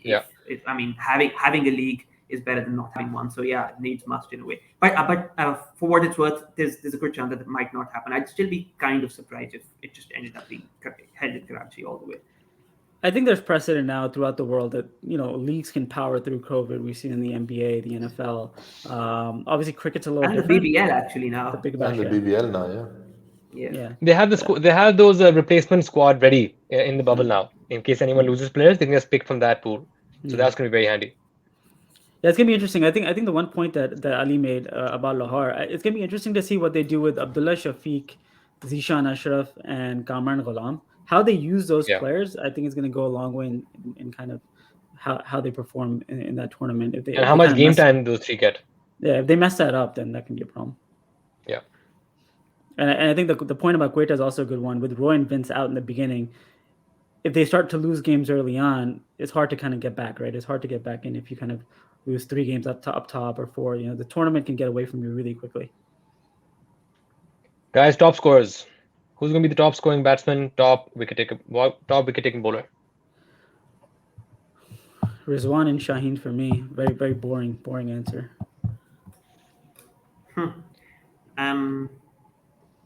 B: having a league is better than not having one. So yeah, it needs must in a way. But for what it's worth, there's a good chance that it might not happen. I'd still be kind of surprised if it just ended up being held in Karachi all the way.
D: I think there's precedent now throughout the world that leagues can power through COVID. We've seen in the NBA, the NFL. Obviously, cricket's a little different.
B: The BBL actually now.
A: The BBL now,
B: yeah.
E: They have they have those replacement squad ready in the bubble now. In case anyone loses players, they can just pick from that pool. So that's going to be very handy.
D: Yeah, it's gonna be interesting. I think the one point that Ali made about Lahore, it's gonna be interesting to see what they do with Abdullah Shafiq, Zishan Ashraf, and Kamran Ghulam. How they use those players, I think, is gonna go a long way in kind of how they perform in that tournament. If
E: how much game time those three get?
D: Yeah, if they mess that up, then that can be a problem.
E: Yeah.
D: And I think the point about Quetta is also a good one. With Roy and Vince out in the beginning, if they start to lose games early on, it's hard to kind of get back, right? It's hard to get back in if you kind of lose 3 games up top or 4. The tournament can get away from you really quickly.
E: Guys, top scorers. Who's going to be the top scoring batsman, top wicket taking bowler?
D: Rizwan and Shaheen for me. Very, very boring answer.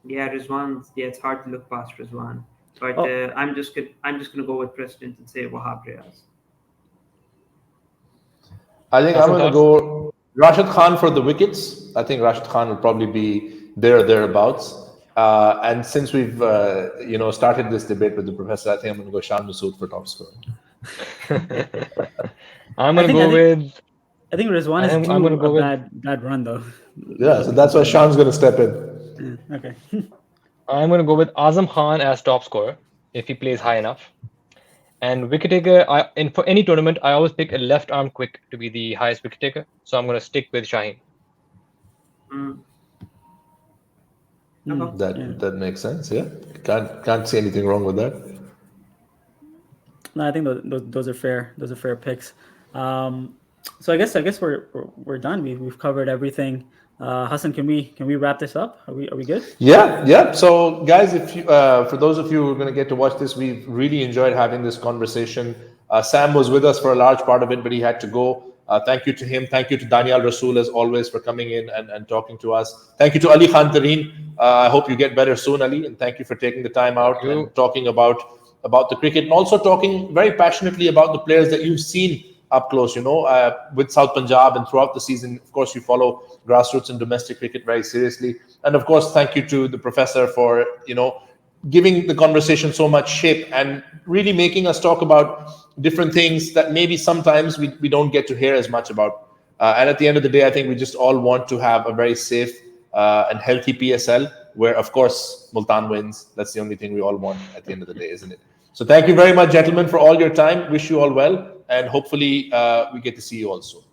B: Yeah, Rizwan. Yeah, it's hard to look past Rizwan. But I'm just gonna go with President and say Wahab Riaz.
A: I think I'm gonna go Rashid Khan for the wickets. I think Rashid Khan will probably be there or thereabouts. And since we've started this debate with the professor, I think I'm gonna go Sham Masood for top scorer.
E: I'm gonna go with.
D: I think Rizwan is due a bad run though.
A: Yeah, so that's why Sham's gonna step in.
D: Okay.
E: I'm going to go with Azam Khan as top scorer if he plays high enough. And wicket taker, for any tournament, I always pick a left arm quick to be the highest wicket taker. So I'm going to stick with Shaheen.
A: That makes sense. Yeah, can't see anything wrong with that.
D: No, I think those are fair. Those are fair picks. So I guess we're done. We've covered everything. Hassan, can we wrap this up? Are we good?
A: Yeah. So guys, if you, for those of you who are going to get to watch this, we've really enjoyed having this conversation. Sam was with us for a large part of it, but he had to go. Thank you to him. Thank you to Danyal Rasool, as always, for coming in and talking to us. Thank you to Ali Khan Tareen. I hope you get better soon, Ali, and thank you for taking the time out and talking about the cricket, and also talking very passionately about the players that you've seen up close, with South Punjab and throughout the season. Of course, you follow grassroots and domestic cricket very seriously. And of course, thank you to the professor for, giving the conversation so much shape and really making us talk about different things that maybe sometimes we don't get to hear as much about. And at the end of the day, I think we just all want to have a very safe and healthy PSL where, of course, Multan wins. That's the only thing we all want at the end of the day, isn't it? So thank you very much, gentlemen, for all your time. Wish you all well. And hopefully we get to see you also.